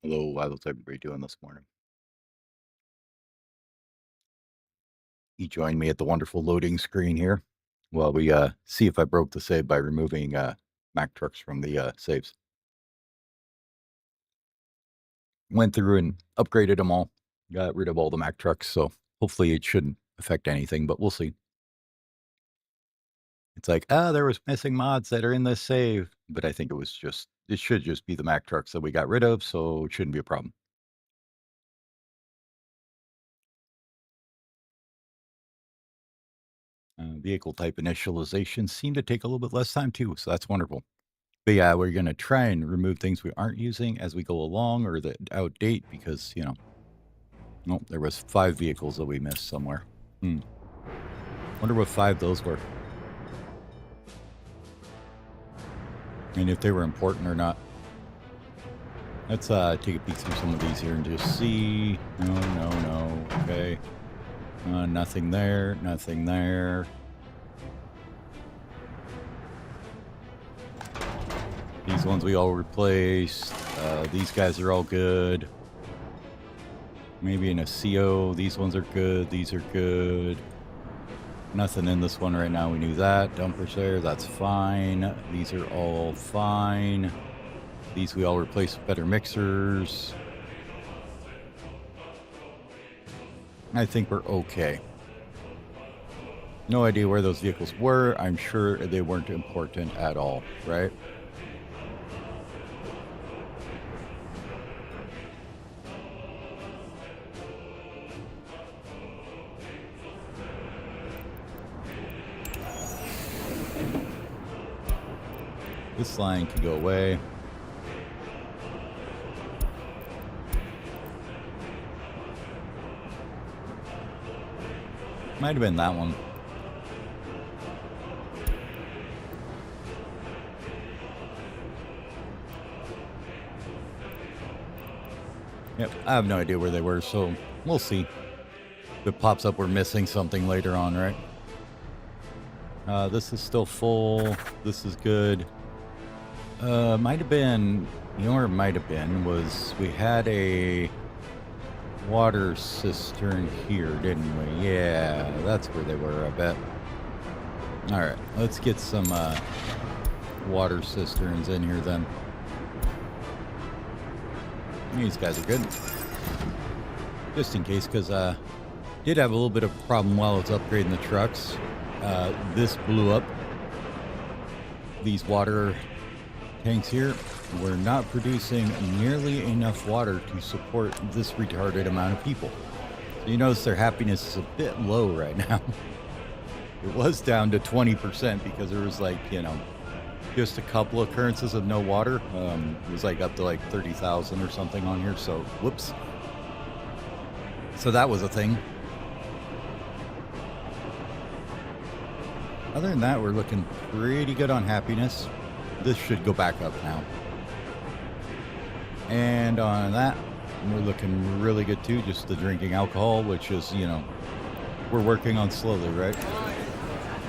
Hello, how's everybody doing this morning? You joined me at the wonderful loading screen here. Well, we see if I broke the save by removing Mack trucks from the saves. Went through and upgraded them all. Got rid of all the Mack trucks, so hopefully it shouldn't affect anything, but we'll see. It's like, there was missing mods that are in this save, but I think it should just be the Mack trucks that we got rid of, so it shouldn't be a problem. Vehicle type initialization seemed to take a little bit less time too, so that's wonderful. But yeah, we're gonna try and remove things we aren't using as we go along or that outdate because, no, there was 5 vehicles that we missed somewhere. Hmm. Wonder what 5 those were. And if they were important or not. Let's take a peek through some of these here and just see. No, no, no. Okay. Nothing there, nothing there. These ones we all replaced. These guys are all good. Maybe in a CO. These ones are good. These are good. Nothing in this one right now. We knew that. Dumpers there. That's fine. These are all fine. These we all replaced with better mixers. I think we're okay. No idea where those vehicles were. I'm sure they weren't important at all, right? This line can go away. Might have been that one. Yep, I have no idea where they were, so we'll see. If it pops up, we're missing something later on, right? This is still full. This is good. Might have been, where it might have been was we had a water cistern here, didn't we? Yeah, that's where they were, I bet. All right, let's get some water cisterns in here then. These guys are good. Just in case, because did have a little bit of a problem while I was upgrading the trucks. This blew up. These water tanks here were not producing nearly enough water to support this retarded amount of people. So you notice their happiness is a bit low right now. It was down to 20% because there was just a couple occurrences of no water. It was up to 30,000 or something on here. So whoops. So that was a thing. Other than that, we're looking pretty good on happiness. This should go back up now. And on that, we're looking really good too. Just the drinking alcohol, which is, we're working on slowly, right?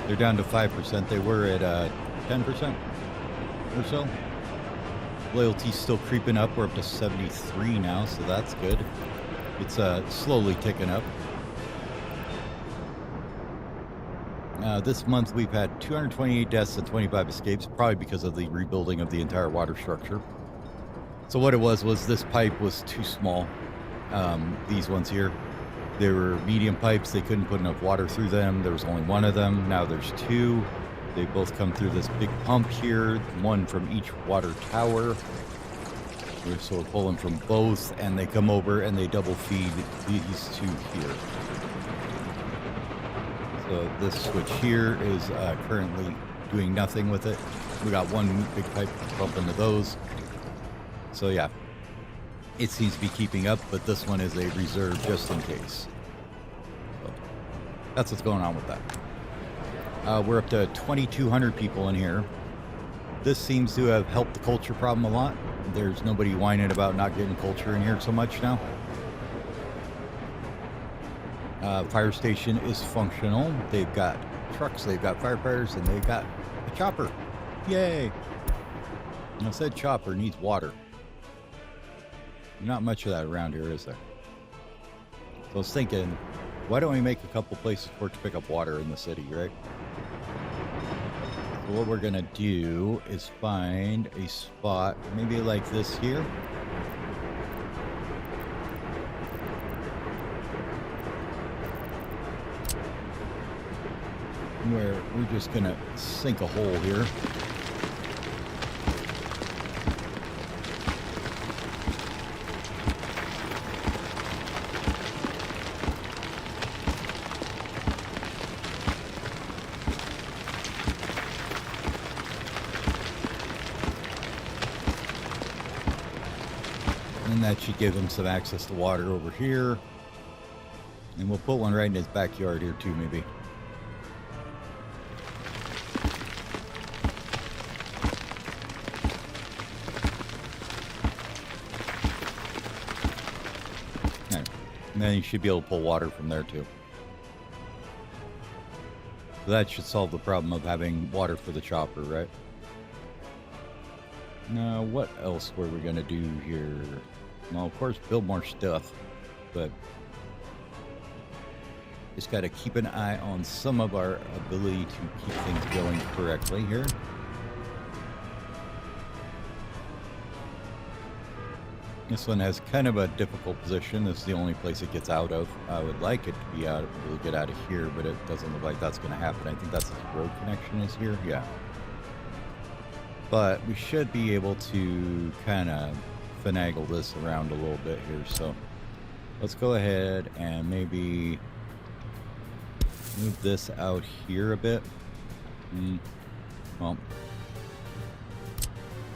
They're down to 5%. They were at 10% or so. Loyalty's still creeping up. We're up to 73 now, so that's good. It's slowly ticking up. This month we've had 228 deaths and 25 escapes, probably because of the rebuilding of the entire water structure. So what it was this pipe was too small. These ones here, they were medium pipes. They couldn't put enough water through them. There was only one of them. Now there's 2. They both come through this big pump here, one from each water tower. So we're pulling from both, and they come over and they double feed these 2 here. So this switch here is currently doing nothing with it. We got one big pipe pump into those. So yeah, it seems to be keeping up, but this one is a reserve just in case. So that's what's going on with that. We're up to 2,200 people in here. This seems to have helped the culture problem a lot. There's nobody whining about not getting culture in here so much now. Fire station is functional. They've got trucks, they've got firefighters, and they've got a chopper. Yay! I said chopper needs water. Not much of that around here, is there? So I was thinking, why don't we make a couple places for it to pick up water in the city, right? So what we're gonna do is find a spot, maybe like this here. Where we're just gonna sink a hole here. And that should give him some access to water over here. And we'll put one right in his backyard here too, maybe. And then you should be able to pull water from there too. So that should solve the problem of having water for the chopper, right? Now, what else were we going to do here? Well, of course, build more stuff, but just got to keep an eye on some of our ability to keep things going correctly here. This one has kind of a difficult position. This is the only place it gets out of. I would like it to be able to get out of here, but it doesn't look like that's going to happen. I think that's the road connection is here. Yeah. But we should be able to kind of finagle this around a little bit here. So let's go ahead and maybe move this out here a bit. Well,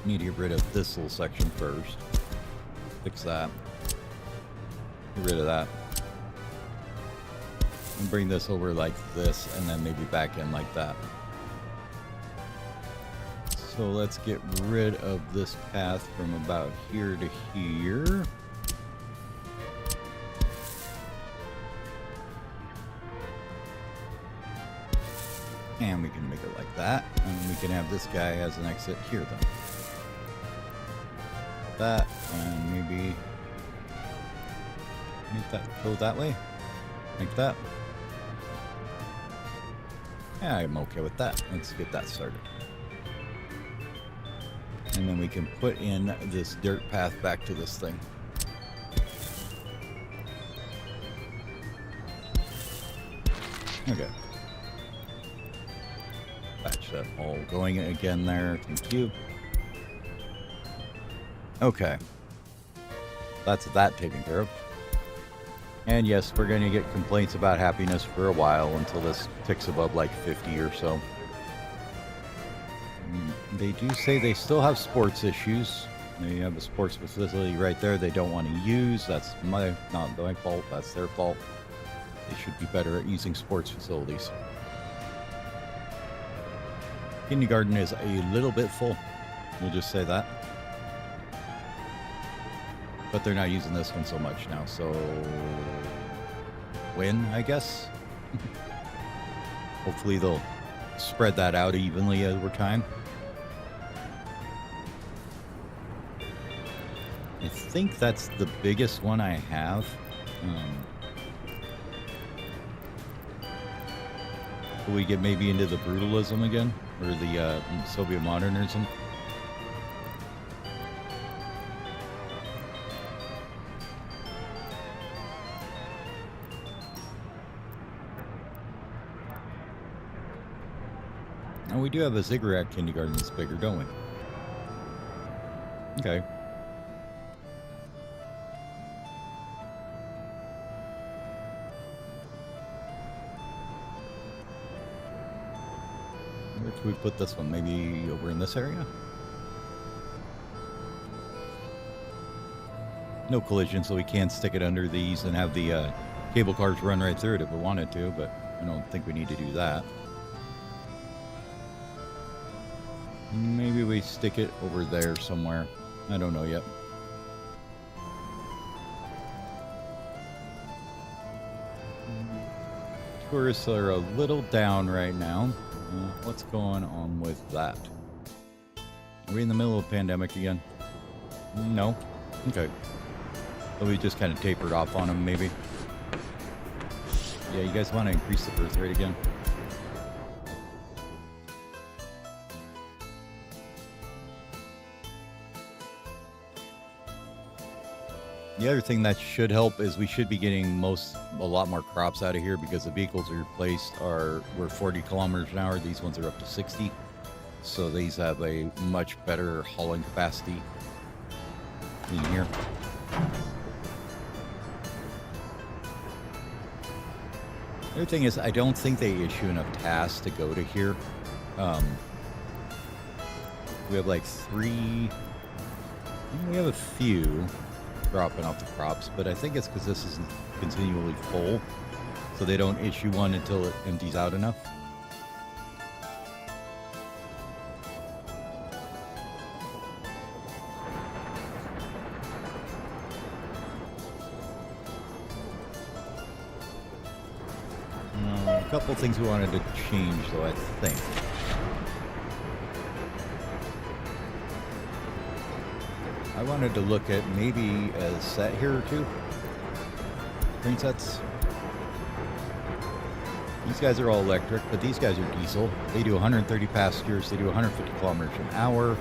need to get rid of this little section first. Fix that. Get rid of that. And bring this over like this, and then maybe back in like that. So let's get rid of this path from about here to here. And we can make it like that. And we can have this guy as an exit here then. That, and maybe make that go that way. Like that. Yeah, I'm okay with that. Let's get that started. And then we can put in this dirt path back to this thing. Okay. Patch that all going again there. Thank you. Okay. That's that taken care of. And yes, we're going to get complaints about happiness for a while until this ticks above like 50 or so. They do say they still have sports issues. They have a sports facility right there they don't want to use. That's not my fault. That's their fault. They should be better at using sports facilities. Kindergarten is a little bit full. We'll just say that. But they're not using this one so much now, so win, I guess. Hopefully they'll spread that out evenly over time. I think that's the biggest one I have. Will we get maybe into the brutalism again? Or the Soviet modernism? And we do have a ziggurat kindergarten that's bigger, don't we? Okay. Where can we put this one? Maybe over in this area? No collision, so we can stick it under these and have the cable cars run right through it if we wanted to, but I don't think we need to do that. Maybe we stick it over there somewhere. I don't know yet. Tourists are a little down right now. What's going on with that? Are we in the middle of a pandemic again? No? Okay. So we just kind of tapered off on them, maybe. Yeah, you guys want to increase the birth rate again? The other thing that should help is we should be getting a lot more crops out of here because the vehicles we replaced were 40 kilometers an hour. These ones are up to 60. So these have a much better hauling capacity in here. The other thing is I don't think they issue enough tasks to go to here. We have like 3, we have a few dropping off the crops, but I think it's because this isn't continually full, so they don't issue one until it empties out enough. A couple things we wanted to change, though, I think. I wanted to look at maybe a set here or two. Green sets. These guys are all electric, but these guys are diesel. They do 130 passengers. They do 150 kilometers an hour.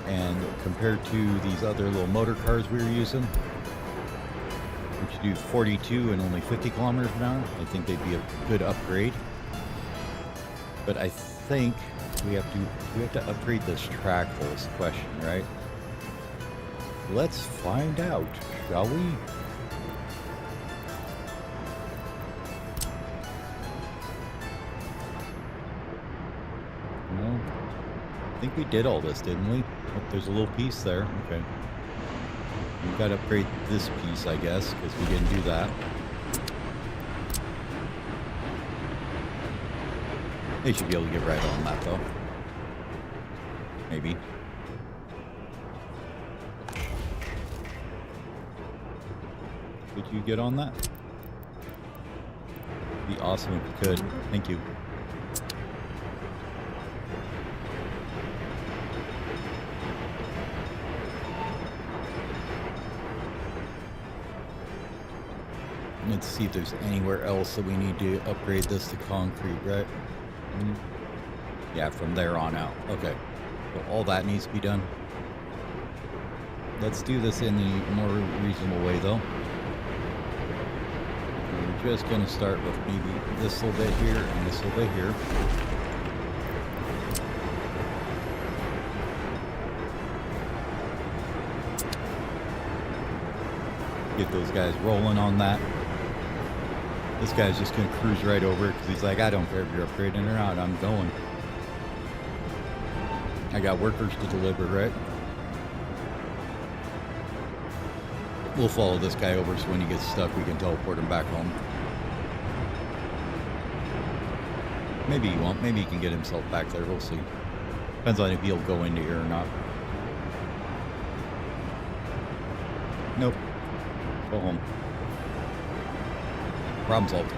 And compared to these other little motor cars we were using, which do 42 and only 50 kilometers an hour, I think they'd be a good upgrade. But I think we have to upgrade this track, though, is the question, right? Let's find out, shall we? No. I think we did all this, didn't we? Oh, there's a little piece there. Okay. We've got to upgrade this piece, I guess, because we didn't do that. They should be able to get right on that, though. Maybe. Could you get on that? It'd be awesome if you could. Thank you. Let's see if there's anywhere else that we need to upgrade this to concrete, right? Yeah, from there on out. Okay. So all that needs to be done. Let's do this in a more reasonable way, though. We're just going to start with maybe this little bit here and this little bit here. Get those guys rolling on that. This guy's just going to cruise right over it because he's like, I don't care if you're upgrading or not, I'm going. I got workers to deliver, right? We'll follow this guy over so when he gets stuck, we can teleport him back home. Maybe he won't. Maybe he can get himself back there. We'll see. Depends on if he'll go into here or not. Nope. Go home. Problem solved.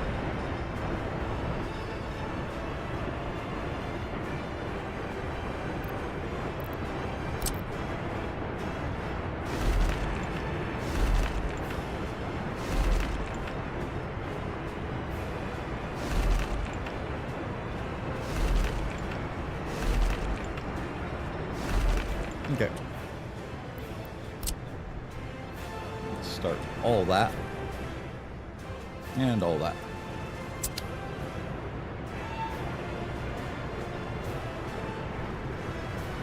Okay. Let's start all that. And all that.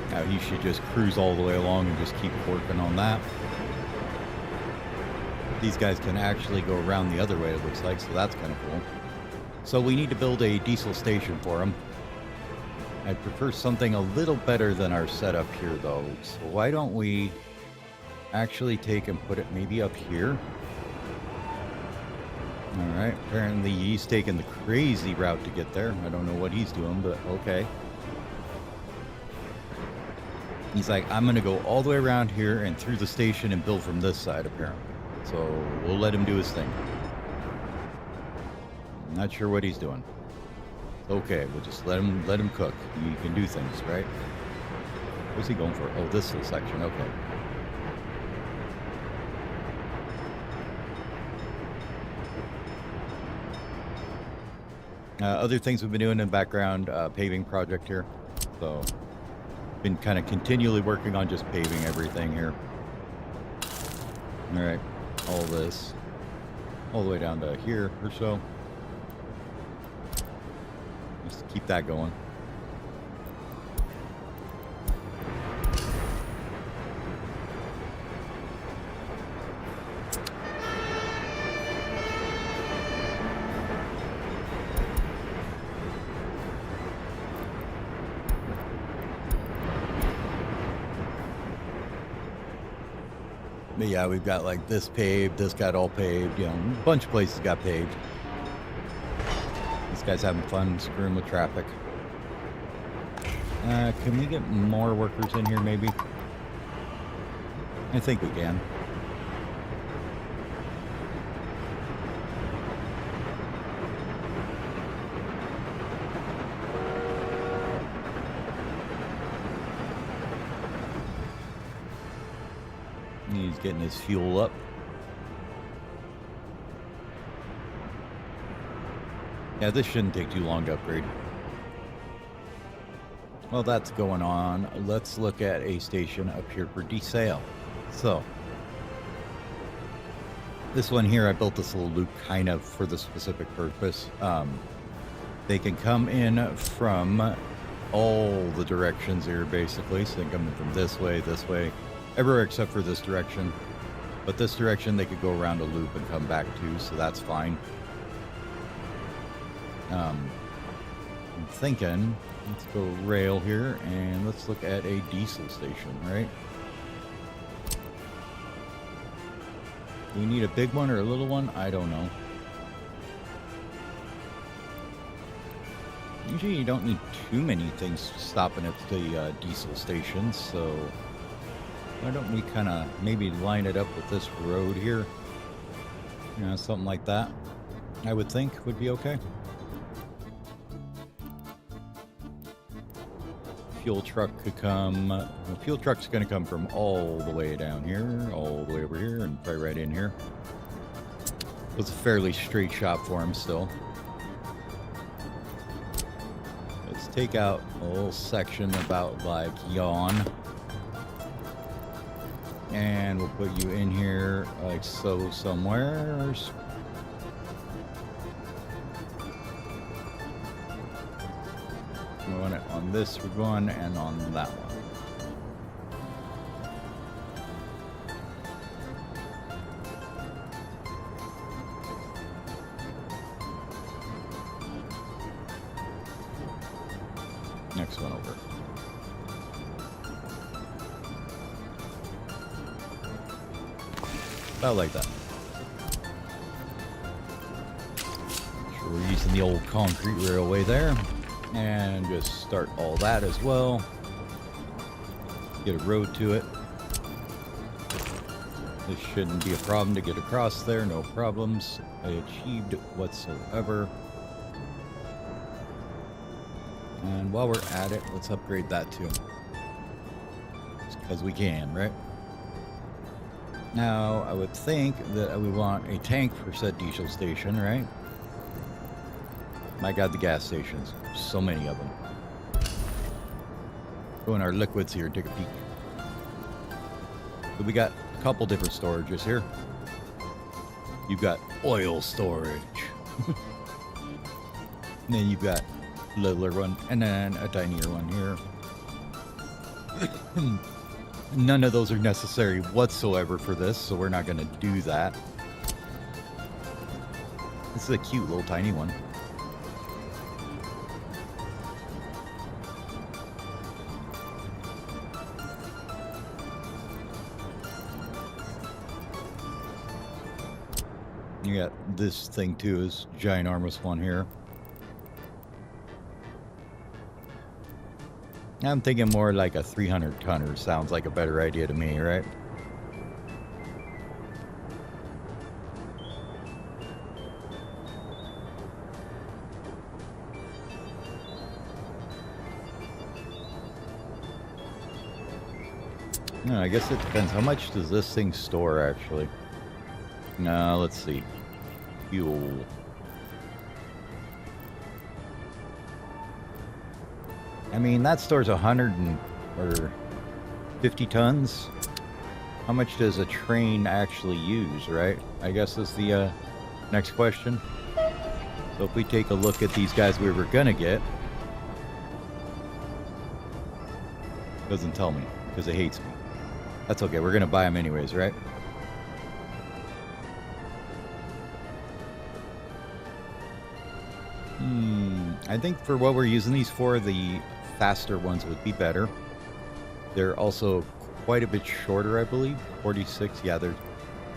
Now he should just cruise all the way along and just keep working on that. These guys can actually go around the other way, it looks like, so that's kind of cool. So we need to build a diesel station for them. I'd prefer something a little better than our setup here, though. So why don't we actually take and put it maybe up here? All right. Apparently he's taking the crazy route to get there. I don't know what he's doing, but okay. He's like, I'm going to go all the way around here and through the station and build from this side, apparently. So we'll let him do his thing. I'm not sure what he's doing. Okay, we'll just let him cook. He can do things, right? What's he going for? Oh, this little section. Okay. Other things we've been doing in the background, paving project here. So, been kind of continually working on just paving everything here. All right, all this, all the way down to here or so. Just keep that going. But yeah, we've got like this paved, this got all paved, you know, a bunch of places got paved. This guy's having fun screwing with traffic. Can we get more workers in here maybe? I think we can. He's getting his fuel up. Yeah, this shouldn't take too long to upgrade. Well, that's going on. Let's look at a station up here for desale. So, this one here, I built this little loop kind of for the specific purpose. They can come in from all the directions here, basically. So they can come in from this way, everywhere except for this direction. But this direction, they could go around a loop and come back to, so that's fine. I'm thinking, let's go rail here, and let's look at a diesel station, right? Do we need a big one or a little one? I don't know. Usually you don't need too many things stopping at the diesel stations, so why don't we kind of maybe line it up with this road here? You know, something like that, I would think would be okay. Fuel truck could come. The fuel truck's going to come from all the way down here, all the way over here, and probably right in here. It's a fairly straight shot for him still. Let's take out a little section about like yawn. And we'll put you in here like so somewhere. We want it on this one and on that one. Next one over. About like that. So we're using the old concrete railway there. And just start all that as well. Get a road to it. This shouldn't be a problem to get across there. No problems achieved whatsoever. And while we're at it, let's upgrade that too. Just because we can, right? Now, I would think that we want a tank for said diesel station, right? My God, the gas stations. So many of them. Go in our liquids here, take a peek. So we got a couple different storages here. You've got oil storage. And then you've got a littler one, and then a tinier one here. None of those are necessary whatsoever for this, so we're not going to do that. This is a cute little tiny one. You got this thing too, is ginormous one here. I'm thinking more like a 300 tonner sounds like a better idea to me, right? No, I guess it depends. How much does this thing store actually? No, let's see. Fuel. I mean, that store's 50 tons. How much does a train actually use, right? I guess is the next question. So if we take a look at these guys we were gonna get, doesn't tell me because it hates me. That's okay. We're gonna buy them anyways, right? I think for what we're using these for, the faster ones would be better. They're also quite a bit shorter, I believe. 46, yeah, they're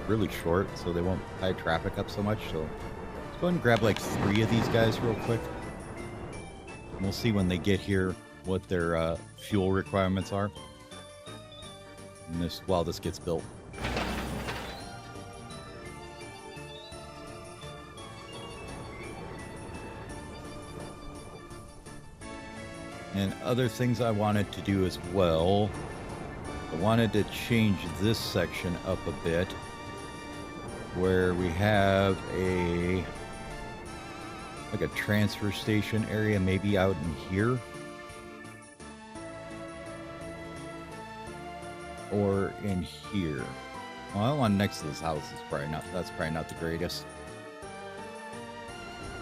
really short, so they won't tie traffic up so much. So let's go ahead and grab like 3 of these guys real quick. And we'll see when they get here what their fuel requirements are. And while this gets built. And other things I wanted to do as well. I wanted to change this section up a bit, where we have like a transfer station area, maybe out in here, or in here. Well, that one next to this house is probably not. That's probably not the greatest.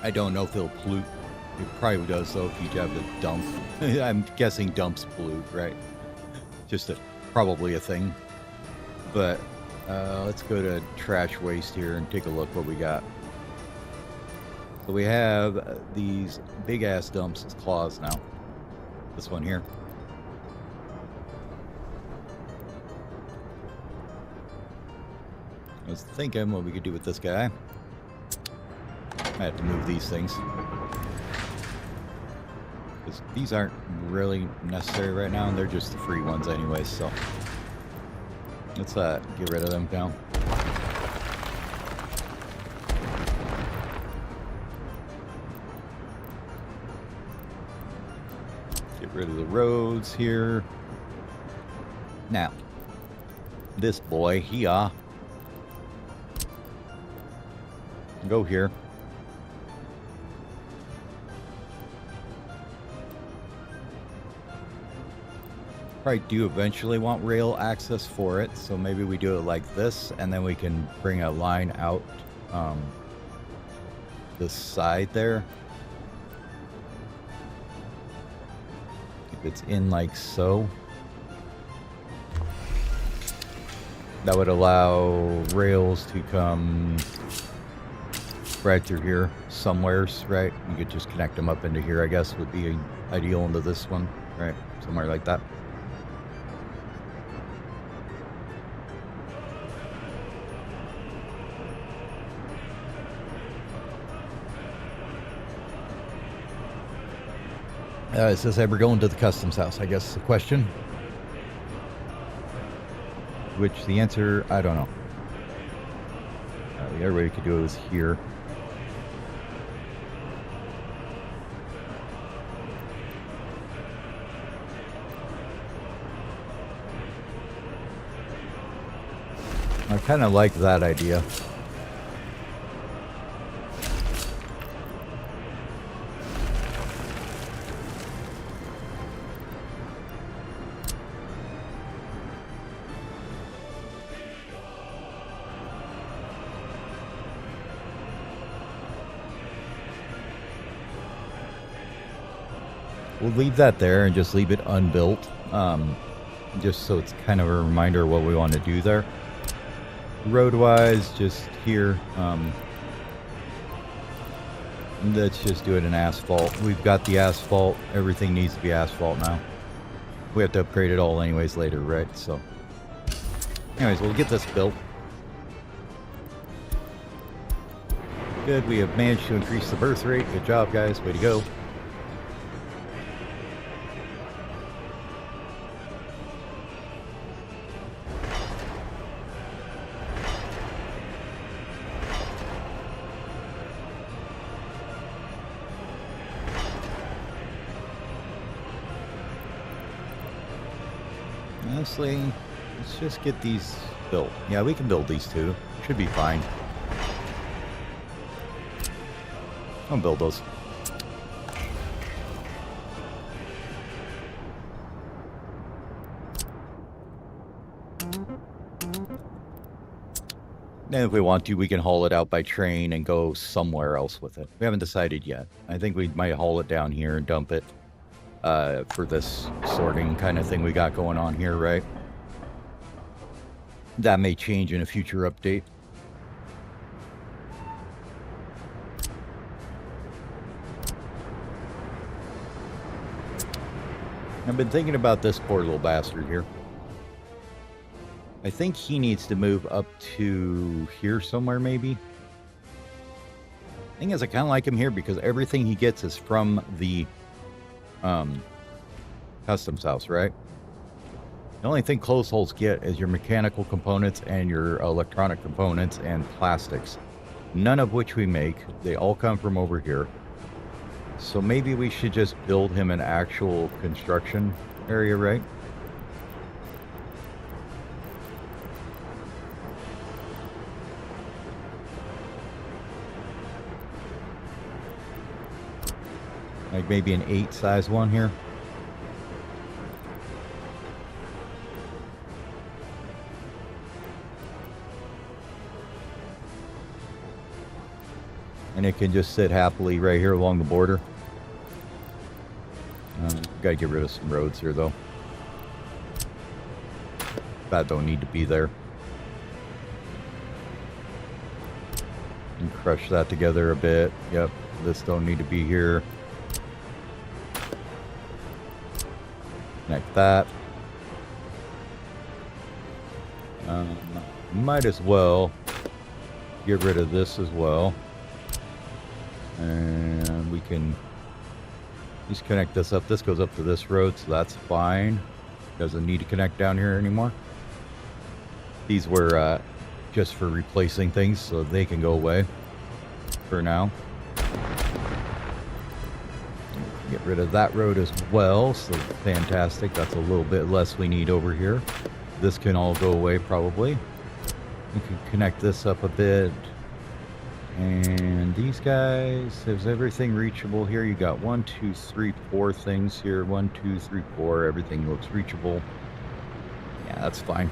I don't know if it'll pollute. It probably does, though, if you have the dump. I'm guessing dumps pollute, right? Probably a thing. But let's go to trash waste here and take a look what we got. So we have these big-ass dumps. It's claws now. This one here. I was thinking what we could do with this guy. I have to move these things. These aren't really necessary right now, and they're just the free ones anyway, so let's get rid of them now. Get rid of the roads here. Now, this boy, go here. Probably do eventually want rail access for it, so maybe we do it like this, and then we can bring a line out this side there. If it's in like so, that would allow rails to come right through here somewheres, right? You could just connect them up into here, I guess, would be ideal into this one, right? Somewhere like that. It says hey, we're going to the customs house, I guess is the question. Which the answer, I don't know. The other way we could do it is here. I kind of like that idea. We'll leave that there and just leave it unbuilt, just so it's kind of a reminder of what we want to do there. Road-wise, just here, let's just do it in asphalt. We've got the asphalt. Everything needs to be asphalt now. We have to upgrade it all anyways later, right? So, anyways, we'll get this built. Good, we have managed to increase the birth rate. Good job, guys. Way to go. Honestly, let's just get these built. Yeah, we can build these two. Should be fine. I'll build those. And if we want to, we can haul it out by train and go somewhere else with it. We haven't decided yet. I think we might haul it down here and dump it for this sorting kind of thing we got going on here, right? That may change in a future update. I've been thinking about this poor little bastard here. I think he needs to move up to here somewhere, maybe. Thing is, I kind of like him here because everything he gets is from the customs house, right? The only thing close holes get is your mechanical components and your electronic components and plastics. None of which we make. They all come from over here. So maybe we should just build him an actual construction area, right? Like maybe an 8 size one here. And it can just sit happily right here along the border. Gotta get rid of some roads here though. That don't need to be there. And crush that together a bit. Yep, this don't need to be here. Connect that. Might as well get rid of this as well. And we can just connect this up. This goes up to this road, so that's fine. Doesn't need to connect down here anymore. These were just for replacing things, so they can go away for now. Get rid of that road as well, so fantastic. That's a little bit less we need over here. This can all go away probably. We can connect this up a bit. And these guys, is everything reachable here? You got 1, 2, 3, 4 things here. 1, 2, 3, 4. Everything looks reachable. Yeah, that's fine.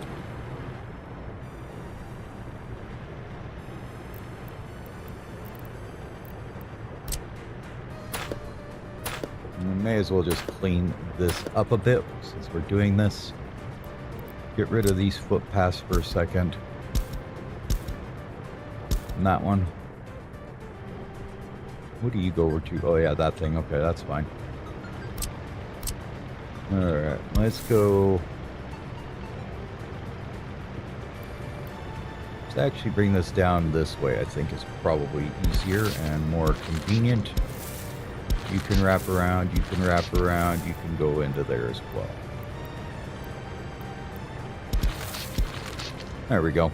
And we may as well just clean this up a bit since we're doing this. Get rid of these footpaths for a second. And that one. What do you go over to? Oh yeah, that thing. Okay, that's fine. Alright, let's go. Let's actually bring this down this way. I think is probably easier and more convenient. You can wrap around, you can wrap around, you can go into there as well. There we go.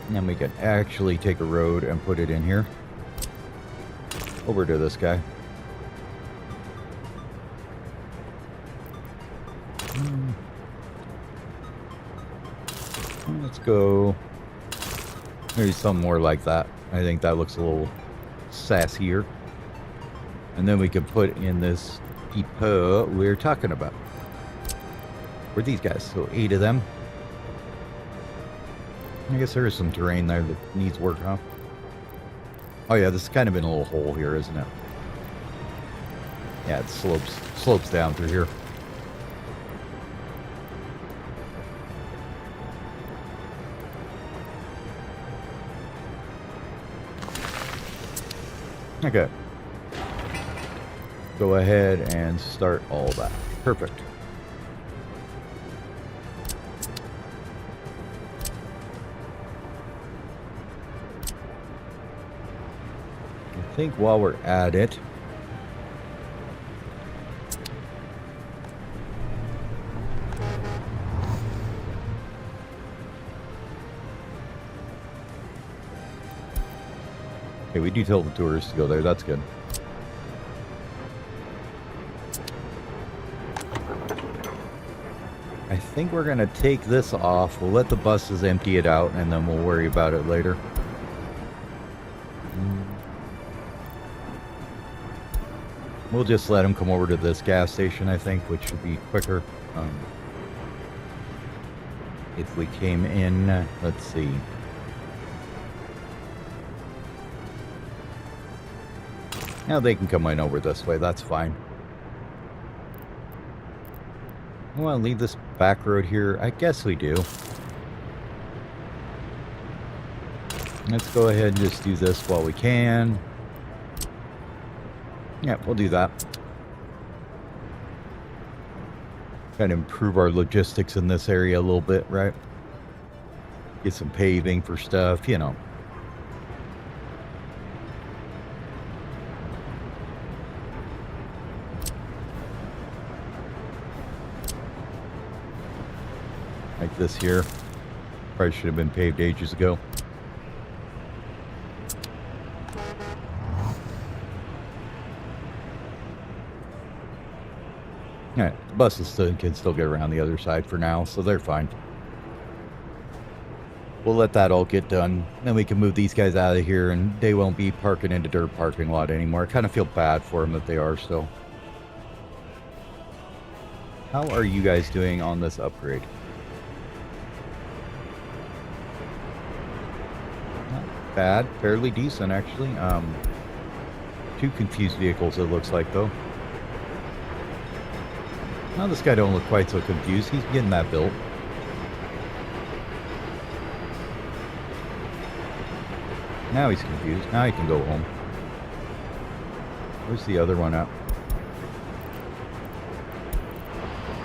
And then we can actually take a road and put it in here. Over to this guy. Let's go. Maybe something more like that. I think that looks a little sassier. And then we can put in this depot we're talking about. Where are these guys? So 8 of them. I guess there is some terrain there that needs work, huh? Oh yeah, this is kind of in a little hole here, isn't it? Yeah, it slopes down through here. Okay. Go ahead and start all that. Perfect. I think while we're at it, okay, we do tell the tourists to go there. That's good. I think we're gonna take this off. We'll let the buses empty it out, and then we'll worry about it later. We'll just let them come over to this gas station, I think, which should be quicker. if we came in, let's see. Now they can come in over this way, that's fine. I want to leave this back road here. I guess we do. Let's go ahead and just do this while we can. Yeah, we'll do that. Kind of improve our logistics in this area a little bit, right? Get some paving for stuff, you know. Like this here. Probably should have been paved ages ago. Alright, the buses can still get around the other side for now, so they're fine. We'll let that all get done. Then we can move these guys out of here and they won't be parking in the dirt parking lot anymore. I kind of feel bad for them that they are still. How are you guys doing on this upgrade? Not bad, fairly decent actually. 2 confused vehicles it looks like though. Now this guy don't look quite so confused. He's getting that built. Now he's confused. Now he can go home. Where's the other one at?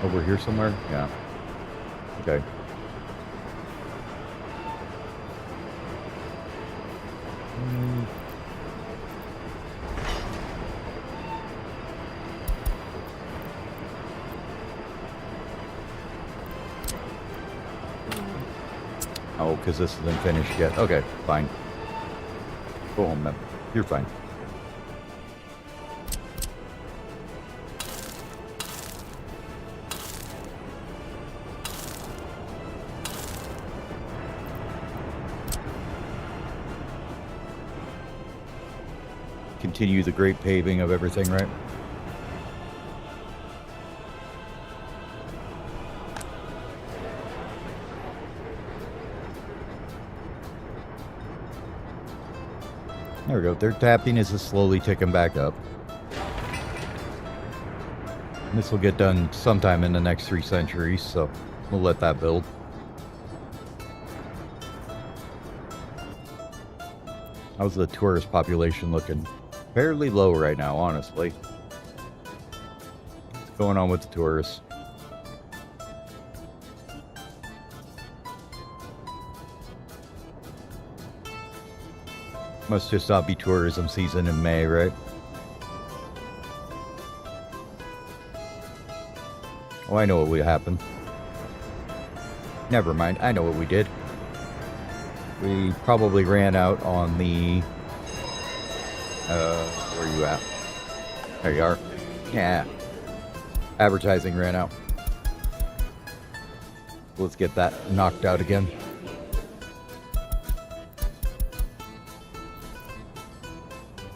Over here somewhere? Yeah. Okay. Oh, because this isn't finished yet. Okay, fine. Go home then. You're fine. Continue the great paving of everything, right? There we go. Their happiness is slowly ticking back up. This will get done sometime in the next 3 centuries, so we'll let that build. How's the tourist population looking? Fairly low right now, honestly. What's going on with the tourists? Must just not be tourism season in May, right? Oh, I know what will happen. Never mind, I know what we did. We probably ran out on the... where are you at? There you are. Yeah. Advertising ran out. Let's get that knocked out again.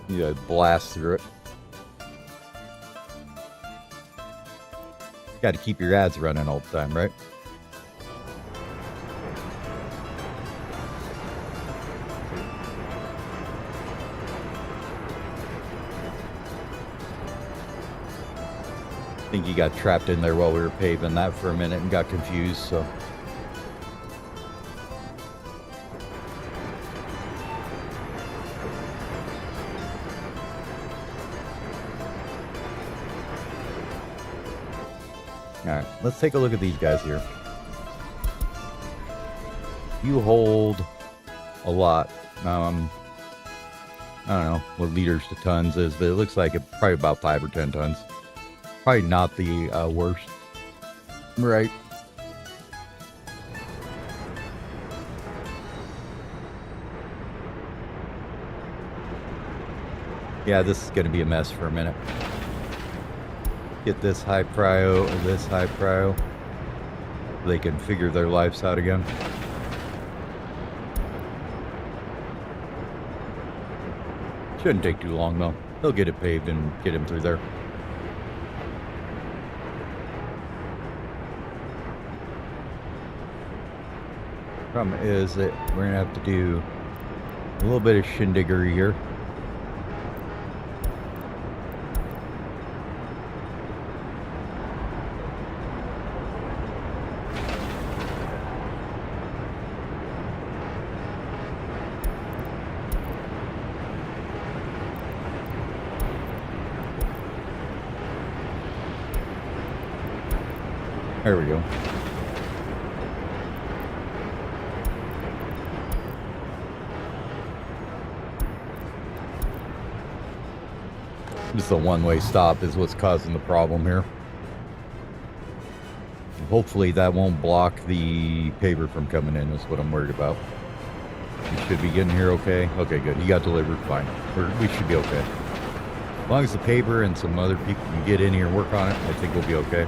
You gotta blast through it. Got to keep your ads running all the time, right? I think you got trapped in there while we were paving that for a minute and got confused, so. Alright, let's take a look at these guys here. You hold a lot. I don't know what liters to tons is, but it looks like it's probably about 5 or 10 tons. Probably not the worst. Right. Yeah, this is going to be a mess for a minute. Get this high prio or this high prio. They can figure their lives out again. Shouldn't take too long though. They'll get it paved and get him through there. Problem is that we're gonna have to do a little bit of shindiggery here. There we go. Just a one-way stop is what's causing the problem here. Hopefully that won't block the paver from coming in is what I'm worried about. You should be getting here okay. Okay, good. You got delivered. Fine. We should be okay. As long as the paver and some other people can get in here and work on it, I think we'll be okay.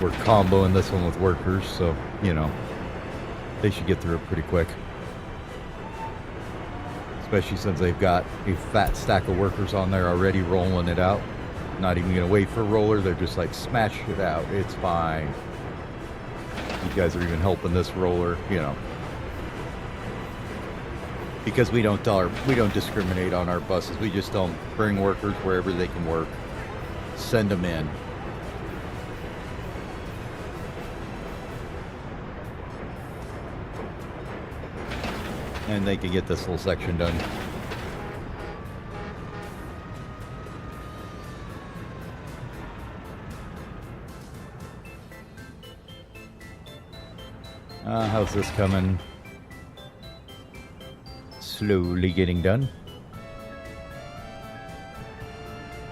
We're comboing this one with workers, so, you know, they should get through it pretty quick. Especially since they've got a fat stack of workers on there already rolling it out. Not even going to wait for a roller. They're just like, smash it out. It's fine. You guys are even helping this roller, you know. Because we don't discriminate on our buses. We just don't bring workers wherever they can work. Send them in. And they can get this little section done. How's this coming? Slowly getting done.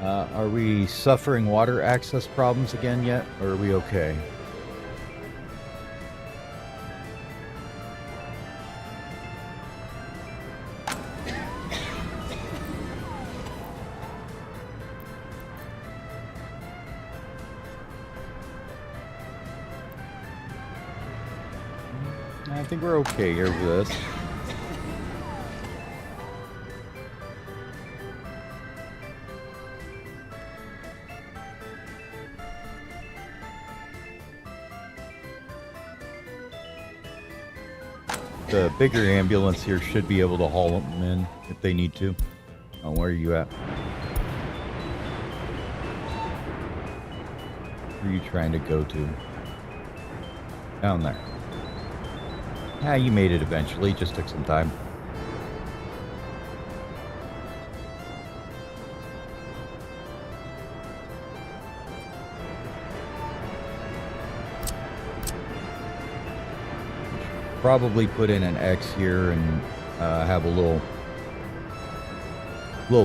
Are we suffering water access problems again yet, or are we okay? I think we're okay here with this. The bigger ambulance here should be able to haul them in if they need to. Oh, where are you at? Where are you trying to go to? Down there. Yeah, you made it eventually. Just took some time. Probably put in an X here and have a little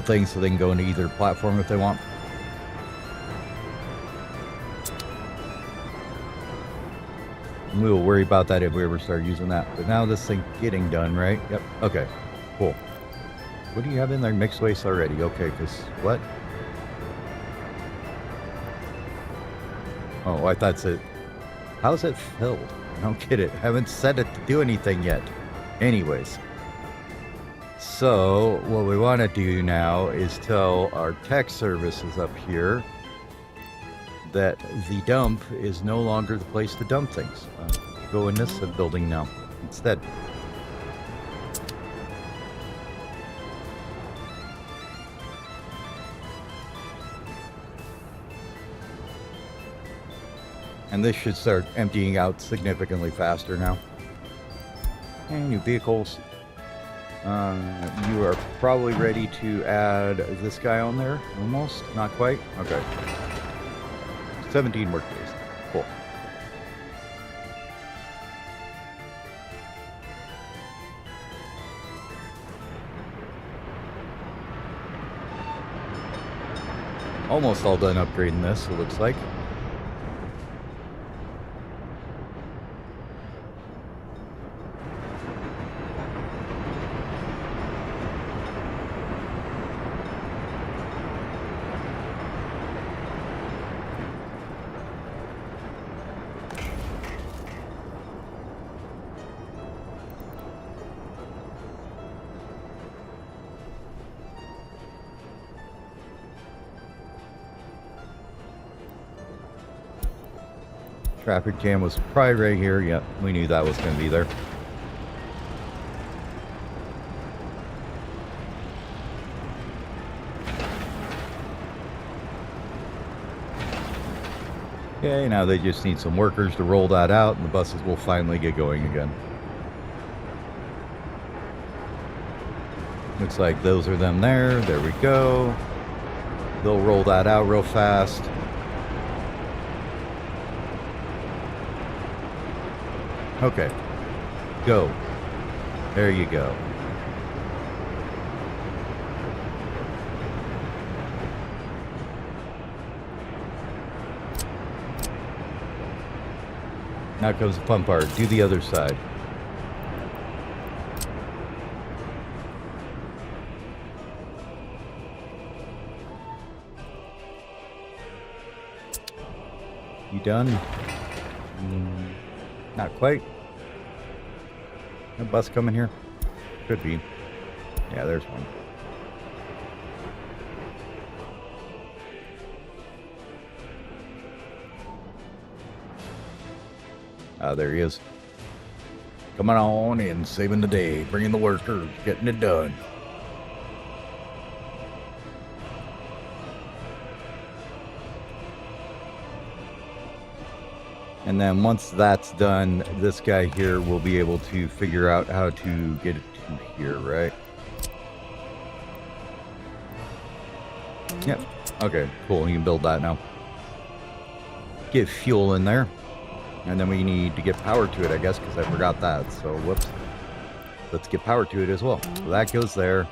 thing so they can go into either platform if they want. We will worry about that if we ever start using that. But now this thing's getting done, right? Yep. Okay. Cool. What do you have in there? Mixed waste already. Okay, because what? Oh, I thought it. How's it filled? I don't get it. I haven't set it to do anything yet. Anyways. So, what we want to do now is tell our tech services up here that the dump is no longer the place to dump things. Go in this building now instead. And this should start emptying out significantly faster now. And new vehicles. You are probably ready to add this guy on there. Almost. Not quite. Okay. 17 work days. Cool. Almost all done upgrading this, it looks like. Traffic jam was probably right here. Yep, we knew that was going to be there. Okay, now they just need some workers to roll that out, and the buses will finally get going again. Looks like those are them there. There we go. They'll roll that out real fast. Okay. Go. There you go. Now comes the fun part. Do the other side. You done? Not quite. A bus coming here? Could be. Yeah, there's one. Ah, there he is. Coming on in, saving the day, bringing the workers, getting it done. And then once that's done, this guy here will be able to figure out how to get it to here, right? Yep. Okay, cool. You can build that now. Get fuel in there. And then we need to get power to it, I guess, because I forgot that. So, whoops. Let's get power to it as well. So that goes there.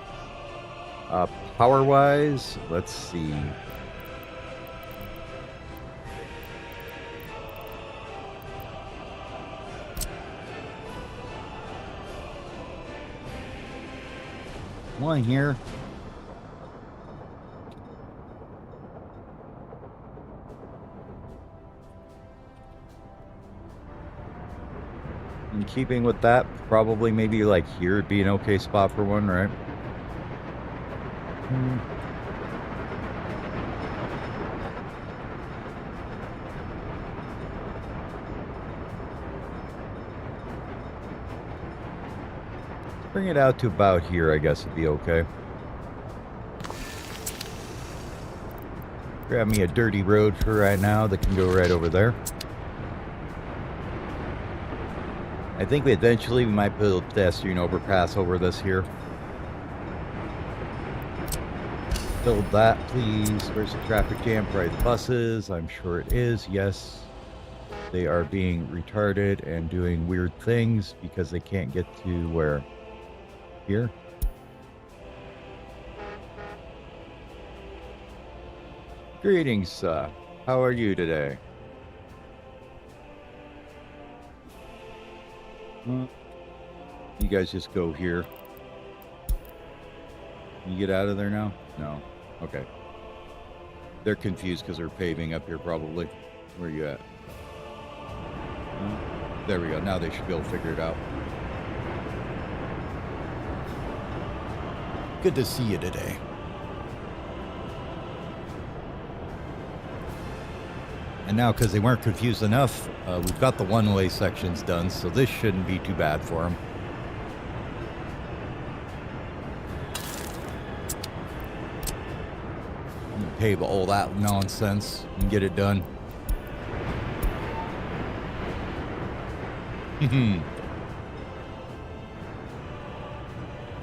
Power-wise, let's see. One here. In keeping with that, probably maybe like here would be an okay spot for one, right? Bring it out to about here, I guess it'd be okay. Grab me a dirty road for right now that can go right over there. I think eventually we might build a pedestrian overpass over this here. Build that, please. Where's the traffic jam? Probably the buses. I'm sure it is. Yes. They are being retarded and doing weird things because they can't get to where? Here. Greetings, how are you today? You guys just go here. You get out of there now? No. Okay. They're confused because they're paving up here probably. Where are you at? There we go. Now they should be able to figure it out. Good to see you today. And now, because they weren't confused enough, we've got the one-way sections done, so this shouldn't be too bad for them. Pave all that nonsense and get it done.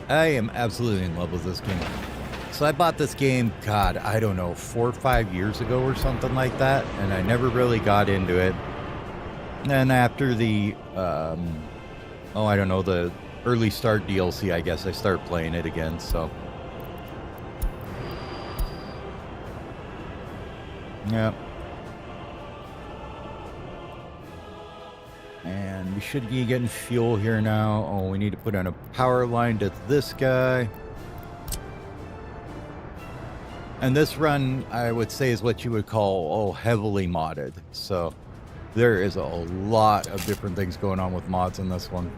I am absolutely in love with this game. So I bought this game, God, I don't know, 4 or 5 years ago or something like that, and I never really got into it. And after the, I don't know, the early start DLC, I guess I started playing it again, so. Yeah. And we should be getting fuel here now. Oh, we need to put in a power line to this guy. And this run, I would say, is what you would call, heavily modded. So there is a lot of different things going on with mods in this one.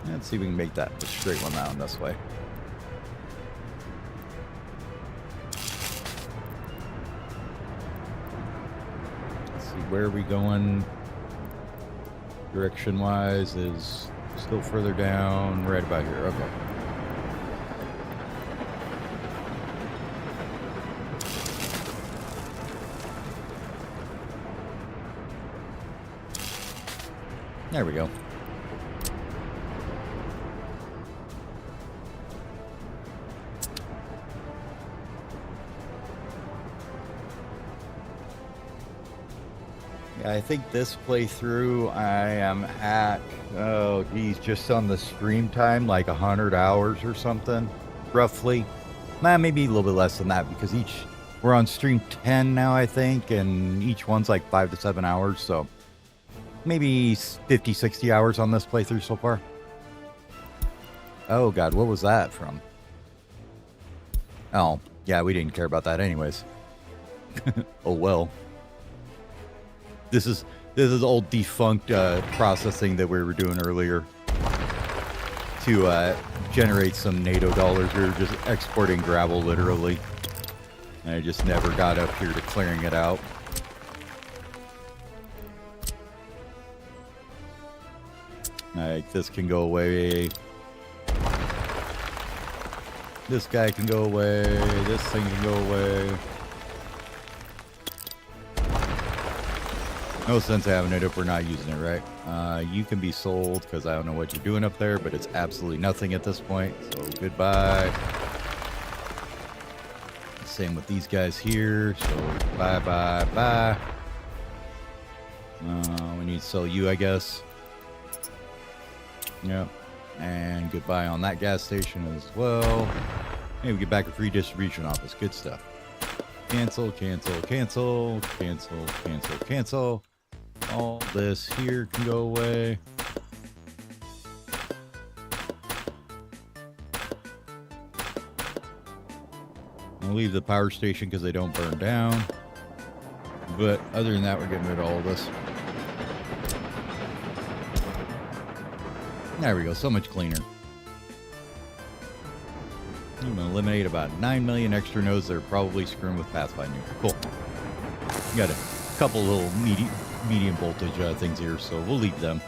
Let's see if we can make that a straight one down this way. where are we going? Direction-wise is still further down, right about here. Okay. There we go. I think this playthrough I am at, oh geez, just on the stream time, like 100 hours or something, roughly. Maybe a little bit less than that, because we're on stream 10 now, I think, and each one's like 5 to 7 hours, so maybe 50, 60 hours on this playthrough so far. Oh god, what was that from? Oh, yeah, we didn't care about that anyways. Oh well. This is old defunct processing that we were doing earlier to generate some NATO dollars. We were just exporting gravel, literally. And I just never got up here to clearing it out. Alright, this can go away. This guy can go away. This thing can go away. No sense having it if we're not using it, right? You can be sold, because I don't know what you're doing up there, but it's absolutely nothing at this point. So goodbye. Same with these guys here. So bye, bye, bye. We need to sell you, I guess. Yep. And goodbye on that gas station as well. Maybe we get back a free distribution office. Good stuff. Cancel, cancel, cancel, cancel, cancel, cancel. All this here can go away. I'll leave the power station because they don't burn down. But other than that, we're getting rid of all of this. There we go. So much cleaner. I'm going to eliminate about 9 million extra nodes that are probably screwing with pathfinding. Cool. Got a couple little medium voltage things here, so we'll leave them.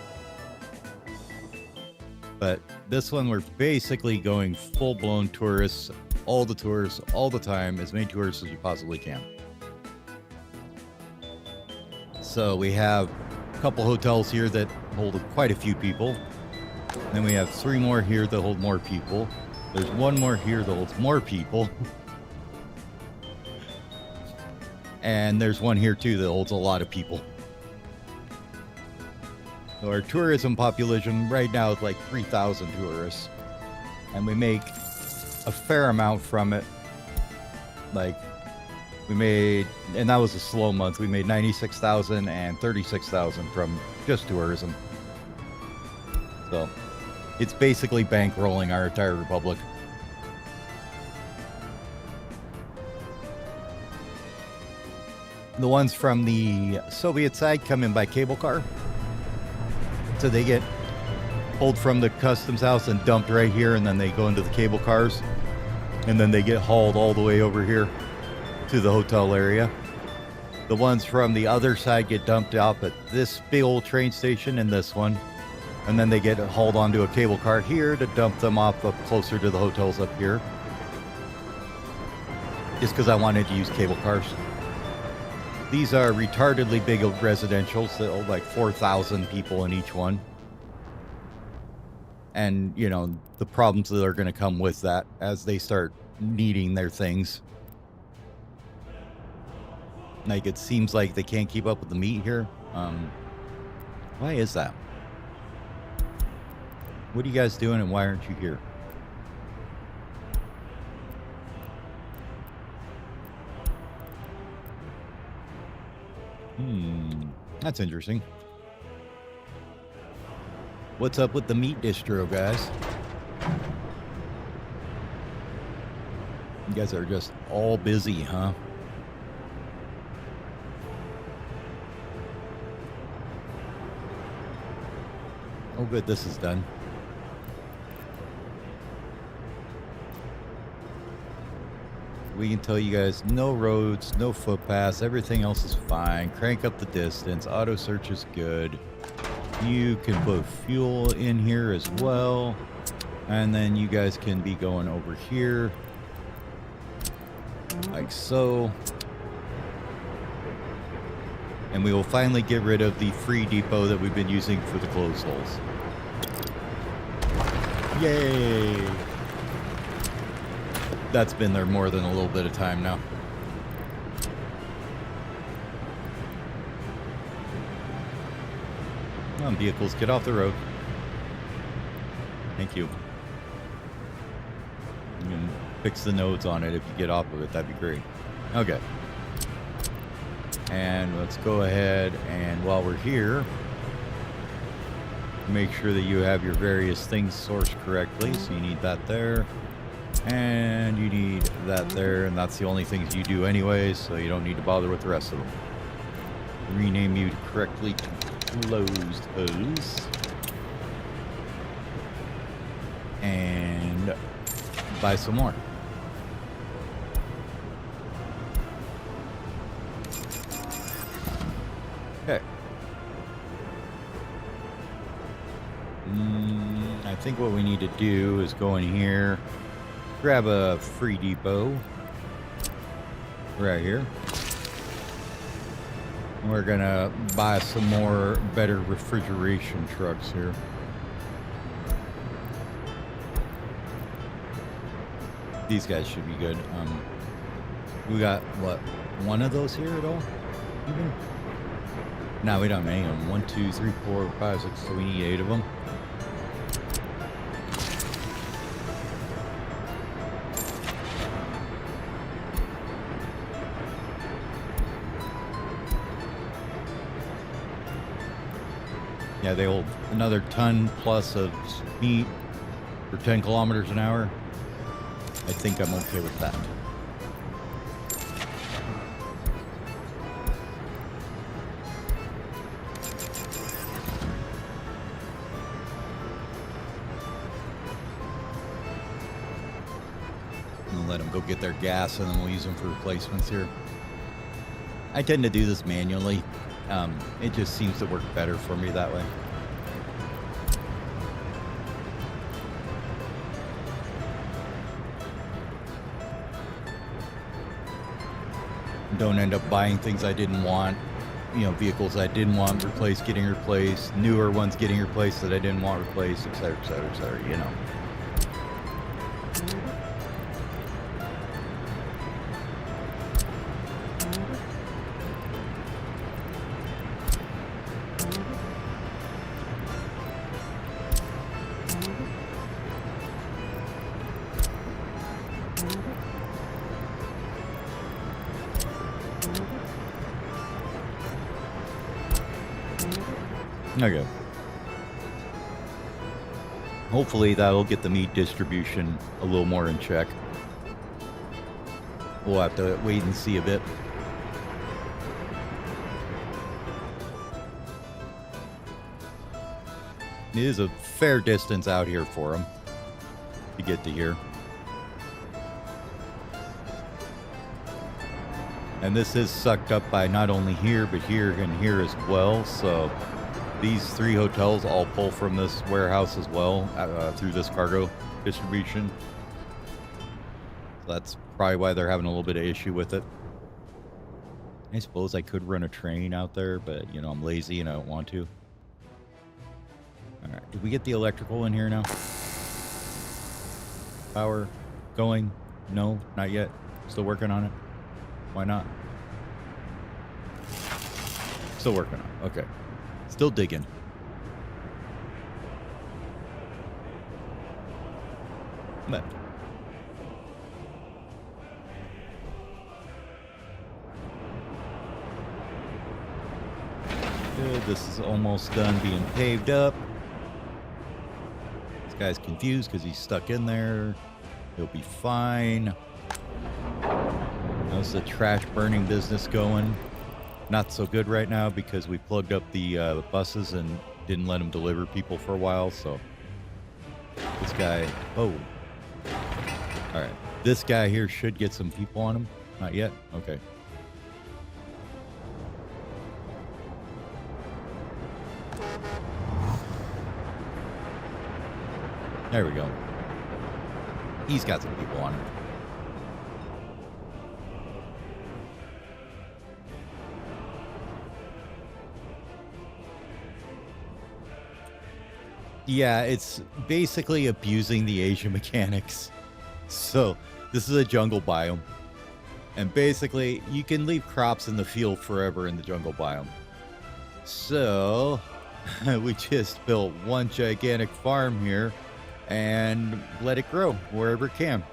But this one, we're basically going full-blown tourists, all the tourists, all the time, as many tourists as you possibly can. So we have a couple hotels here that hold quite a few people. Then we have 3 more here that hold more people. There's 1 more here that holds more people. And there's 1 here too that holds a lot of people. So our tourism population right now is like 3,000 tourists. And we make a fair amount from it. Like, we made, and that was a slow month, we made 96,000 and 36,000 from just tourism. So it's basically bankrolling our entire republic. The ones from the Soviet side come in by cable car. So they get pulled from the customs house and dumped right here, and then they go into the cable cars. And then they get hauled all the way over here to the hotel area. The ones from the other side get dumped out at this big old train station and this one. And then they get hauled onto a cable car here to dump them off up closer to the hotels up here. Just because I wanted to use cable cars. These are retardedly big residentials that hold like 4,000 people in each one. And, you know, the problems that are going to come with that as they start needing their things. Like, it seems like they can't keep up with the meat here. Why is that? What are you guys doing and why aren't you here? That's interesting. What's up with the meat distro, guys? You guys are just all busy, huh? Oh, good, this is done. we can tell you guys no roads, no footpaths, everything else is fine. Crank up the distance, auto search is good. You can put fuel in here as well. And then you guys can be going over here. Like so. And we will finally get rid of the free depot that we've been using for the closed holes. Yay! That's been there more than a little bit of time now. Come on, vehicles, get off the road. Thank you. You can fix the nodes on it if you get off of it. That'd be great. Okay. And let's go ahead and while we're here, make sure that you have your various things sourced correctly. So you need that there. And you need that there. And that's the only things you do anyway. So you don't need to bother with the rest of them. Rename you correctly to closed hose. And buy some more. Okay. I think what we need to do is go in here, grab a free depot right here. We're gonna buy some more better refrigeration trucks here. These guys should be good. We got what, one of those here at all? Even? No, we don't have any of them. 1, 2, 3, 4, 5, 6. So we need 8 of them. Yeah, they hold another ton plus of meat for 10 kilometers an hour. I think I'm okay with that. And let them go get their gas, and then we'll use them for replacements here. I tend to do this manually. It just seems to work better for me that way. Don't end up buying things I didn't want, you know, vehicles I didn't want replaced getting replaced, newer ones getting replaced that I didn't want replaced, etc., etc., etc., you know. Okay. Hopefully that'll get the meat distribution a little more in check. We'll have to wait and see a bit. It is a fair distance out here for them to get to here. And this is sucked up by not only here, but here and here as well. So these 3 hotels all pull from this warehouse as well through this cargo distribution. So that's probably why they're having a little bit of issue with it. I suppose I could run a train out there, but, you know, I'm lazy and I don't want to. All right. Did we get the electrical in here now? Power going? No, not yet. Still working on it. Why not? Still working on it. Okay. Still digging. But good. This is almost done being paved up. This guy's confused because he's stuck in there. He'll be fine. How's the trash burning business going? Not so good right now because we plugged up the buses and didn't let them deliver people for a while. So this guy, oh, all right. This guy here should get some people on him. Not yet? Okay. There we go. He's got some people on him. Yeah, it's basically abusing the Asian mechanics. So, this is a jungle biome. And basically, you can leave crops in the field forever in the jungle biome. So, we just built one gigantic farm here and let it grow wherever it can.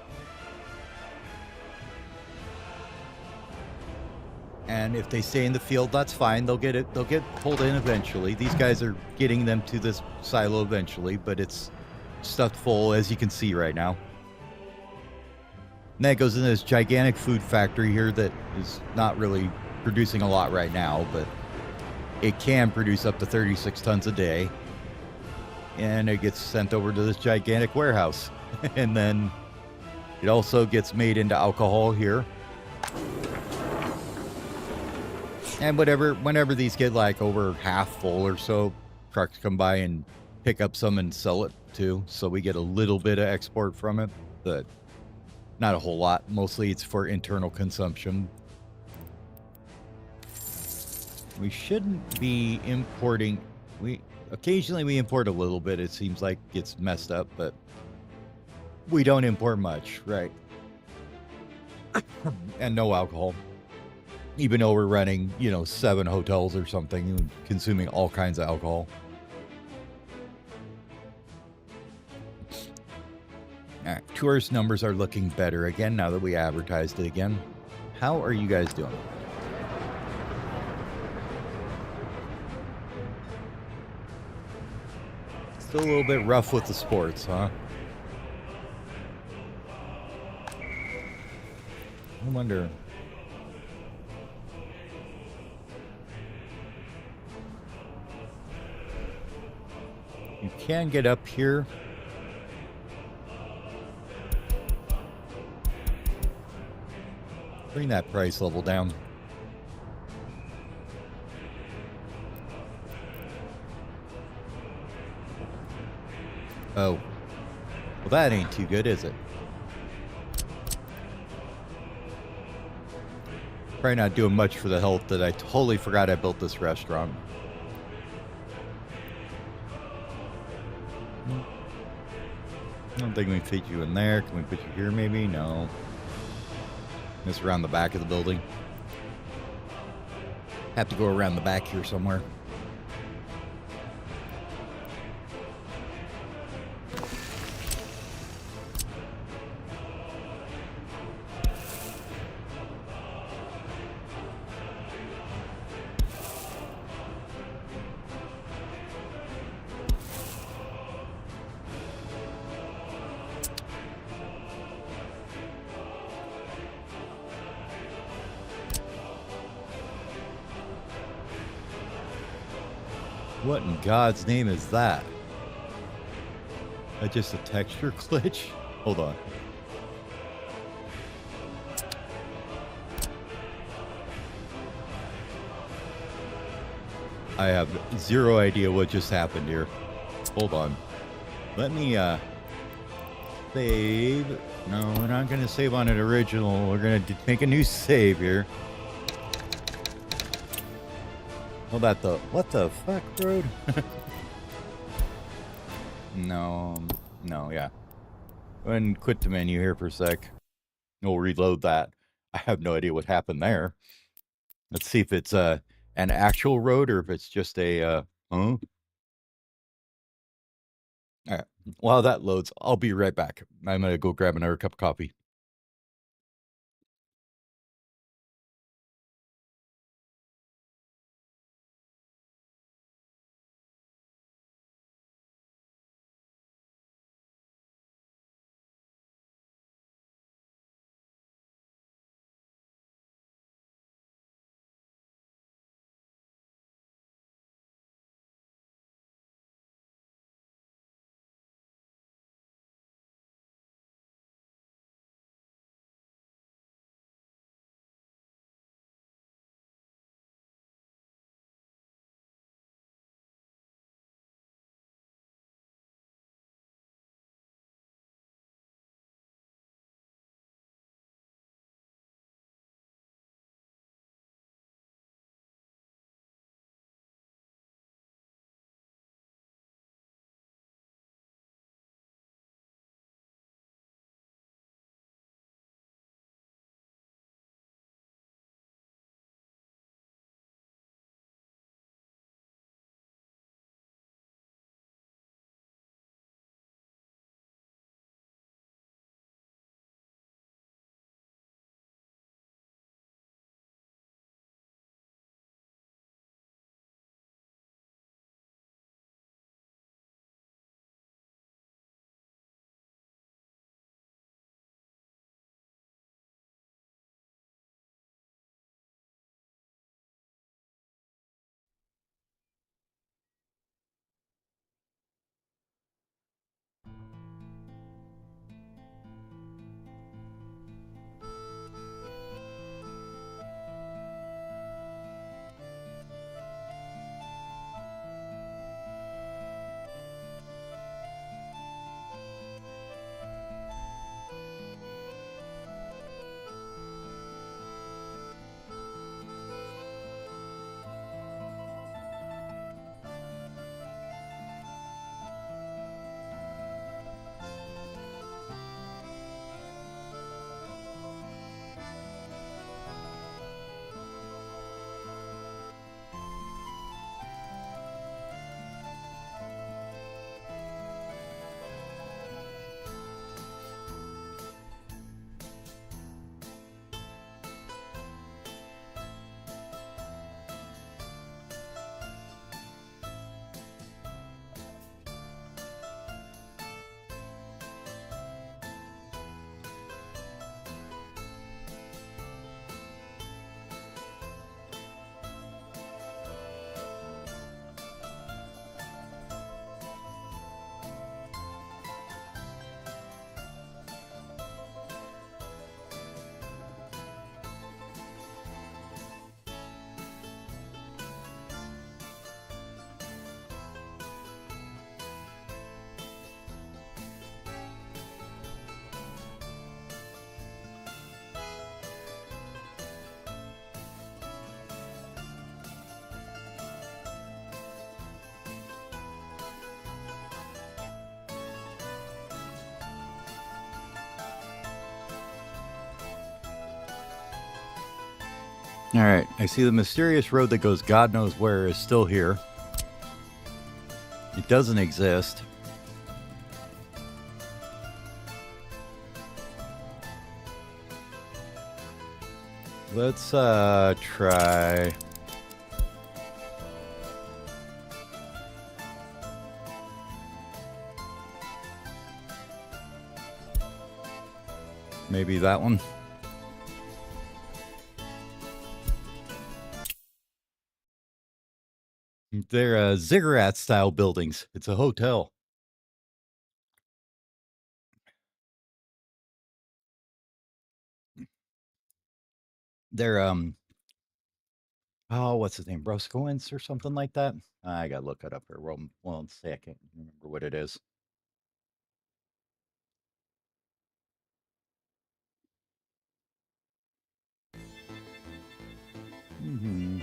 And if they stay in the field, that's fine. They'll get pulled in eventually. These guys are getting them to this silo eventually, but it's stuffed full, as you can see right now. And that goes into this gigantic food factory here that is not really producing a lot right now, but it can produce up to 36 tons a day. And it gets sent over to this gigantic warehouse. And then it also gets made into alcohol here. And whenever these get like over half full or so, trucks come by and pick up some and sell it too. So we get a little bit of export from it, but not a whole lot. Mostly it's for internal consumption. We shouldn't be importing. Occasionally we import a little bit. It seems like it gets messed up, but we don't import much, right? And no alcohol. Even though we're running, 7 hotels or something and consuming all kinds of alcohol. All right, tourist numbers are looking better again now that we advertised it again. How are you guys doing? Still a little bit rough with the sports, huh? I wonder. You can get up here. Bring that price level down. Oh. Well, that ain't too good, is it? Probably not doing much for the health that I totally forgot I built this restaurant. I don't think we can fit you in there. Can we put you here maybe? No. Just around the back of the building. Have to go around the back here somewhere. What in God's name is that? That just a texture glitch? Hold on. I have zero idea what just happened here. Hold on. Let me save. No, we're not going to save on an original. We're going to make a new save here. Well, what the fuck, road? No, yeah. Go ahead and quit the menu here for a sec. We'll reload that. I have no idea what happened there. Let's see if it's an actual road or if it's just a huh? All right. While that loads, I'll be right back. I'm gonna go grab another cup of coffee. All right, I see the mysterious road that goes God knows where is still here. It doesn't exist. Let's try. Maybe that one. They're ziggurat-style buildings. It's a hotel. They're oh, what's his name? Broskowitz or something like that. I gotta look it up here. Well, let's see. I can't remember what it is. Mm-hmm.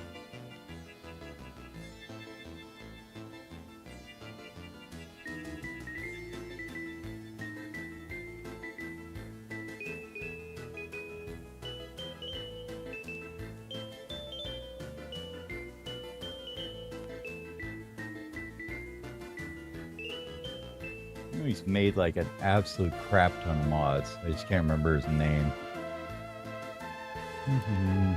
He's made like an absolute crap ton of mods. I just can't remember his name. Mm-hmm.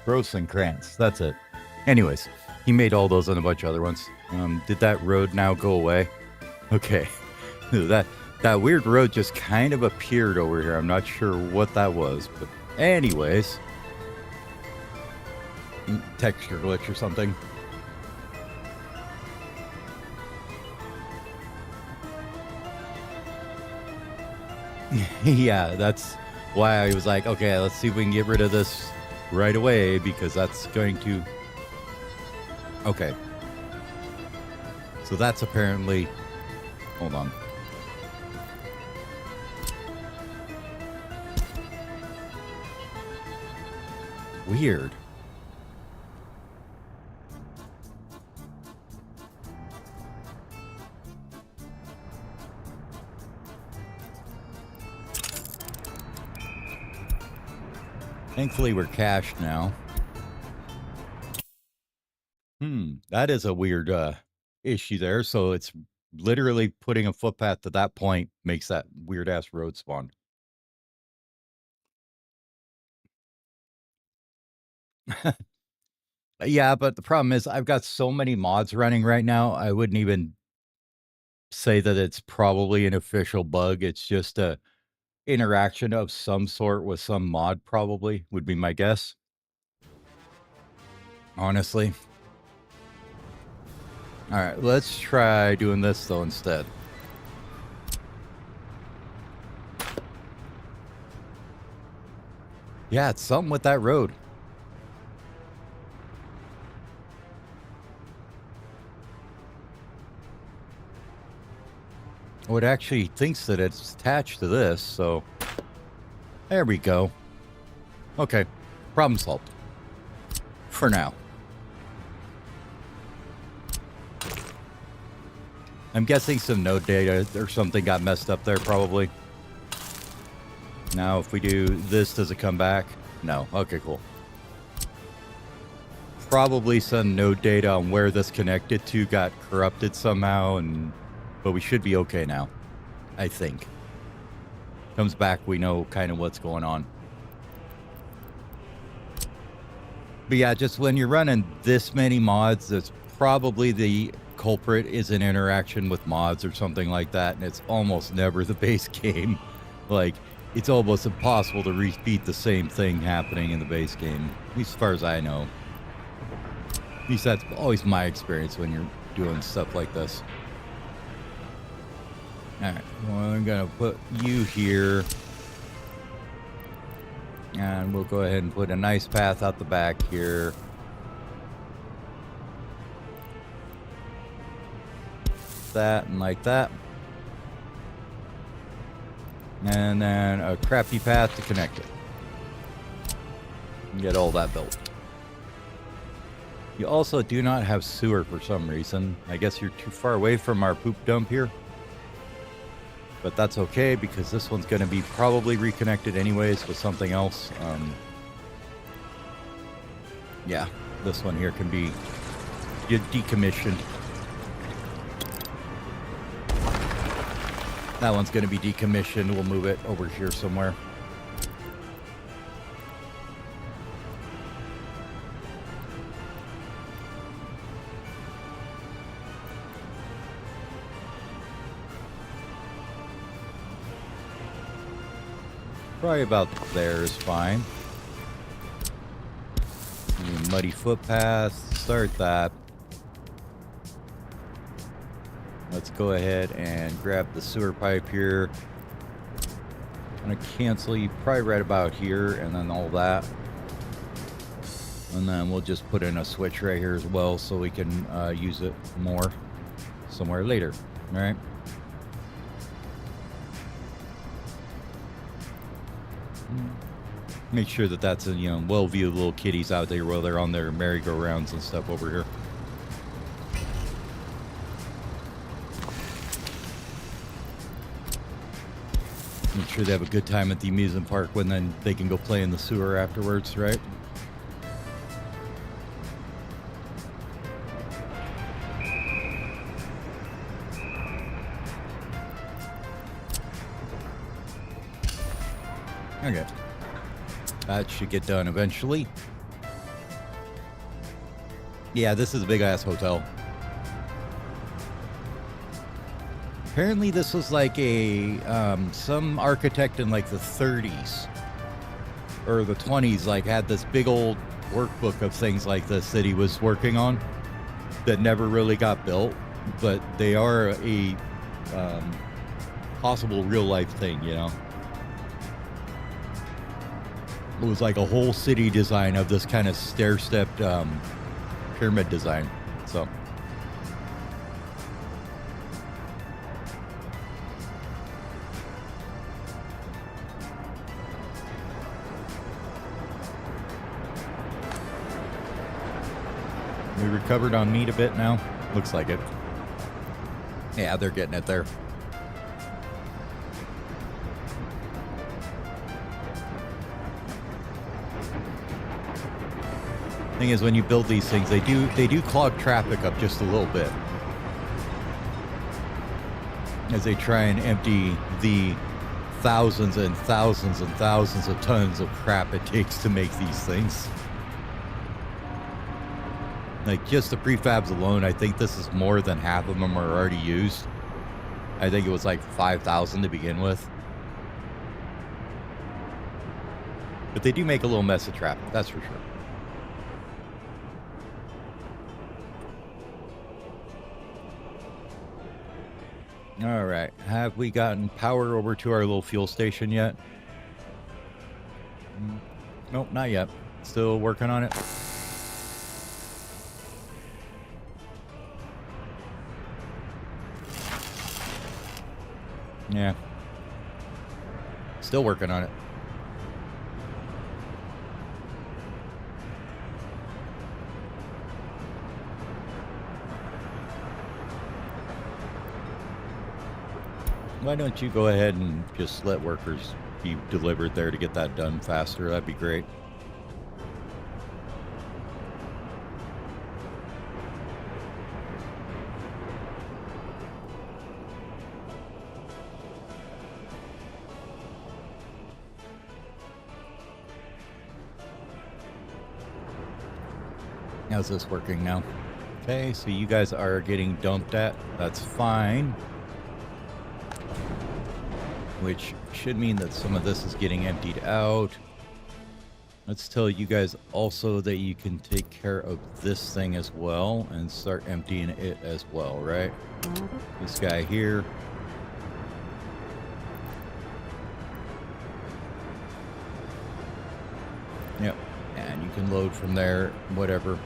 Rosencrantz, that's it. Anyways, he made all those and a bunch of other ones. Did that road now go away? Okay. that weird road just kind of appeared over here. I'm not sure what that was, but anyways. Texture glitch or something. Yeah, that's why I was like, okay, let's see if we can get rid of this right away, because that's going to... Okay. So that's apparently... Hold on. Weird. Thankfully, we're cached now. That is a weird issue there. So it's literally putting a footpath to that point makes that weird-ass road spawn. Yeah, but the problem is I've got so many mods running right now, I wouldn't even say that it's probably an official bug. It's just a interaction of some sort with some mod, probably, would be my guess. Honestly. All right, let's try doing this, though, instead. Yeah, it's something with that road. Oh, it actually thinks that it's attached to this, so... There we go. Okay, problem solved. For now. I'm guessing some node data or something got messed up there, probably. Now, if we do this, does it come back? No. Okay, cool. Probably some node data on where this connected to got corrupted somehow, but we should be okay now, I think. Comes back, we know kind of what's going on. But yeah, just when you're running this many mods, that's probably the culprit is an interaction with mods or something like that, and it's almost never the base game. Like, it's almost impossible to repeat the same thing happening in the base game, at least as far as I know. At least that's always my experience when you're doing stuff like this. Alright, well, I'm gonna put you here. And we'll go ahead and put a nice path out the back here. That and like that. And then a crappy path to connect it. And get all that built. You also do not have sewer for some reason. I guess you're too far away from our poop dump here. But that's okay, because this one's going to be probably reconnected anyways with something else. Yeah, this one here can be decommissioned. That one's going to be decommissioned. We'll move it over here somewhere. Probably about there is fine. Muddy footpath, start that. Let's go ahead and grab the sewer pipe here. I'm gonna cancel you probably right about here, and then all that. And then we'll just put in a switch right here as well, so we can use it more somewhere later, all right? Make sure that that's a, well-viewed little kitties out there while they're on their merry-go-rounds and stuff over here. Make sure they have a good time at the amusement park when then they can go play in the sewer afterwards, right? Okay. That should get done eventually. Yeah, this is a big-ass hotel. Apparently this was like a, some architect in like the 30s or the 20s, like had this big old workbook of things like this that he was working on that never really got built, but they are a, possible real-life thing, you know? It was like a whole city design of this kind of stair-stepped pyramid design. So we recovered on meat a bit now. Looks like it. Yeah, they're getting it there. Thing is, when you build these things, they do clog traffic up just a little bit as they try and empty the thousands and thousands and thousands of tons of crap it takes to make these things. Like, just the prefabs alone, I think this is more than half of them are already used. I think it was like 5,000 to begin with. But they do make a little mess of traffic, that's for sure. All right, have we gotten power over to our little fuel station yet? Nope, not yet. Still working on it. Yeah. Still working on it. Why don't you go ahead and just let workers be delivered there to get that done faster? That'd be great. How's this working now? Okay, so you guys are getting dumped at. That's fine. Which should mean that some of this is getting emptied out. Let's tell you guys also that you can take care of this thing as well and start emptying it as well, right? This guy here. Yep. And you can load from there, whatever.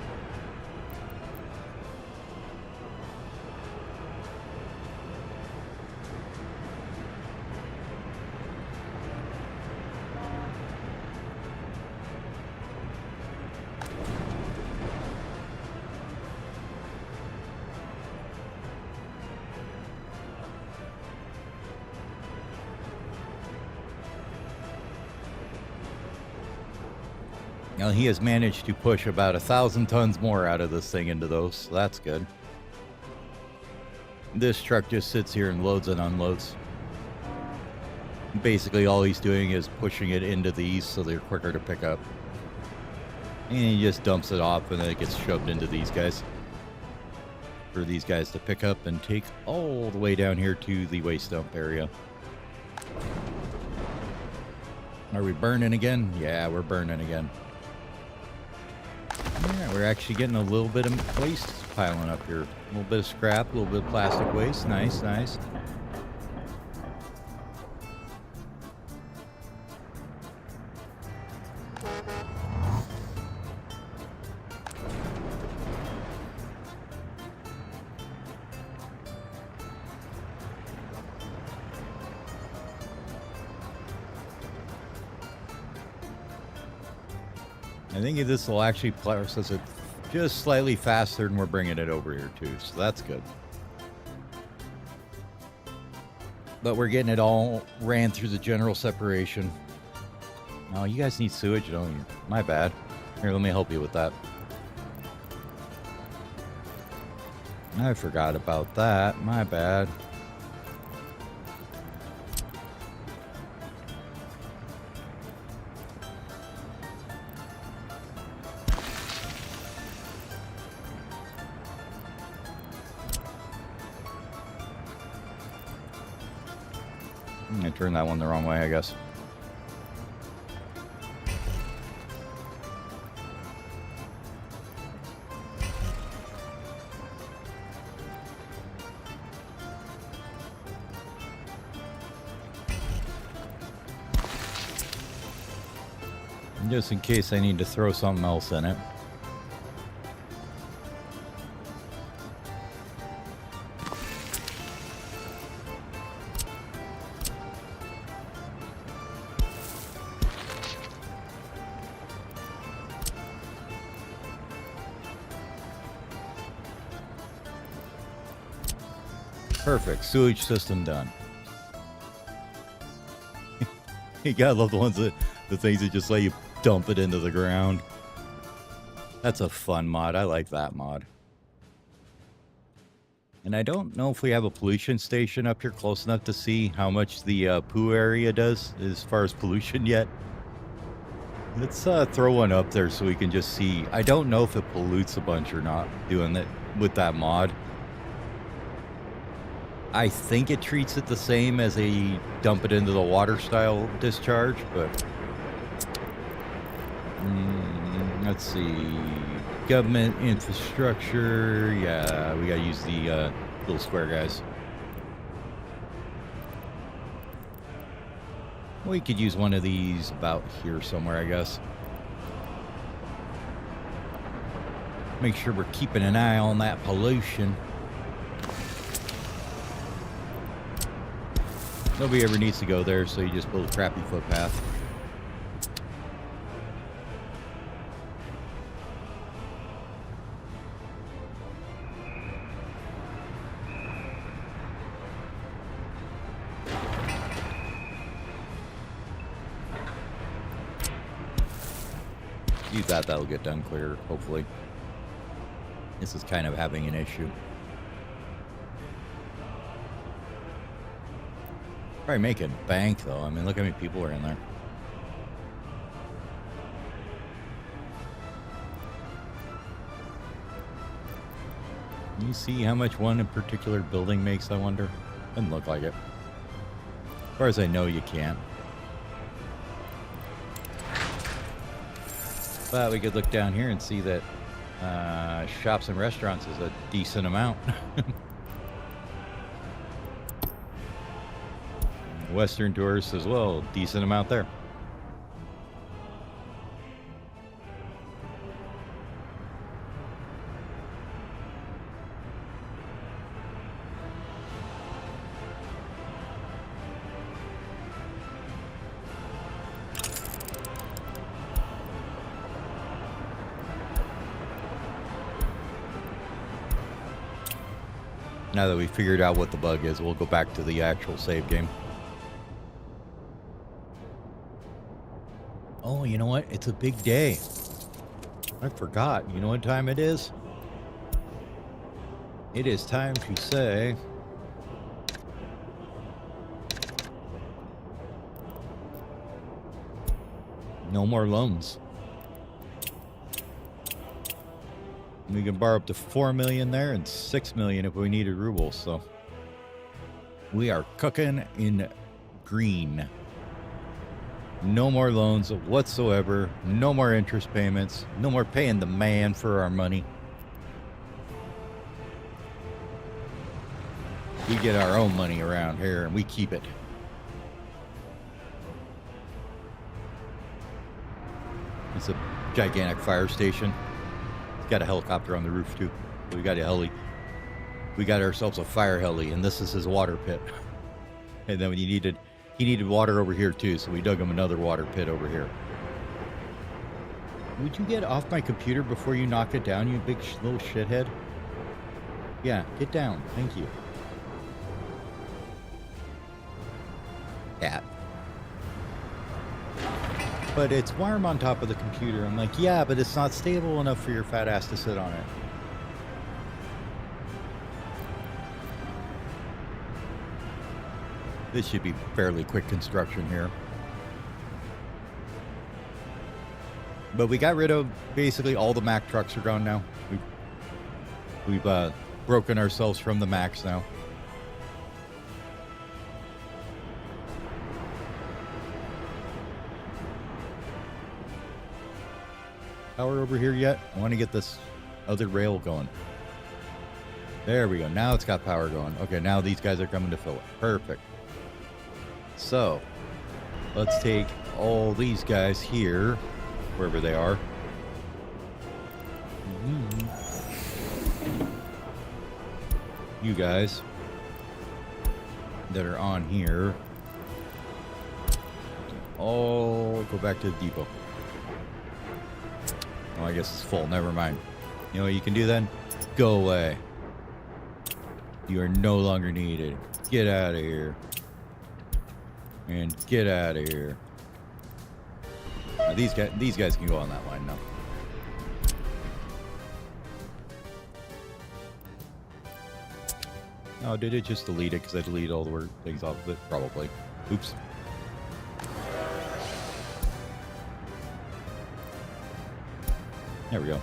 Now he has managed to push about 1,000 tons more out of this thing into those, so that's good. This truck just sits here and loads and unloads. Basically all he's doing is pushing it into these so they're quicker to pick up. And he just dumps it off and then it gets shoved into these guys. For these guys to pick up and take all the way down here to the waste dump area. Are we burning again? Yeah, we're burning again. Yeah, we're actually getting a little bit of waste piling up here. A little bit of scrap, a little bit of plastic waste. Nice, nice. I think this will actually process it just slightly faster than we're bringing it over here too, so that's good. But we're getting it all ran through the general separation. Oh, you guys need sewage, don't you? My bad. Here, let me help you with that. I forgot about that. My bad. I turned that one the wrong way, I guess. Just in case I need to throw something else in it. Perfect. Sewage system done. You gotta love the ones that, the things that just let you dump it into the ground. That's a fun mod. I like that mod. And I don't know if we have a pollution station up here close enough to see how much the poo area does as far as pollution yet. Let's throw one up there so we can just see. I don't know if it pollutes a bunch or not doing that with that mod. I think it treats it the same as a dump it into the water style discharge, but let's see. Government infrastructure. Yeah, we gotta use the little square guys. We could use one of these about here somewhere, I guess. Make sure we're keeping an eye on that pollution. Nobody ever needs to go there, so you just build a crappy footpath. Use that, that'll get done clear, hopefully. This is kind of having an issue. Probably make a bank, though. I mean, look how many people are in there. Can you see how much one particular building makes, I wonder? Doesn't look like it. As far as I know, you can't. But we could look down here and see that shops and restaurants is a decent amount. Western tourists as well, decent amount there. Now that we figured out what the bug is, we'll go back to the actual save game. Oh, you know what? It's a big day. I forgot. You know what time it is? It is time to say... no more loans. We can borrow up to 4 million there and 6 million if we needed rubles. So we are cooking in green. No more loans whatsoever. No more interest payments. No more paying the man for our money. We get our own money around here and we keep it. It's a gigantic fire station. It's got a helicopter on the roof too. We got a heli. We got ourselves a fire heli, and this is his water pit. And then he needed water over here too, so we dug him another water pit over here. Would you get off my computer before you knock it down, you big little shithead? Yeah, get down. Thank you. Cat. But it's warm on top of the computer. I'm like, yeah, but it's not stable enough for your fat ass to sit on it. This should be fairly quick construction here. But we got rid of basically all the Mack trucks are gone now. We've broken ourselves from the Macks now. Power over here yet? I want to get this other rail going. There we go. Now it's got power going. Okay, now these guys are coming to fill it. Perfect. So, let's take all these guys here, wherever they are. You guys that are on here. All go back to the depot. Oh, I guess it's full. Never mind. You know what you can do then? Go away. You are no longer needed. Get out of here. And get out of here. Now, these guys can go on that line now. Oh, did it just delete it because I deleted all the things off of it? Probably. Oops. There we go.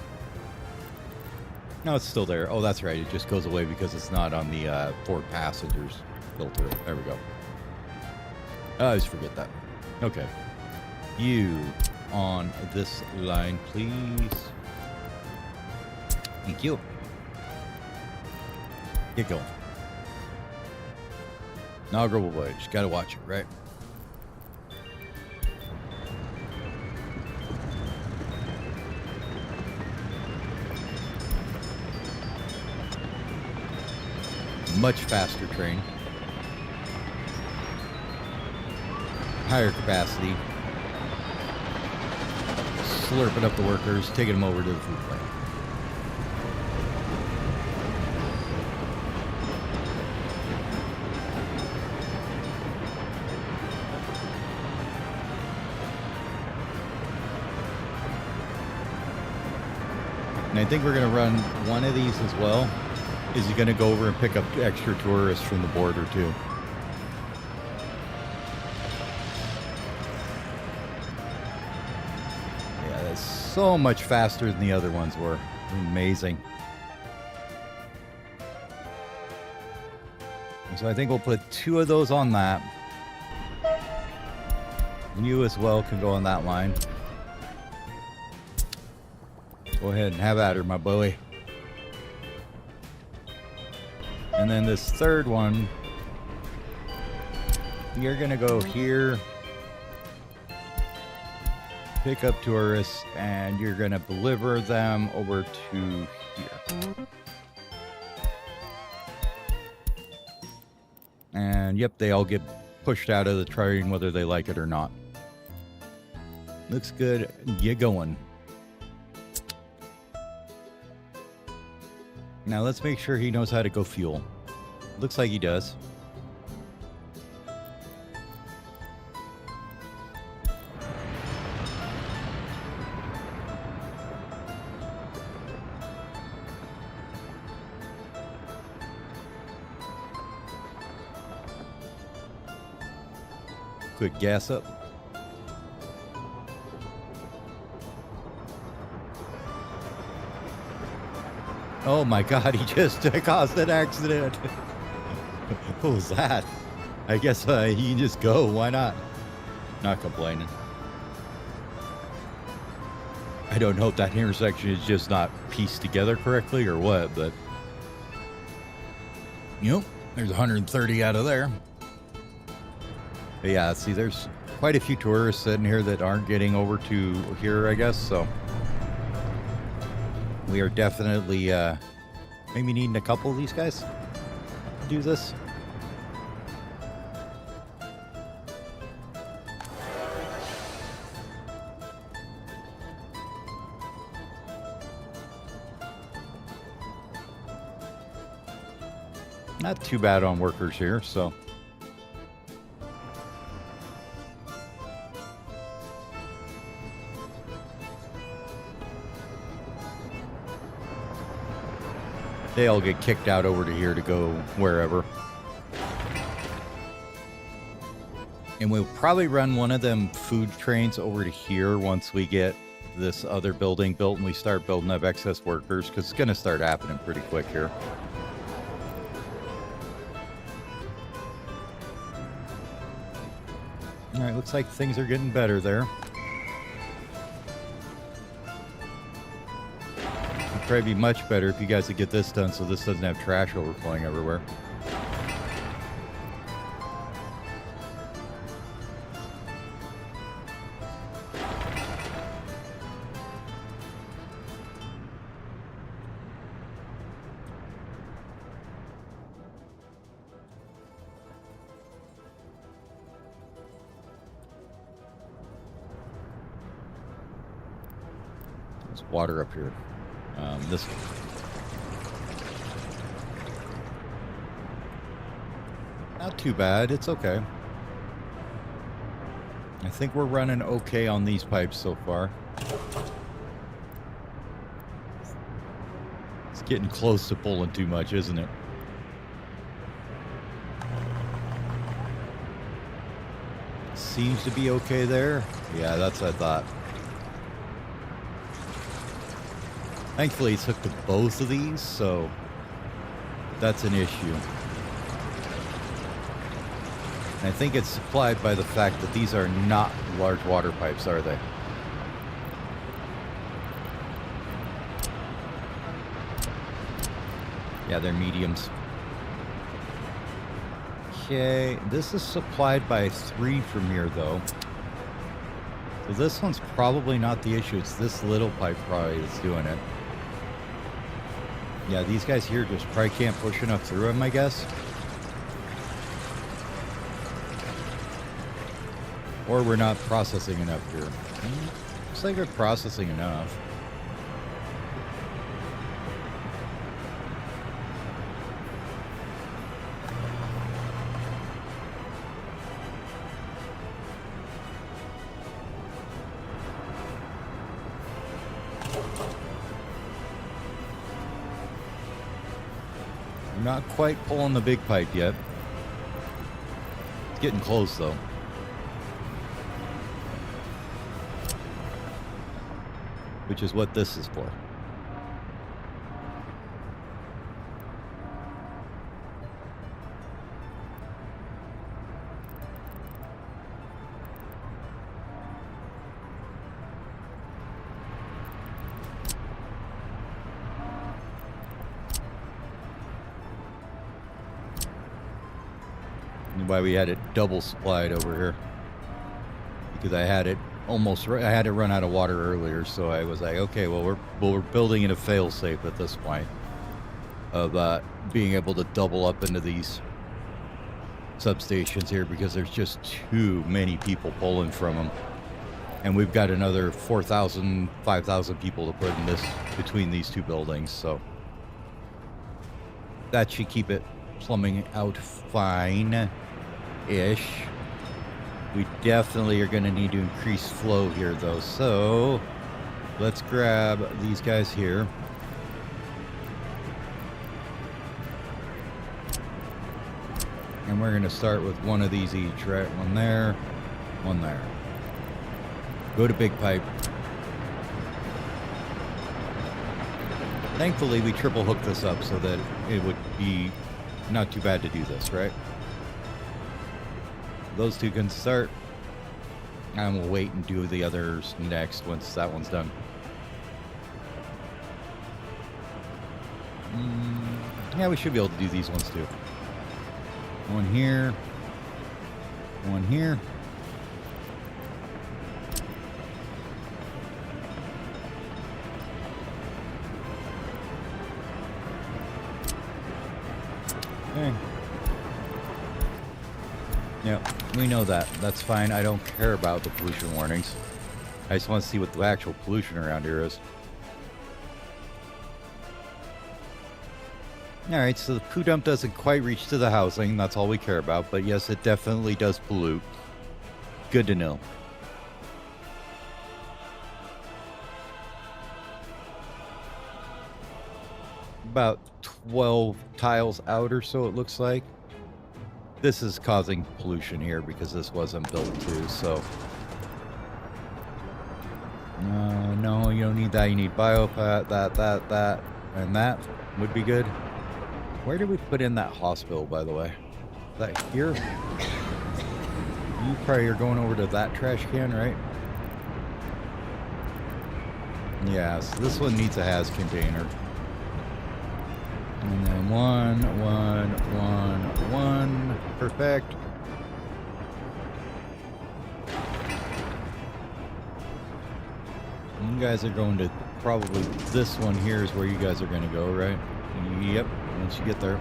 No, it's still there. Oh, that's right. It just goes away because it's not on the Ford passengers filter. There we go. I always forget that. Okay. You on this line, please. Thank you. Get going. Inaugural voyage. Gotta watch it, right? Much faster train. Higher capacity. Slurping up the workers, taking them over to the food plant. And I think we're going to run one of these as well. Is he going to go over and pick up extra tourists from the border too? Yeah, that's so much faster than the other ones were. Amazing. So I think we'll put 2 of those on that. You as well can go on that line. Go ahead and have at her, my boy. And then this third one, you're going to go here, pick up tourists, and you're going to deliver them over to here. And yep, they all get pushed out of the train whether they like it or not. Looks good. Get going. Now let's make sure he knows how to go fuel. Looks like he does. Quick gas up. Oh my God, he just caused an accident. What was that? I guess he can just go. Why not? Not complaining. I don't know if that intersection is just not pieced together correctly or what, but yep, there's 130 out of there. But yeah, see, there's quite a few tourists sitting here that aren't getting over to here, I guess, so we are definitely maybe needing a couple of these guys to do this. Not too bad on workers here, so. They all get kicked out over to here to go wherever. And we'll probably run one of them food trains over to here once we get this other building built and we start building up excess workers, because it's going to start happening pretty quick here. All right, looks like things are getting better there. It'd probably be much better if you guys could get this done so this doesn't have trash overflowing everywhere. There's water up here. This one. Not too bad. It's okay. I think we're running okay on these pipes so far. It's getting close to pulling too much, isn't it? Seems to be okay there. Yeah, that's what I thought. Thankfully, it's hooked to both of these, so that's an issue. And I think it's supplied by the fact that these are not large water pipes, are they? Yeah, they're mediums. Okay, this is supplied by 3 from here, though. So this one's probably not the issue. It's this little pipe probably that's doing it. Yeah, these guys here just probably can't push enough through them, I guess. Or we're not processing enough here. Looks like we're processing enough. Not quite pulling the big pipe yet. It's getting close, though. Which is what this is for. Why we had it double supplied over here, because I had it I had it run out of water earlier, so I was like, okay, well we're building in a fail-safe at this point of being able to double up into these substations here, because there's just too many people pulling from them, and we've got another 4,000 5,000 people to put in this between these two buildings, so that should keep it plumbing out fine-ish. We definitely are going to need to increase flow here, though. So let's grab these guys here. And we're going to start with one of these each, right? One there, one there. Go to big pipe. Thankfully, we triple hooked this up so that it would be not too bad to do this, right? Those two can start. And we'll wait and do the others next once that one's done. Yeah, we should be able to do these ones too. One here. One here. Okay. Yeah, we know that. That's fine. I don't care about the pollution warnings. I just want to see what the actual pollution around here is. Alright, so the poo dump doesn't quite reach to the housing. That's all we care about. But yes, it definitely does pollute. Good to know. About 12 tiles out or so, it looks like. This is causing pollution here because this wasn't built to, so... no, you don't need that. You need biofat, that, and that would be good. Where did we put in that hospital, by the way? Is that here? You probably are going over to that trash can, right? Yeah, so this one needs a has container. And then one. Perfect. You guys are going to probably this one here is where you guys are going to go, right? Yep, once you get there.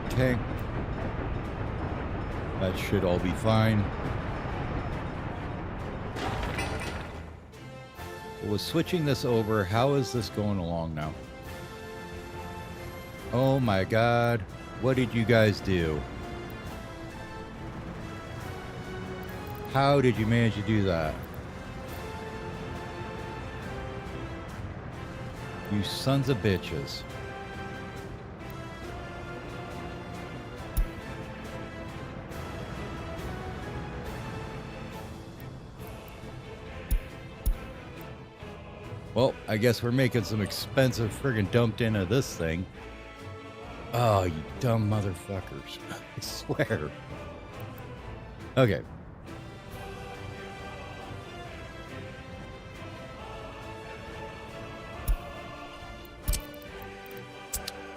Okay. That should all be fine. We're switching this over. How is this going along now? Oh my God. What did you guys do? How did you manage to do that? You sons of bitches. Well, I guess we're making some expensive friggin' dumped into this thing. Oh, you dumb motherfuckers. I swear. Okay.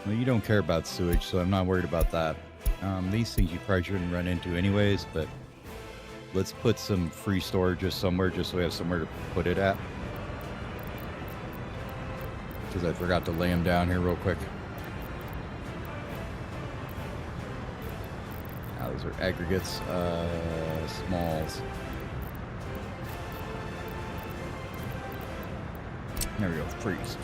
Well, you don't care about sewage, so I'm not worried about that. These things you probably shouldn't run into anyways, but let's put some free storage just somewhere, just so we have somewhere to put it at. Because I forgot to lay them down here real quick. Now, those are aggregates, smalls. There we go, freeze.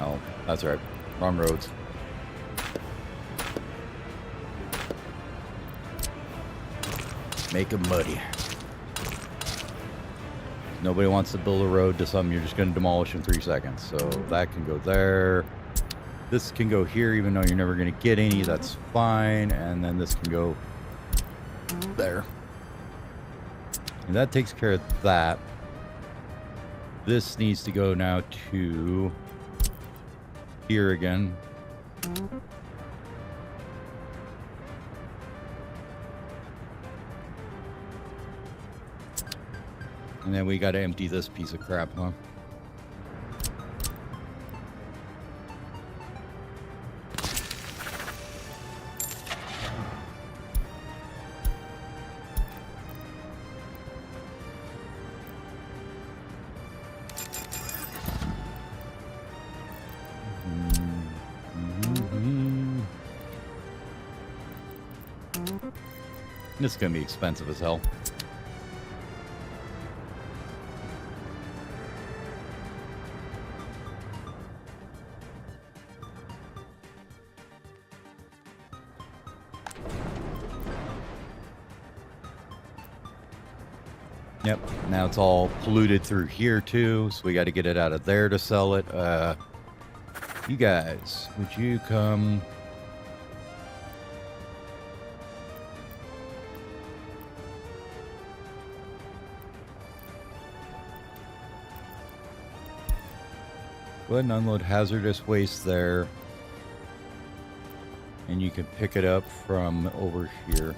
Oh, that's right. Wrong roads. Make them muddy. Nobody wants to build a road to something you're just going to demolish in 3 seconds. So that can go there. This can go here, even though you're never going to get any. That's fine. And then this can go there. And that takes care of that. This needs to go now to here again. And then we got to empty this piece of crap, huh? This is going to be expensive as hell. Yep, now it's all polluted through here too, so we got to get it out of there to sell it. You guys, would you come? Go ahead and unload hazardous waste there. And you can pick it up from over here.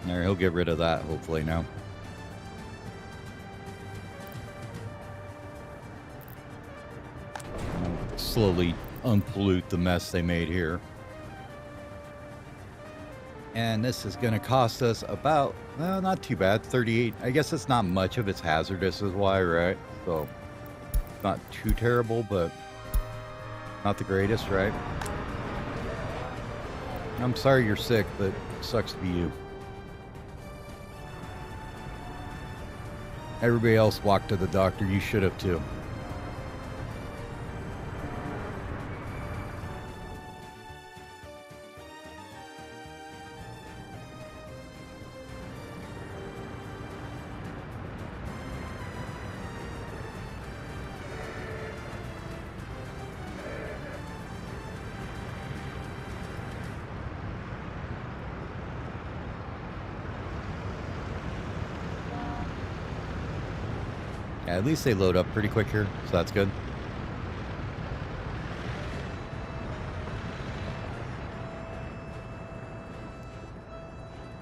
There, he'll get rid of that hopefully now. I'll slowly unpollute the mess they made here. And this is going to cost us about, well, not too bad, 38. I guess it's not much of it's hazardous is why, right? So, not too terrible, but not the greatest, right? I'm sorry you're sick, but it sucks to be you. Everybody else walked to the doctor. You should have too. Yeah, at least they load up pretty quick here, so that's good.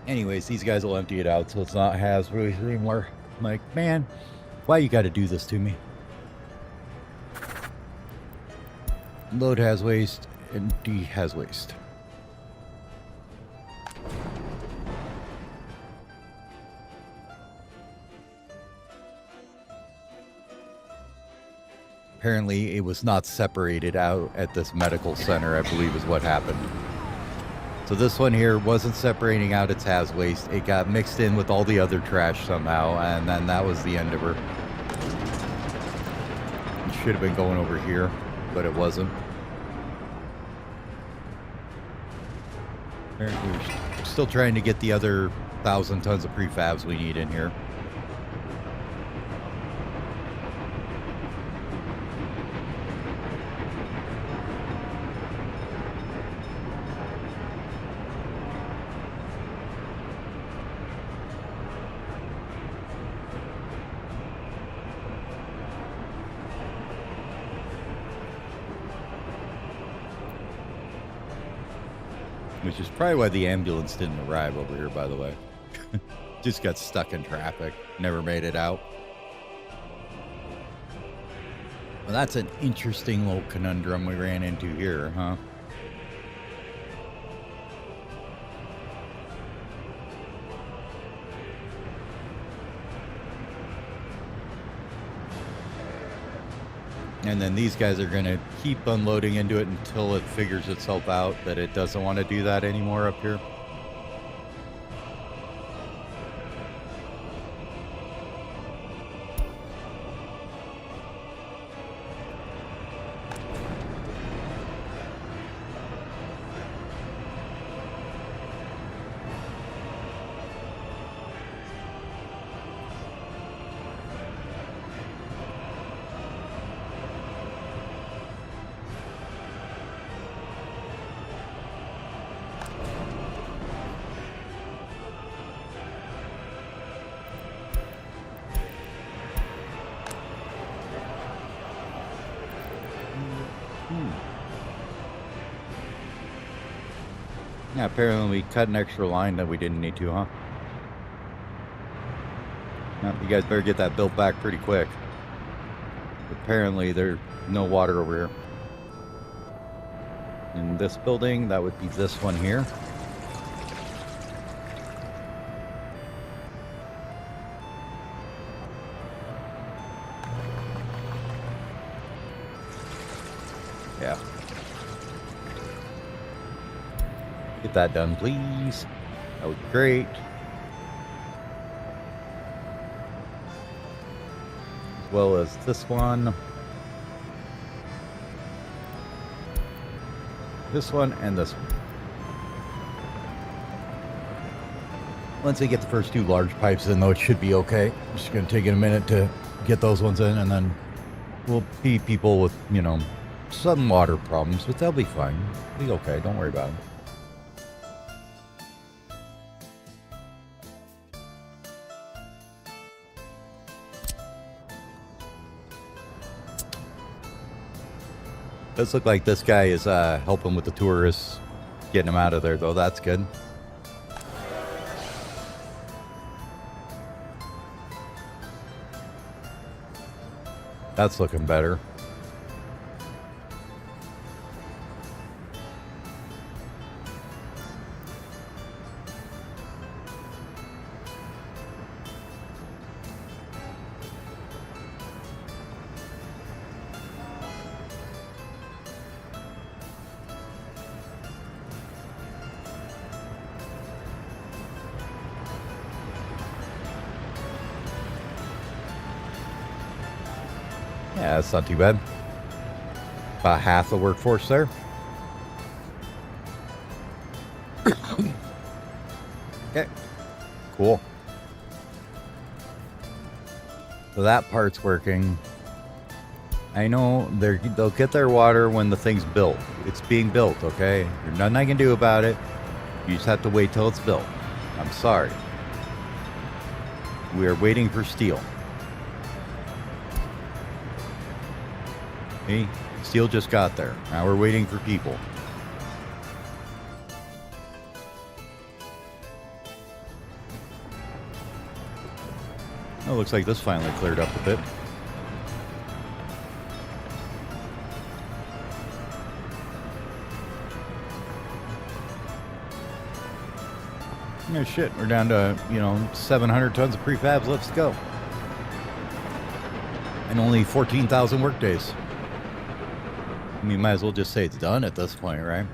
Anyways, these guys will empty it out, so it's not hazardous anymore. I'm like, man, why you got to do this to me? Load has waste, empty has waste. Apparently, it was not separated out at this medical center, I believe is what happened. So this one here wasn't separating out its has waste. It got mixed in with all the other trash somehow, and then that was the end of her. It should have been going over here, but it wasn't. Apparently, we're still trying to get the other 1,000 tons of prefabs we need in here. Which is probably why the ambulance didn't arrive over here, by the way. Just got stuck in traffic. Never made it out. Well, that's an interesting little conundrum we ran into here, huh? And then these guys are going to keep unloading into it until it figures itself out that it doesn't want to do that anymore up here. Yeah, apparently we cut an extra line that we didn't need to, huh? Yeah, you guys better get that built back pretty quick. Apparently there's no water over here. In this building, that would be this one here. that done, please. That would be great. As well as this one. This one and this one. Once they get the first 2 large pipes in, though, it should be okay. Just going to take it a minute to get those ones in, and then we'll be people with, you know, some water problems, but they'll be fine. Be okay. Don't worry about them. Does look like this guy is helping with the tourists, getting them out of there, though. That's good. That's looking better. Yeah, that's not too bad. About half the workforce there. Okay, cool. So that part's working. I know they'll get their water when the thing's built. It's being built, okay? There's nothing I can do about it. You just have to wait till it's built. I'm sorry. We are waiting for steel. Hey, steel just got there. Now we're waiting for people. Oh, looks like this finally cleared up a bit. Oh shit, we're down to, 700 tons of prefabs. Let's go. And only 14,000 work days. I mean, might as well just say it's done at this point, right?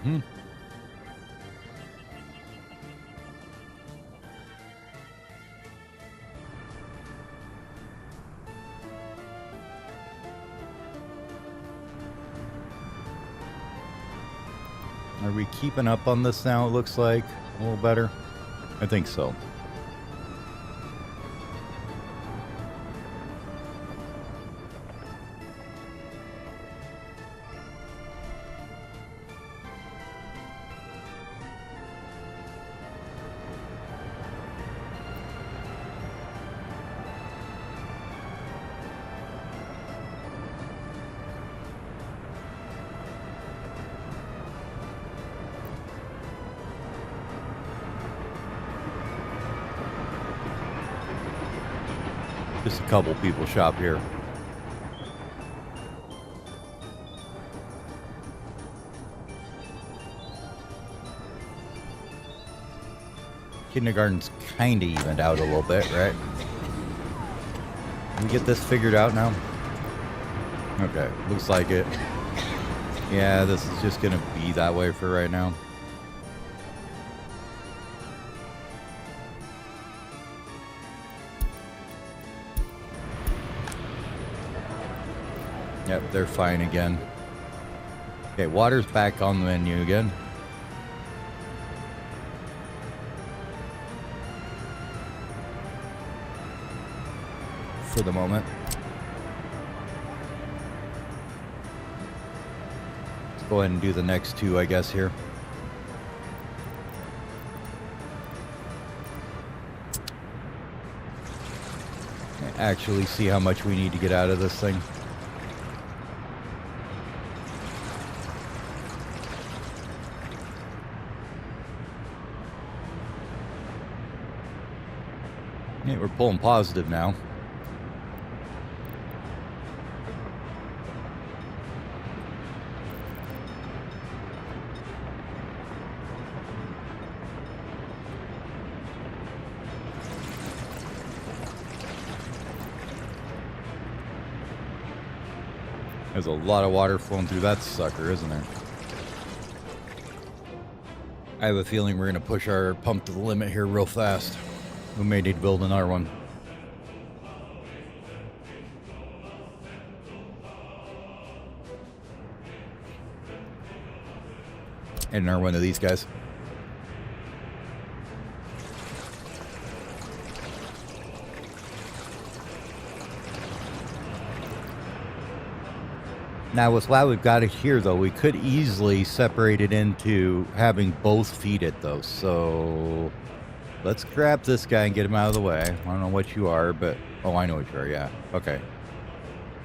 Mm-hmm. Are we keeping up on this now, it looks like? A little better? I think so. Just a couple people shop here. Kindergarten's kind of evened out a little bit, right? Can we get this figured out now? Okay, looks like it. Yeah, this is just gonna be that way for right now. Yep, they're fine again. Okay, water's back on the menu again. For the moment. Let's go ahead and do the next two, I guess, here. Actually see how much we need to get out of this thing. Yeah, we're pulling positive now. There's a lot of water flowing through that sucker, isn't there? I have a feeling we're going to push our pump to the limit here real fast. We may need to build another one. And another one of these guys. Now with what we've got it here, though, we could easily separate it into having both feed it, though. So let's grab this guy and get him out of the way. I don't know what you are, but... Oh, I know what you are, yeah. Okay.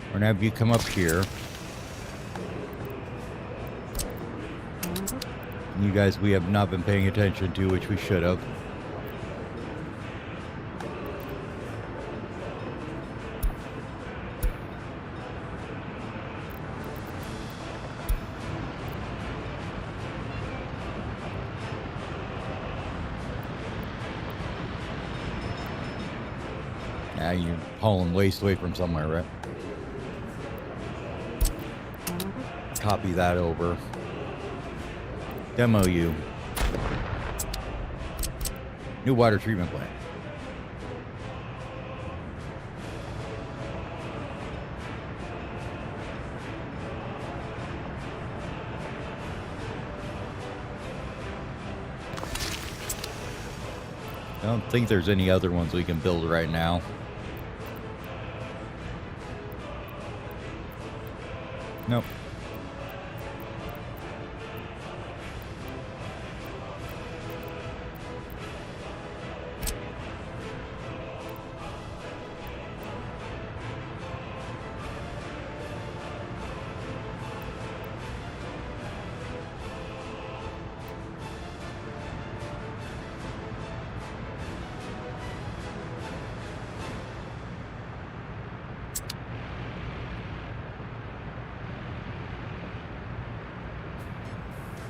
We're going to have you come up here. You guys we have not been paying attention to, which we should have. Now you're hauling waste away from somewhere, right? Copy that over. Demo you. New water treatment plant. I don't think there's any other ones we can build right now. Nope.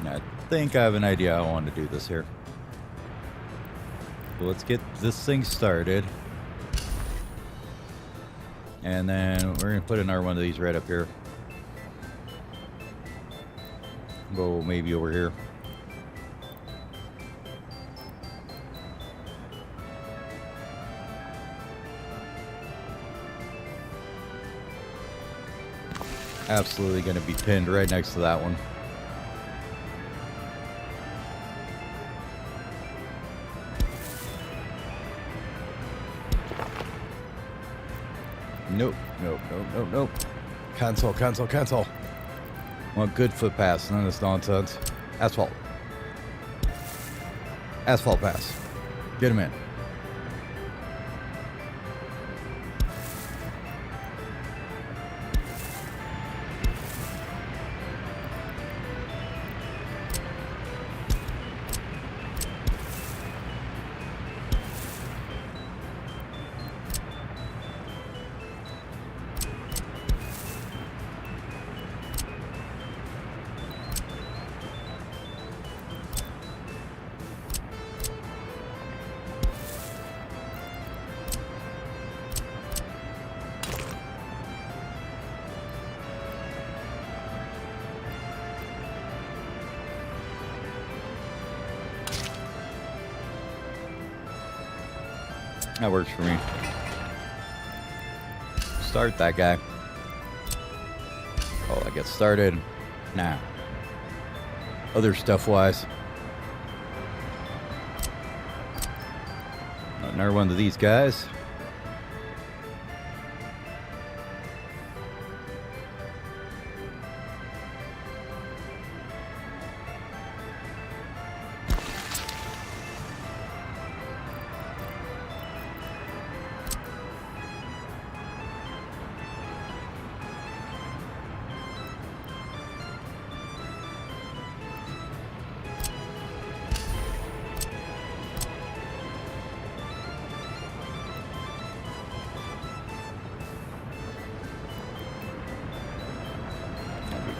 I think I have an idea how I want to do this here. So let's get this thing started. And then we're going to put another one of these right up here. Go maybe over here. Absolutely going to be pinned right next to that one. Nope, nope, nope, nope, nope. Cancel, cancel, cancel. Want good foot pass, none of this nonsense. Asphalt. Asphalt pass. Get him in. That works for me. Start that guy. Oh, I get started. Now. Other stuff wise. Another one of these guys.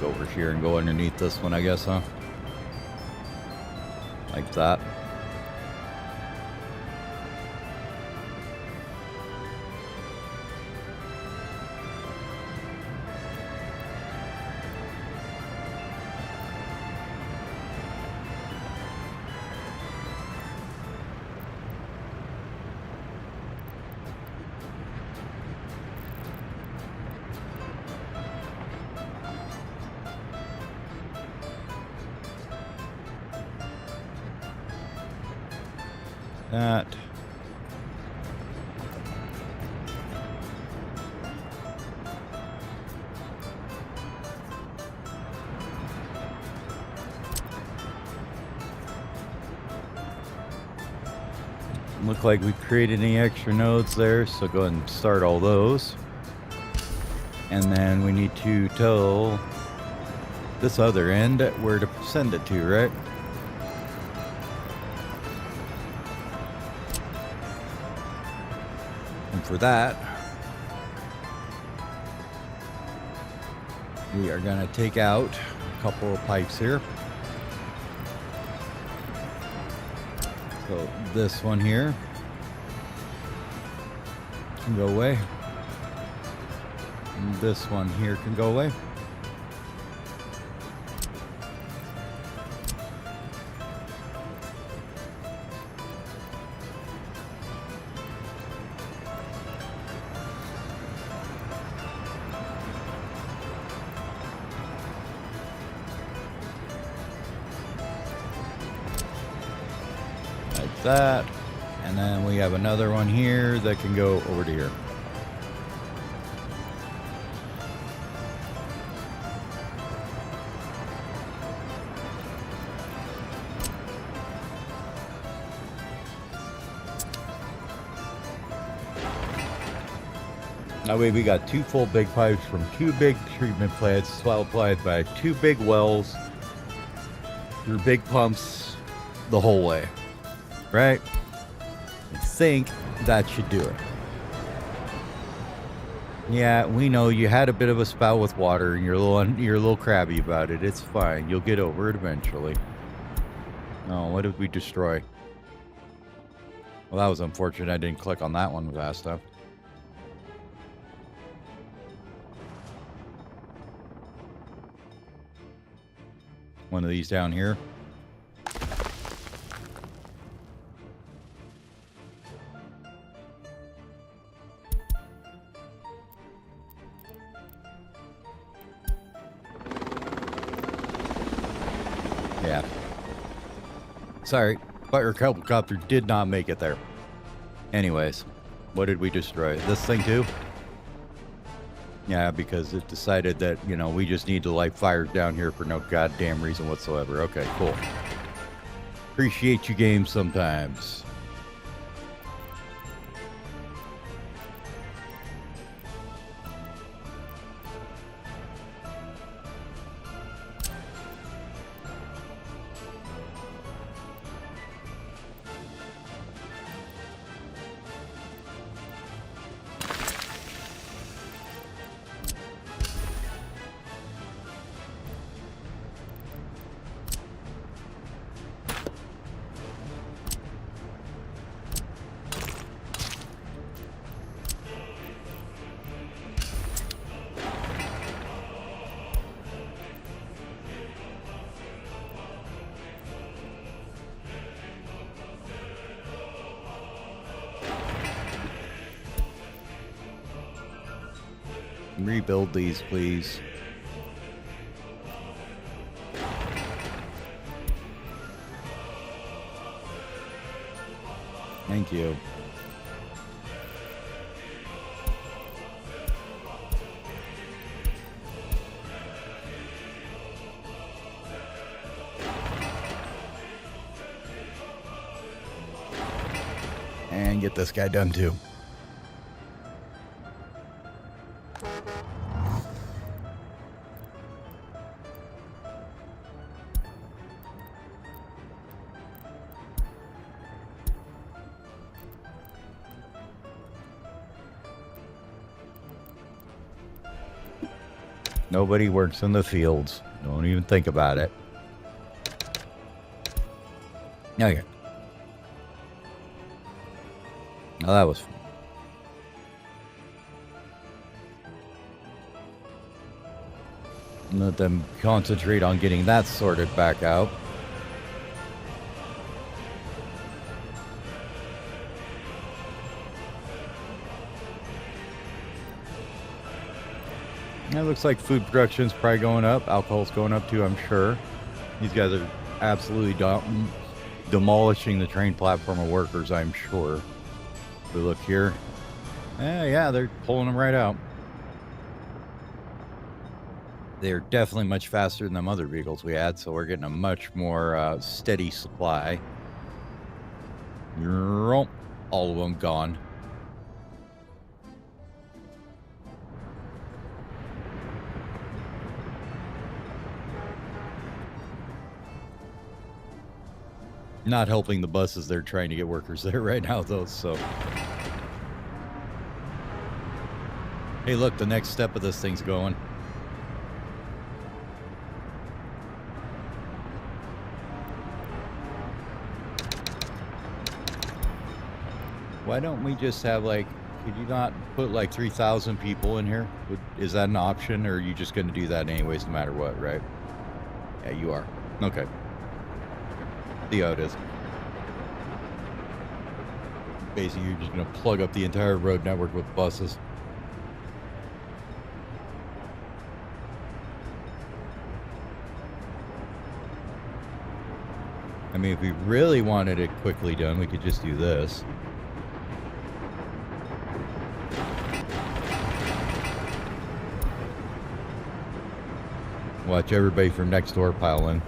Go over here and go underneath this one, I guess, huh? Like that. that. Look like we created any extra nodes there, so go ahead and start all those. And then we need to tell this other end where to send it to, right? And for that, we are going to take out a couple of pipes here. So this one here can go away. And this one here can go away. Like that. And then we have another one here that can go over to here. That way we got two full big pipes from two big treatment plants, supplied by two big wells through big pumps the whole way, right? I think that should do it. Yeah, we know you had a bit of a spout with water and you're a little crabby about it. It's fine. You'll get over it eventually. Oh, what did we destroy? Well, that was unfortunate. I didn't click on that one fast enough. One of these down here. Yeah. Sorry, but your helicopter did not make it there. Anyways, what did we destroy? This thing too? Yeah, because it decided that, you know, we just need to light fires down here for no goddamn reason whatsoever. Okay, cool. Appreciate you games sometimes. Rebuild these, please. Thank you. And get this guy done too. Nobody works in the fields. Don't even think about it. Okay. Well, that was fun. Let them concentrate on getting that sorted back out. It looks like food production's probably going up. Alcohol's going up too, I'm sure. These guys are absolutely demolishing the train platform of workers, I'm sure. If we look here. Yeah, they're pulling them right out. They're definitely much faster than them other vehicles we had, so we're getting a much more steady supply. All of them gone. Not helping the buses. They're trying to get workers there right now, though, so... Hey, look, the next step of this thing's going. Why don't we just have, like, could you not put, like, 3,000 people in here? Is that an option, or are you just going to do that anyways, no matter what, right? Yeah, you are. Okay. See how it is. Basically, you're just going to plug up the entire road network with buses. I mean, if we really wanted it quickly done, we could just do this. Watch everybody from next door pile in.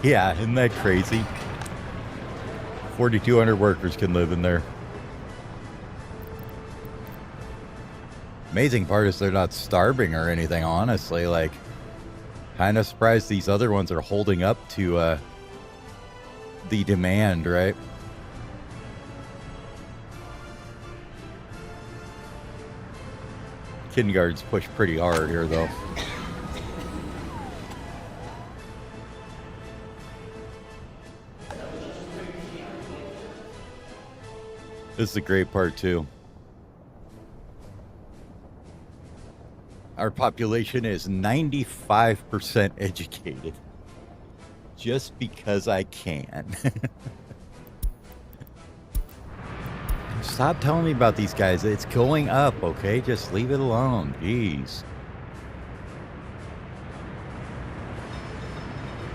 Yeah, isn't that crazy? 4,200 workers can live in there. Amazing part is they're not starving or anything, honestly. Like, kind of surprised these other ones are holding up to the demand, right? Kindergarten's pushed pretty hard here, though. This is the great part, too. Our population is 95% educated. Just because I can. Stop telling me about these guys. It's going up, okay? Just leave it alone. Jeez.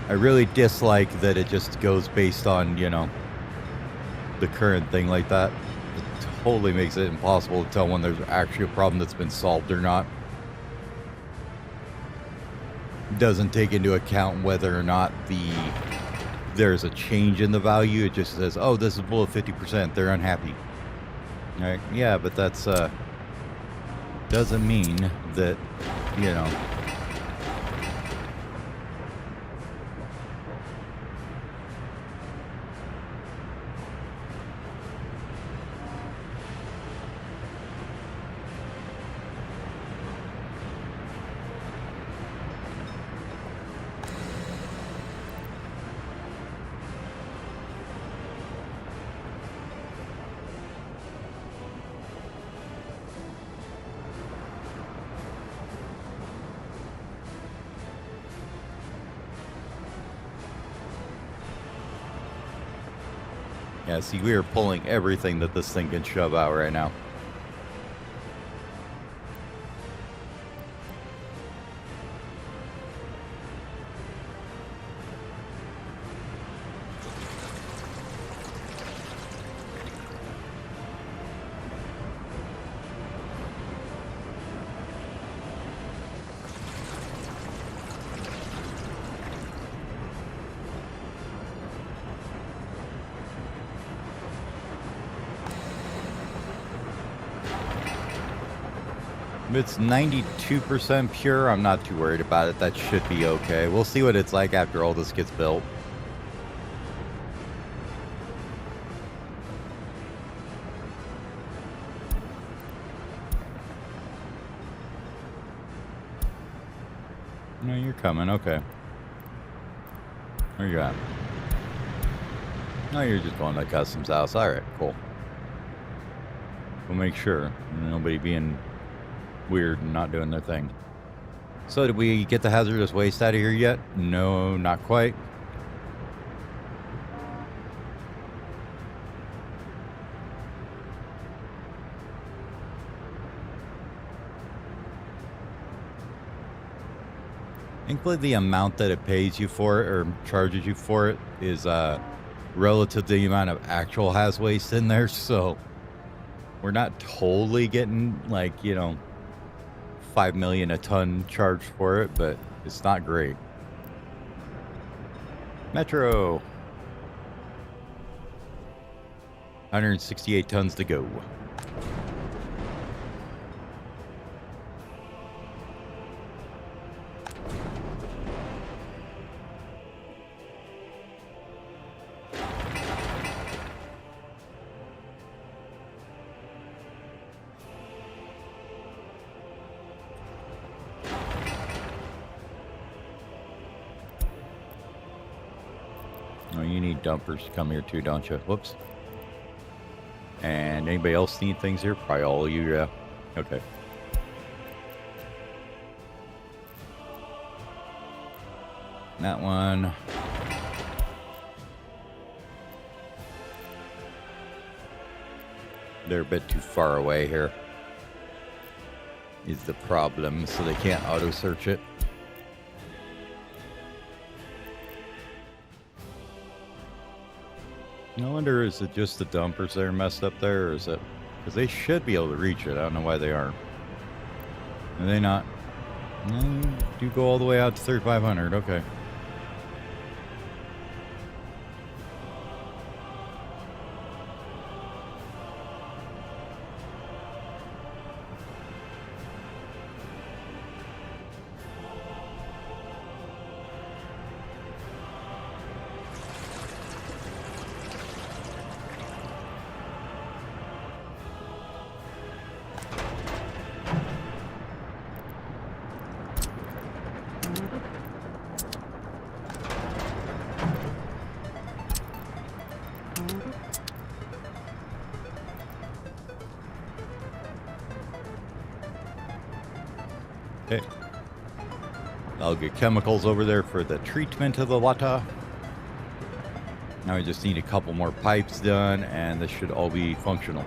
I really dislike that it just goes based on, you know, the current thing like that. It totally makes it impossible to tell when there's actually a problem that's been solved or not. Doesn't take into account whether or not there's a change in the value. It just says, oh, this is below 50%. They're unhappy. All right. Yeah, but that's doesn't mean that, you know. Yeah, see, we are pulling everything that this thing can shove out right now. If it's 92% pure, I'm not too worried about it. That should be okay. We'll see what it's like after all this gets built. you're coming. Okay. Where you at? No, you're just going to customs house. All right, cool. We'll make sure nobody being weird and not doing their thing. So did we get the hazardous waste out of here yet? No, not quite. Thankfully, the amount that it pays you for it or charges you for it is relative to the amount of actual haz waste in there. So we're not totally getting like, you know, 5 million a ton charged for it, but it's not great. Metro. 168 tons to go. Oh, you need dumpers to come here too, don't you? Whoops. And anybody else need things here? Probably all of you, yeah. Okay. That one. They're a bit too far away here. Is the problem, so they can't auto search it. I wonder, is it just the dumpers that are messed up there, or is it... Because they should be able to reach it. I don't know why they aren't. Are they not? No, you do go all the way out to 3,500. Okay. Okay. I'll get chemicals over there for the treatment of the water. Now we just need a couple more pipes done, and this should all be functional.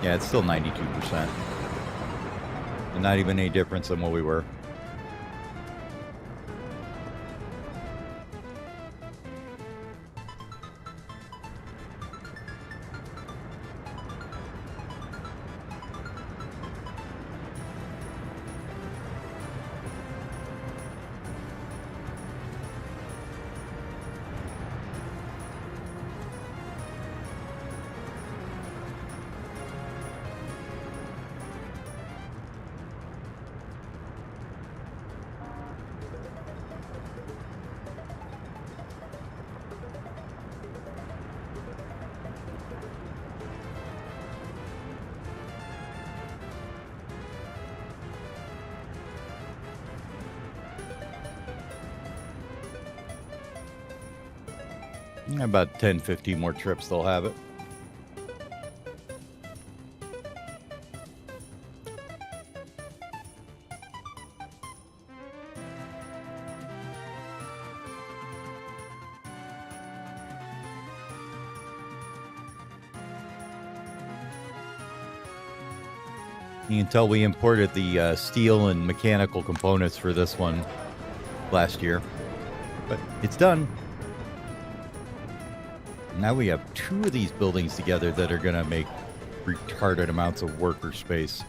Yeah, it's still 92%. And not even any difference than what we were. About 10, 15 more trips, they'll have it. You can tell we imported the steel and mechanical components for this one last year, but it's done. Now we have 2 of these buildings together that are going to make retarded amounts of worker space.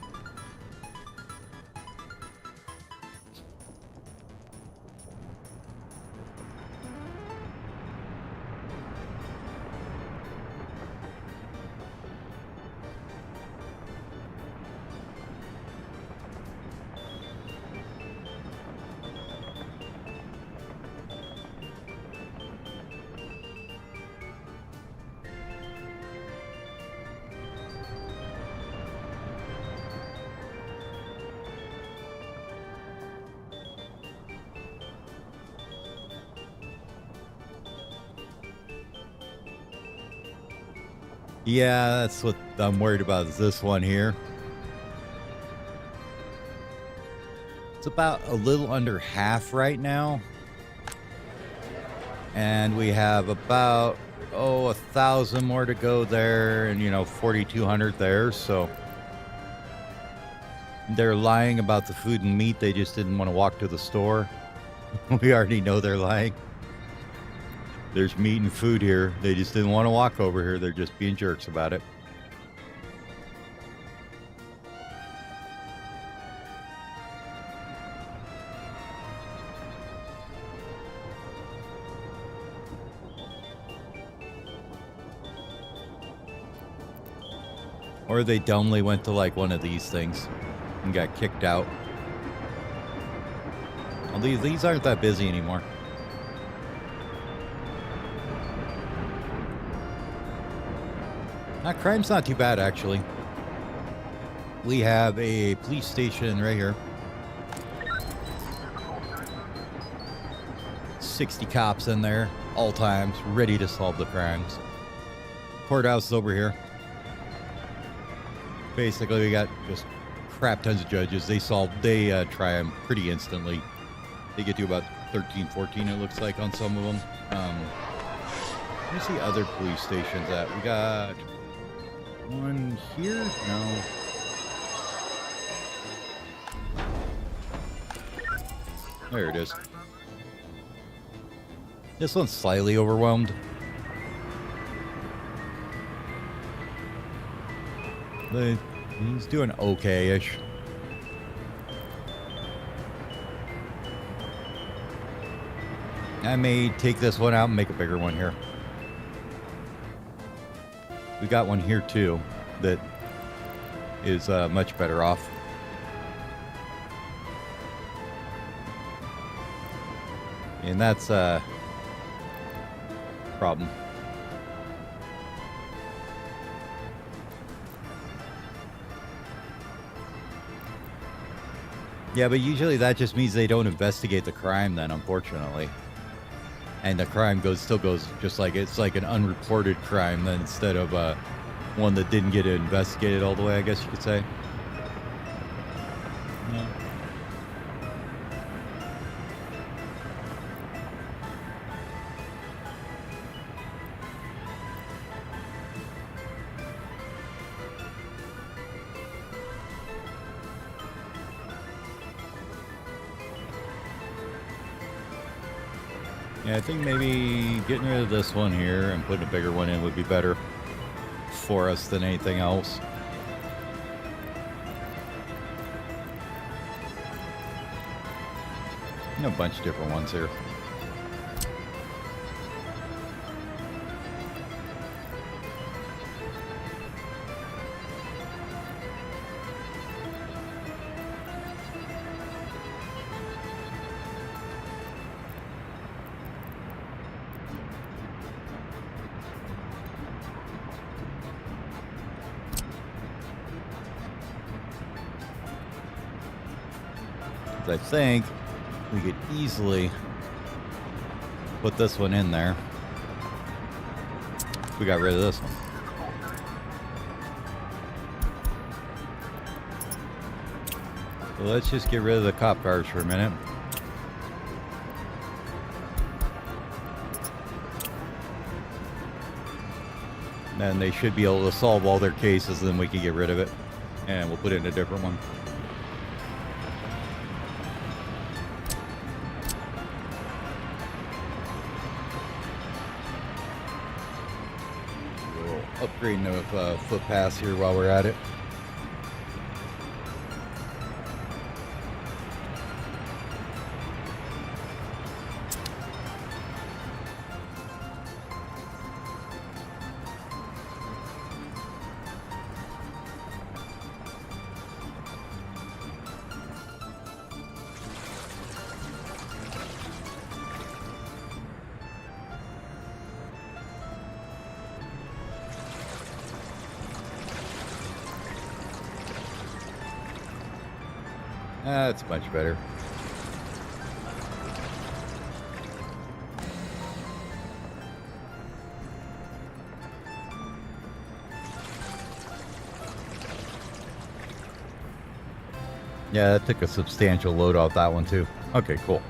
Yeah, that's what I'm worried about is this one here. It's about a little under half right now. And we have about, 1,000 more to go there and, 4,200 there. So they're lying about the food and meat. They just didn't want to walk to the store. We already know they're lying. There's meat and food here. They just didn't want to walk over here. They're just being jerks about it. Or they dumbly went to like one of these things and got kicked out. Well, these aren't that busy anymore. Crime's not too bad, actually. We have a police station right here. 60 cops in there, all times, ready to solve the crimes. Courthouse is over here. Basically, we got just crap tons of judges. They try them pretty instantly. They get to about 13, 14, it looks like, on some of them. Where's the other police stations at? We got one here? No. There it is. This one's slightly overwhelmed. He's doing okay-ish. I may take this one out and make a bigger one here. We got one here too that is much better off. And that's a problem. Yeah, but usually that just means they don't investigate the crime then, unfortunately. And the crime still goes just like it's like an unreported crime then instead of one that didn't get investigated all the way, I guess you could say. Yeah. Yeah, I think maybe getting rid of this one here and putting a bigger one in would be better for us than anything else. A bunch of different ones here. I think we could easily put this one in there. We got rid of this one. So let's just get rid of the cop cars for a minute. Then they should be able to solve all their cases, and then we can get rid of it. And we'll put in a different one. Upgrading the footpaths here while we're at it. That's much better. Yeah, that took a substantial load off that one too. Okay, cool.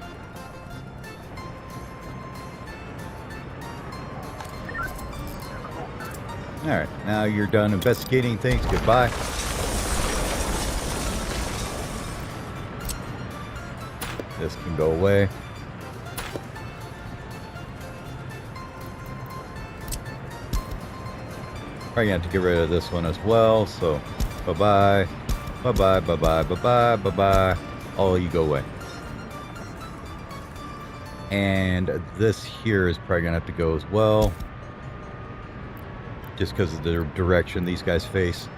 Alright, now you're done investigating things. Goodbye. This can go away. Probably gonna have to get rid of this one as well, so bye-bye. Bye-bye, bye-bye, bye-bye, bye-bye. Oh, you go away. And this here is probably gonna have to go as well. Just because of the direction these guys face.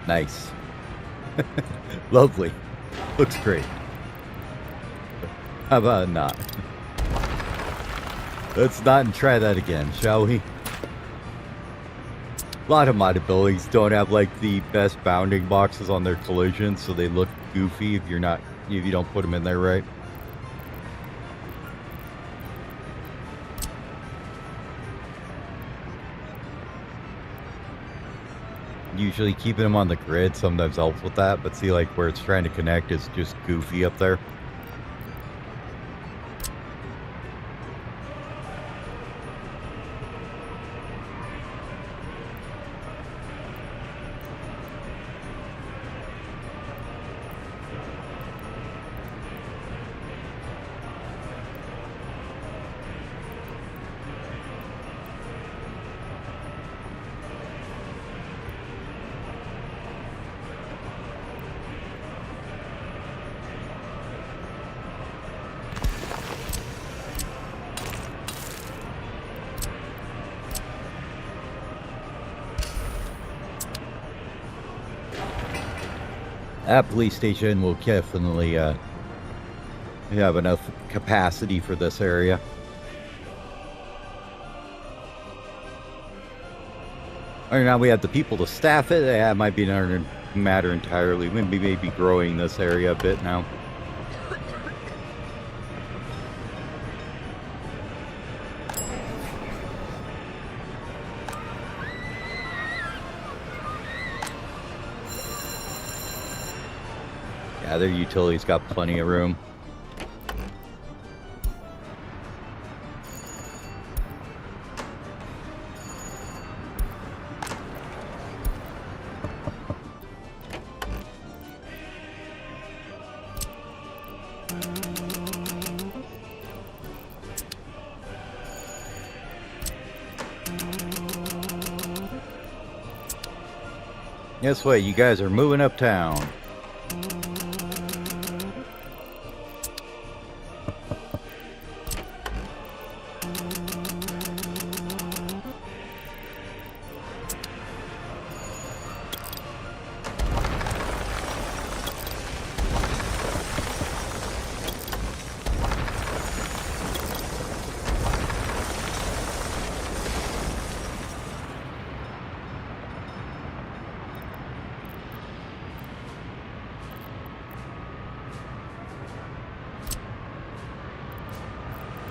Nice. Lovely. Looks great. How about not? Let's not try that again, shall we? A lot of modded buildings don't have like the best bounding boxes on their collisions, so they look goofy if you don't put them in there right. Usually keeping them on the grid sometimes helps with that, but see, like where it's trying to connect is just goofy up there. That police station will definitely have enough capacity for this area. Right now we have the people to staff it. That might be another matter entirely. We may be growing this area a bit now. Yeah, their utilities got plenty of room. Guess what? You guys are moving uptown.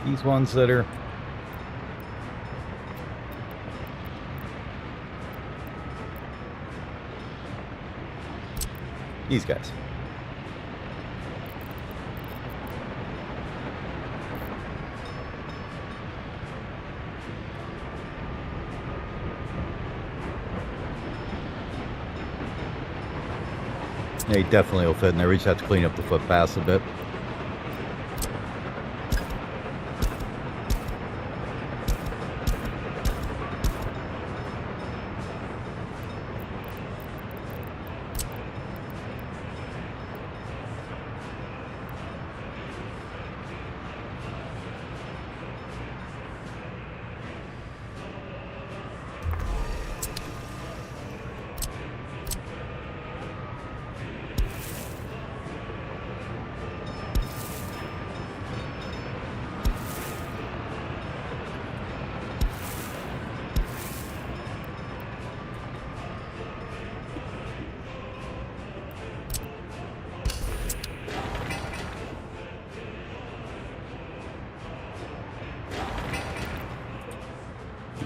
These ones that are these guys. They definitely will fit in there. We just have to clean up the footpaths a bit.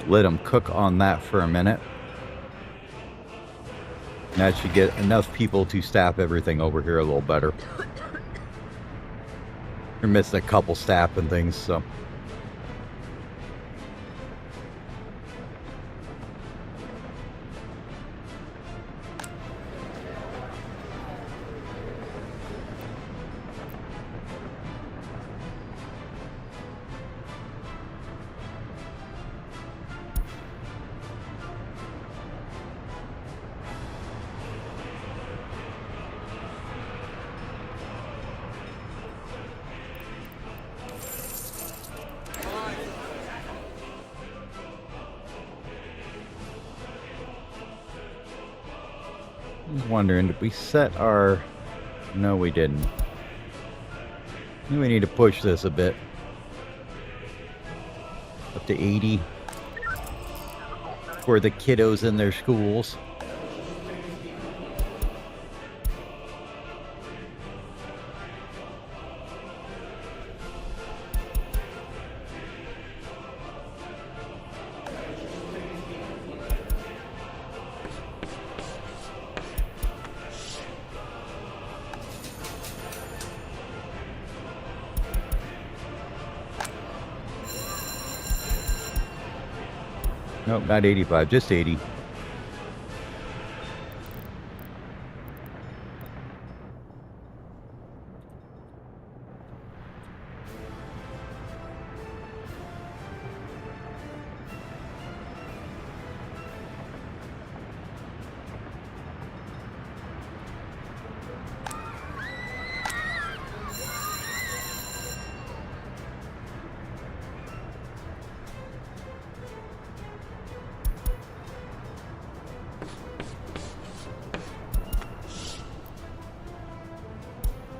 Let them cook on that for a minute. And that should get enough people to staff everything over here a little better. We're missing a couple staff and things, so. I was wondering, did we set our... No, we didn't. We need to push this a bit. Up to 80. For the kiddos in their schools. Nope, not 85, just 80.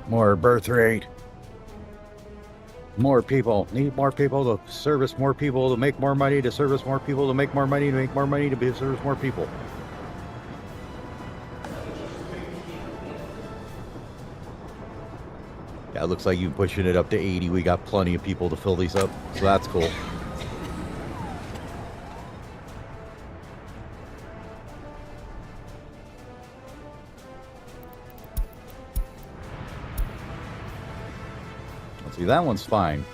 More birth rate. More people. Need more people to service more people to make more money, to service more people to make more money, to make more money to service more people. Yeah, it looks like you're pushing it up to 80. We got plenty of people to fill these up, so that's cool. See, that one's fine.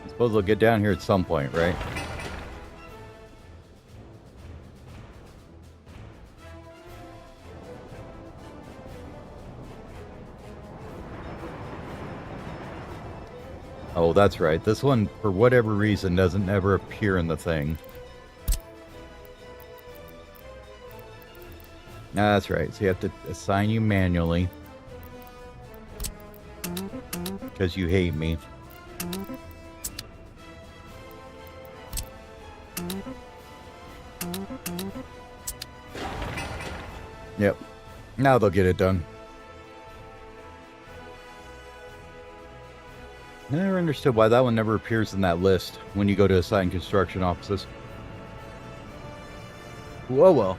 I suppose they'll get down here at some point, right? Oh, that's right. This one, for whatever reason, doesn't ever appear in the thing. That's right. So you have to assign you manually. Because you hate me. Yep. Now they'll get it done. I never understood why that one never appears in that list when you go to assign construction offices. Whoa, well.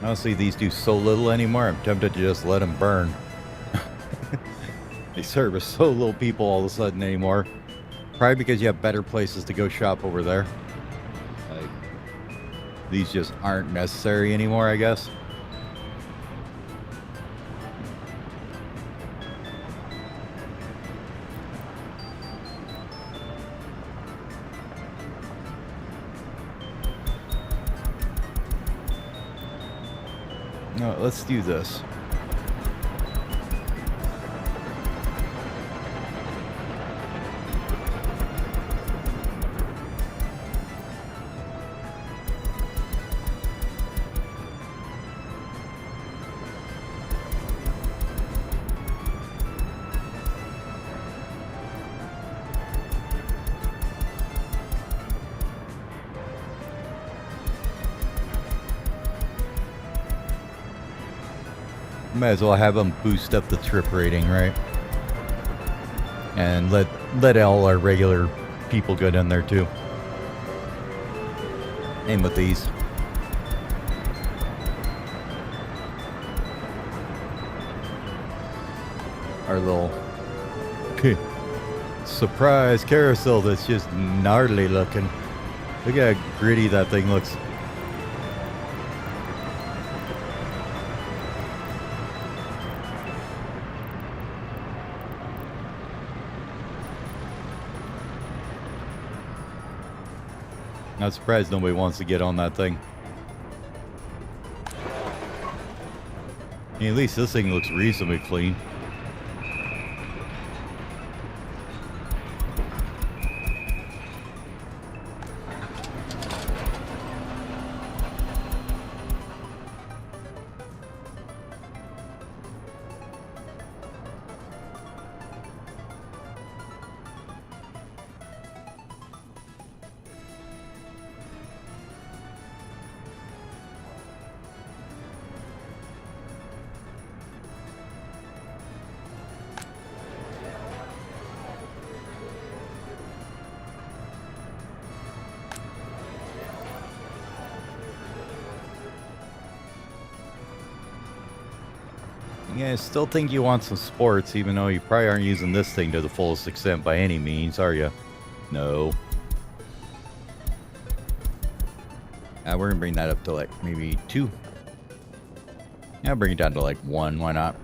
Honestly, these do so little anymore, I'm tempted to just let them burn. They service so little people all of a sudden anymore. Probably because you have better places to go shop over there. Like, these just aren't necessary anymore, I guess. No, let's do this. Might as well have them boost up the trip rating, right? And let all our regular people get in there too. Aim with these. Our little surprise carousel that's just gnarly looking. Look at how gritty that thing looks. Not surprised nobody wants to get on that thing. I mean, at least this thing looks reasonably clean. Yeah, I still think you want some sports, even though you probably aren't using this thing to the fullest extent by any means, are you? No. We're going to bring that up to like maybe 2. Yeah, bring it down to like 1. Why not?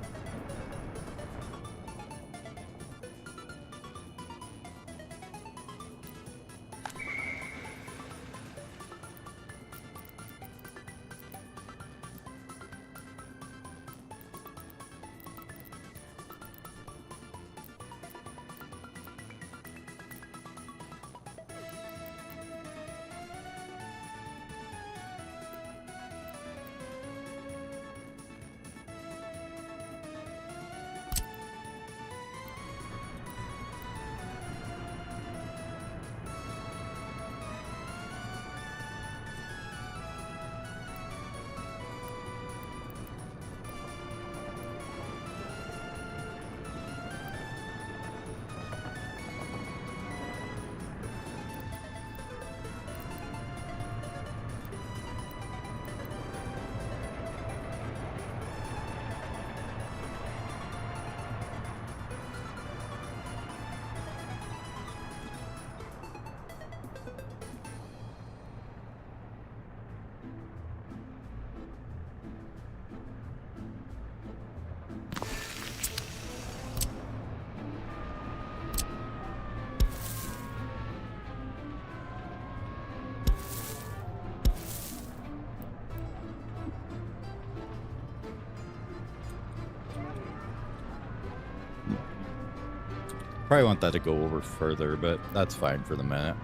Probably want that to go over further, but that's fine for the minute.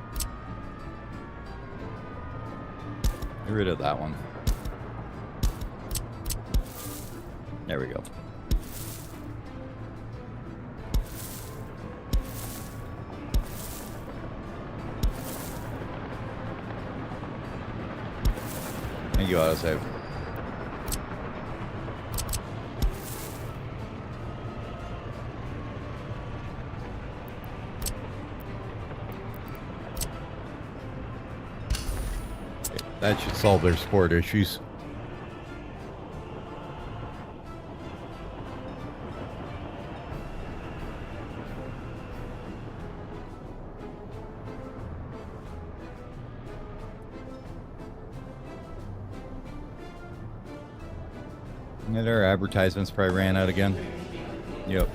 Get rid of that one. There we go. Thank you, autosave. That should solve their sport issues. And our advertisements probably ran out again. Yep.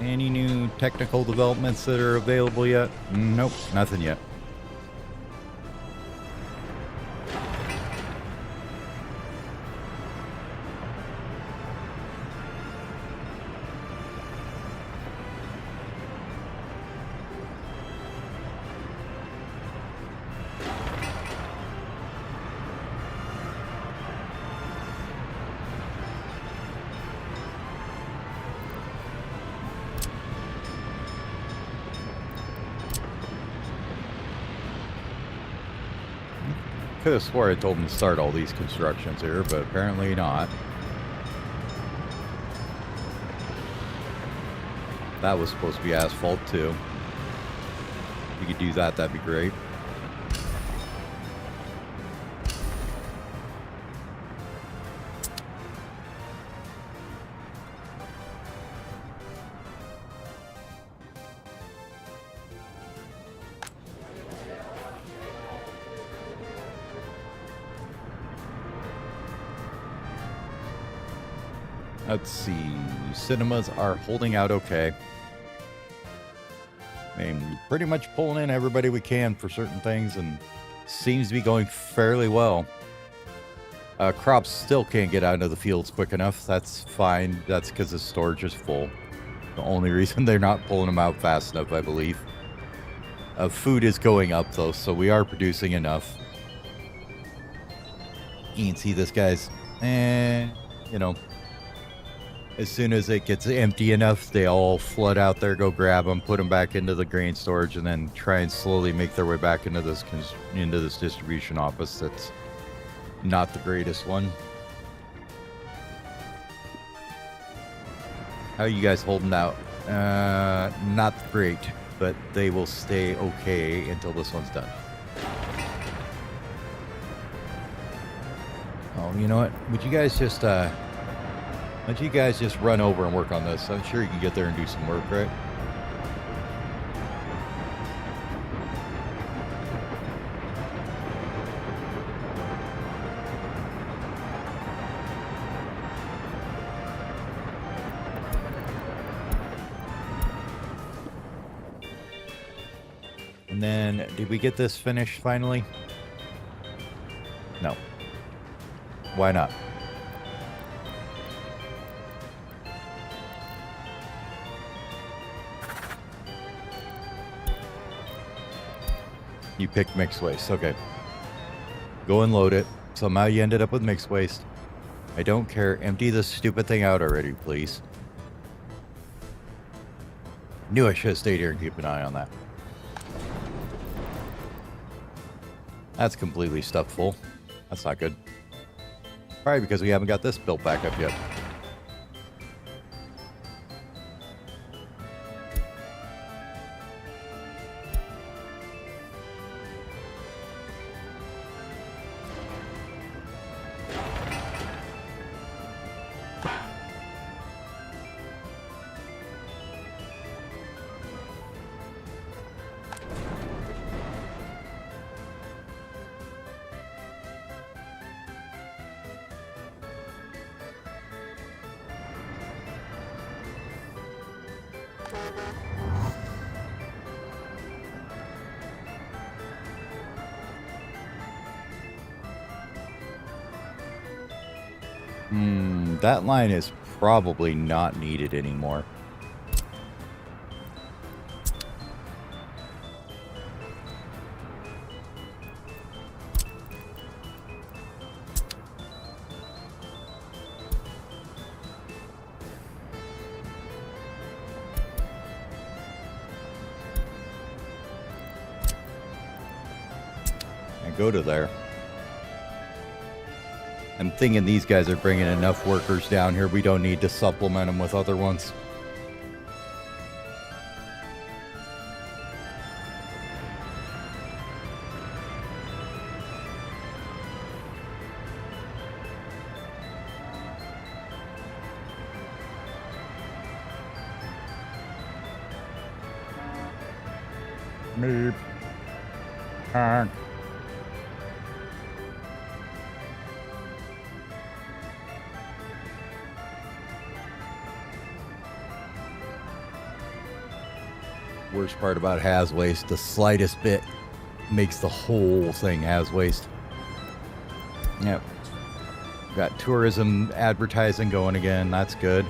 Any new technical developments that are available yet? Nope, nothing yet. Could have swore I told him to start all these constructions here, but apparently not. That was supposed to be asphalt too. If you could do that, that'd be great. Let's see. Cinemas are holding out okay. I mean, pretty much pulling in everybody we can for certain things, and seems to be going fairly well. Crops still can't get out into the fields quick enough. That's fine. That's because the storage is full. The only reason they're not pulling them out fast enough, I believe. Food is going up, though, so we are producing enough. You can see this guy's, you know, as soon as it gets empty enough, they all flood out there, go grab them, put them back into the grain storage, and then try and slowly make their way back into this distribution office. That's not the greatest one. How are you guys holding out? Not great, but they will stay okay until this one's done. Oh, you know what? Would you guys just run over and work on this? I'm sure you can get there and do some work, right? And then, did we get this finished finally? No. Why not? You picked mixed waste. Okay. Go and load it. Somehow you ended up with mixed waste. I don't care. Empty this stupid thing out already, please. Knew I should have stayed here and keep an eye on that. That's completely stuffed full. That's not good. Probably because we haven't got this built back up yet. That line is probably not needed anymore. And go to there. I'm thinking these guys are bringing enough workers down here. We don't need to supplement them with other ones. Meep. Honk. Worst part about has waste, the slightest bit makes the whole thing has waste. Yep. Got tourism advertising going again. That's good.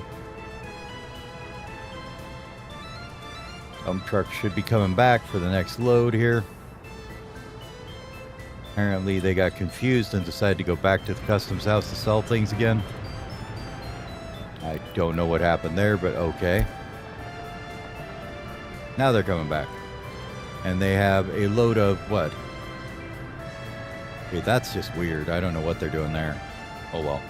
Dump truck should be coming back for the next load here. Apparently they got confused and decided to go back to the customs house to sell things again. I don't know what happened there, but okay. Now they're coming back. And they have a load of what? Okay, that's just weird. I don't know what they're doing there. Oh well.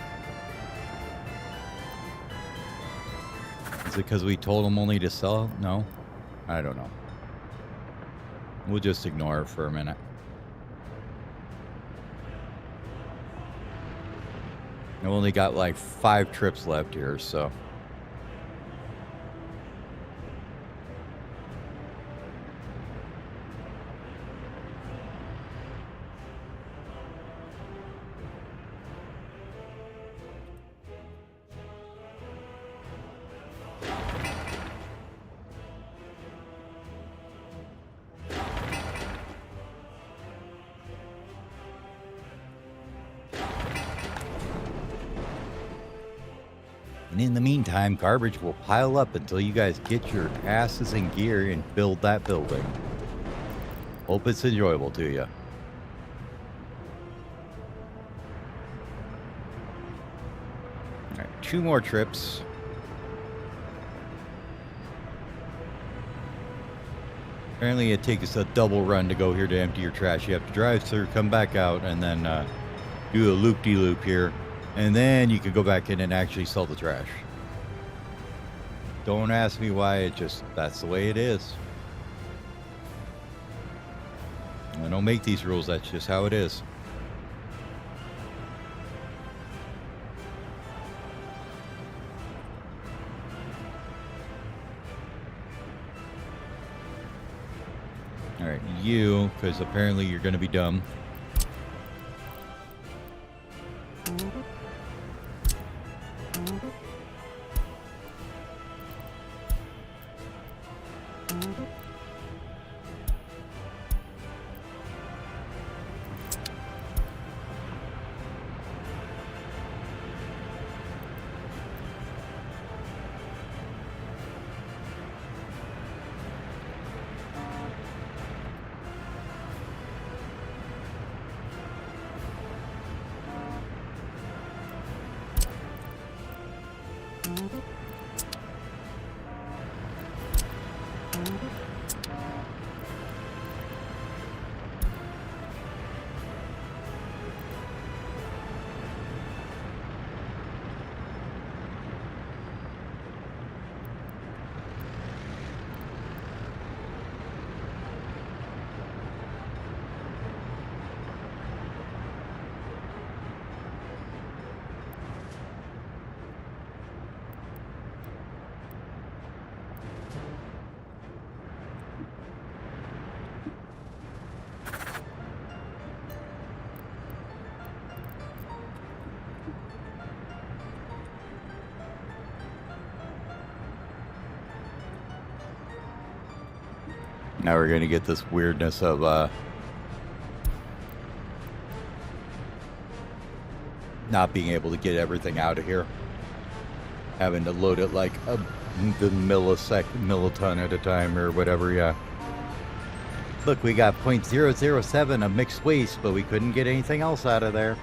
Is it because we told them only to sell? No? I don't know. We'll just ignore it for a minute. I've only got like 5 trips left here, so. And in the meantime, garbage will pile up until you guys get your asses in gear and build that building. Hope it's enjoyable to you. All right, 2 more trips. Apparently it takes a double run to go here to empty your trash. You have to drive through, come back out, and then do a loop-de-loop here. And then you can go back in and actually sell the trash. Don't ask me why, that's the way it is. I don't make these rules, that's just how it is. All right, you, because apparently you're going to be dumb. Now we're going to get this weirdness of not being able to get everything out of here. Having to load it like the milliton at a time or whatever, yeah. Look, we got 0.007 of mixed waste, but we couldn't get anything else out of there.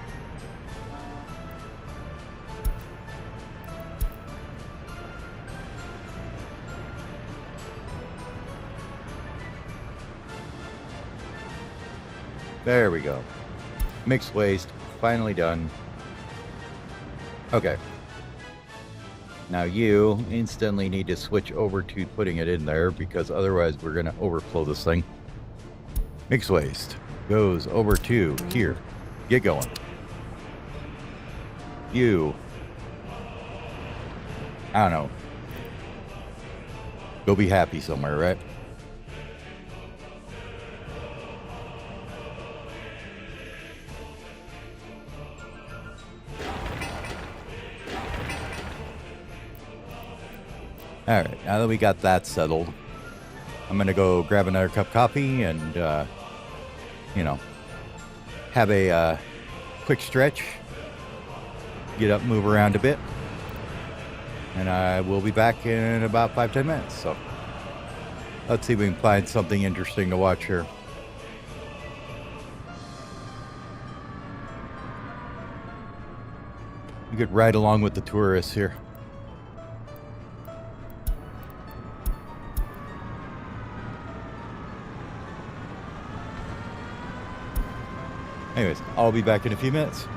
There we go. Mixed waste, finally done. Okay. Now you instantly need to switch over to putting it in there because otherwise we're going to overflow this thing. Mixed waste goes over to here. Get going. You. I don't know. Go be happy somewhere, right? Alright, now that we got that settled, I'm going to go grab another cup of coffee and, you know, have a quick stretch, get up, move around a bit, and I will be back in about 5-10 minutes. So let's see if we can find something interesting to watch here. You could ride along with the tourists here. Anyways, I'll be back in a few minutes.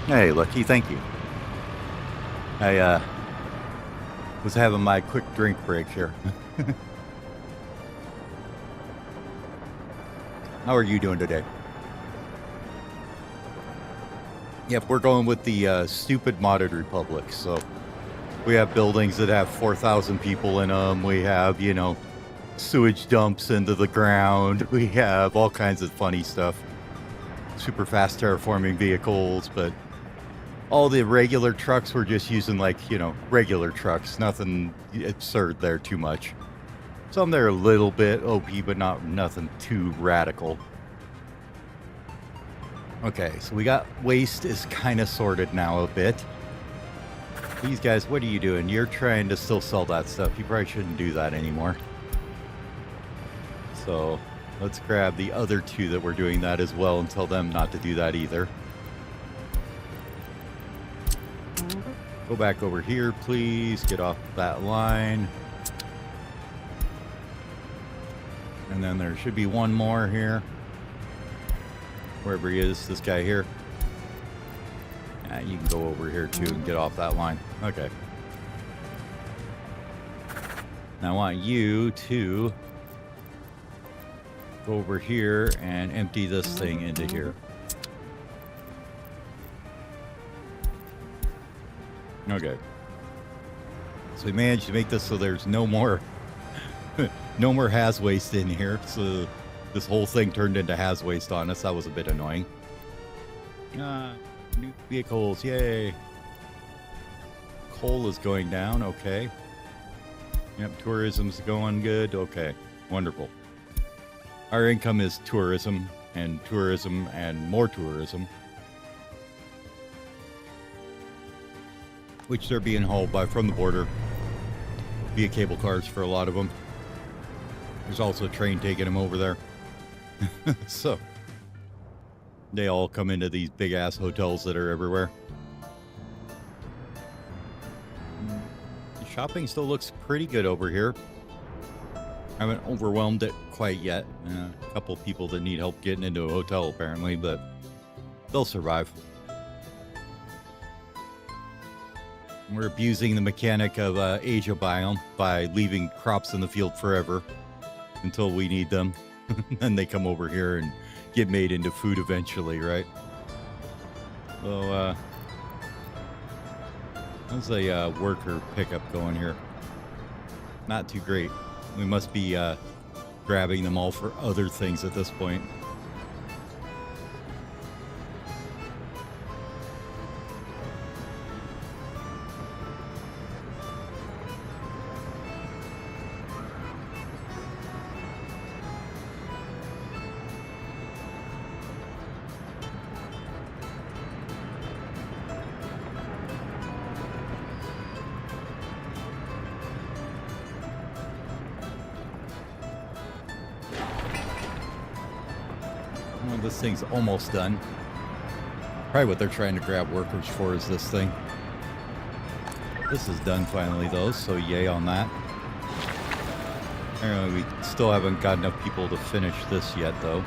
Hey, Lucky, thank you. I was having my quick drink break here. How are you doing today? Yep, we're going with the stupid modded republic. So we have buildings that have 4,000 people in them. We have, you know, sewage dumps into the ground. We have all kinds of funny stuff. Super fast terraforming vehicles, but all the regular trucks we're just using like, you know, regular trucks. Nothing absurd there too much. Some that are a little bit OP, but nothing too radical. Okay, so we got waste is kind of sorted now a bit. These guys, what are you doing? You're trying to still sell that stuff. You probably shouldn't do that anymore. So let's grab the other two that were doing that as well and tell them not to do that either. Go back over here, please. Get off that line. And then there should be one more here. Wherever he is, this guy here. You can go over here too and get off that line. Okay. Now I want you to go over here and empty this thing into here. Okay. So we managed to make this so there's no more no more has waste in here. So this whole thing turned into has waste on us. That was a bit annoying. New vehicles, yay. Coal is going down, okay. Yep, tourism's going good, okay. Wonderful. Our income is tourism and more tourism. Which they're being hauled by from the border via cable cars for a lot of them. There's also a train taking them over there. So they all come into these big ass hotels that are everywhere. The shopping still looks pretty good over here. I haven't overwhelmed it quite yet. A couple people that need help getting into a hotel apparently, but they'll survive. We're abusing the mechanic of Asia biome by leaving crops in the field forever until we need them. Then they come over here and get made into food eventually, right? So, how's a worker pickup going here? Not too great. We must be grabbing them all for other things at this point. This thing's almost done. Probably what they're trying to grab workers for is this thing. This is done finally though, so yay on that. Apparently we still haven't got enough people to finish this yet though.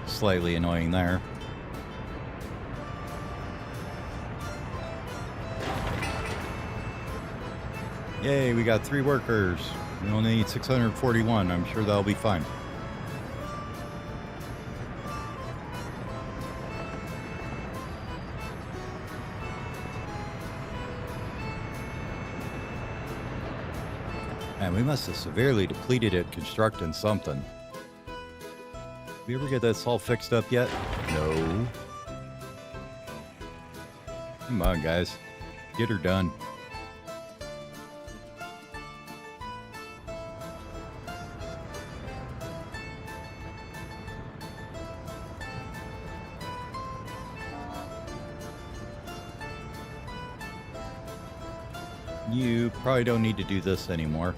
Slightly annoying there. Yay, we got 3 workers. We only need 641. I'm sure that'll be fine. Man, we must have severely depleted it constructing something. Did we ever get this all fixed up yet? No. Come on, guys. Get her done. You probably don't need to do this anymore.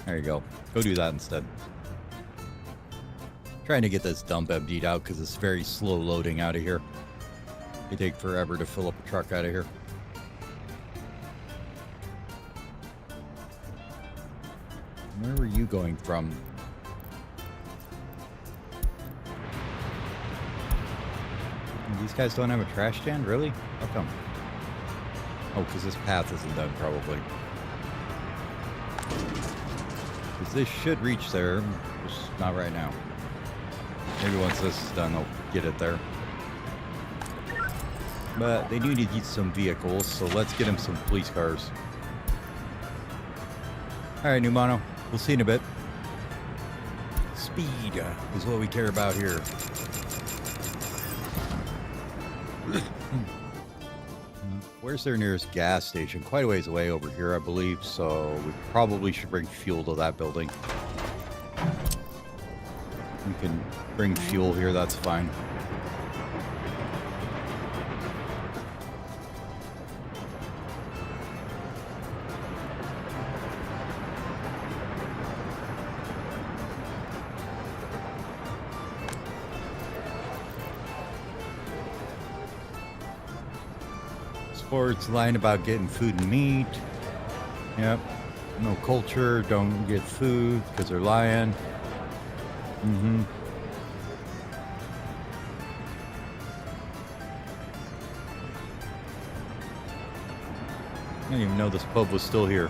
There you go. Go do that instead. Trying to get this dump emptied out because it's very slow loading out of here. It take forever to fill up a truck out of here. Where were you going from? These guys don't have a trash stand? Really? How come? Oh, because this path isn't done, probably. Because this should reach there, just not right now. Maybe once this is done, they'll get it there. But they do need some vehicles, so let's get them some police cars. Alright, new mono. We'll see in a bit. Speed is what we care about here. Where's their nearest gas station? Quite a ways away over here, I believe, so we probably should bring fuel to that building. We can bring fuel here, that's fine. Sports line about getting food and meat. Yep. No culture, don't get food because they're lying. Mm-hmm. I didn't even know this pub was still here.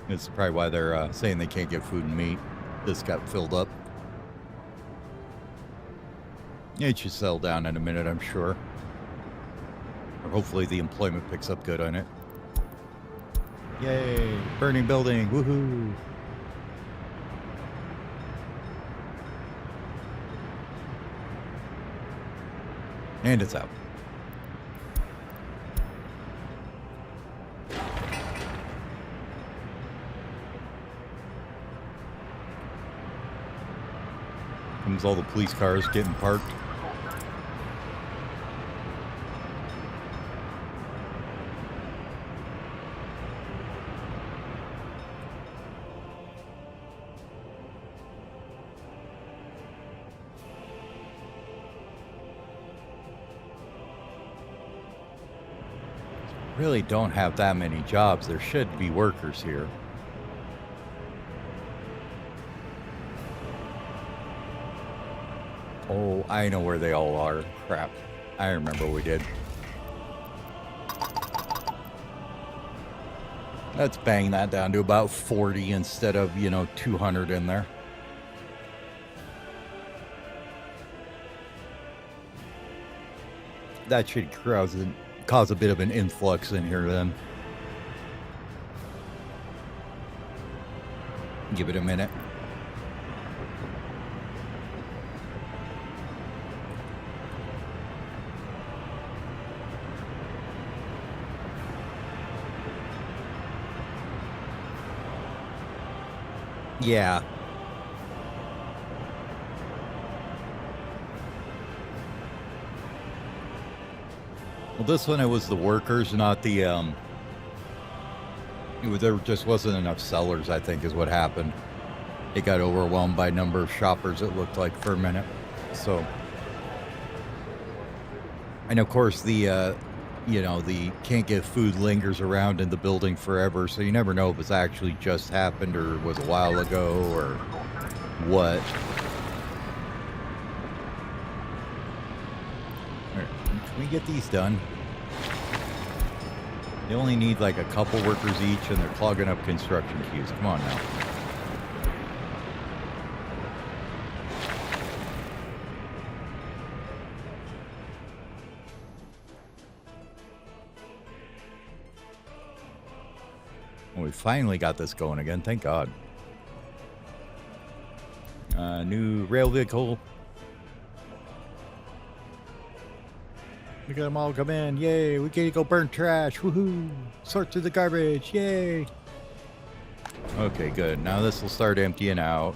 It's probably why they're saying they can't get food and meat. This got filled up. It should settle down in a minute, I'm sure. Or hopefully the employment picks up good on it. Yay! Burning building! Woohoo! And it's out. Comes all the police cars getting parked. Really don't have that many jobs. There should be workers here. Oh, I know where they all are. Crap. I remember we did. Let's bang that down to about 40 instead of, 200 in there. That should cause a bit of an influx in here then. Give it a minute. Yeah. Well, this one, it was the workers, not the, there just wasn't enough sellers, I think, is what happened. It got overwhelmed by number of shoppers, it looked like, for a minute. So, and of course, the can't get food lingers around in the building forever, so you never know if it's actually just happened or was a while ago or what. Can we get these done? They only need like a couple workers each and they're clogging up construction queues. Come on now. Well, we finally got this going again. Thank God. New rail vehicle. We got them all come in. Yay. We get to go burn trash. Woohoo. Sort through the garbage. Yay. Okay, good. Now this will start emptying out.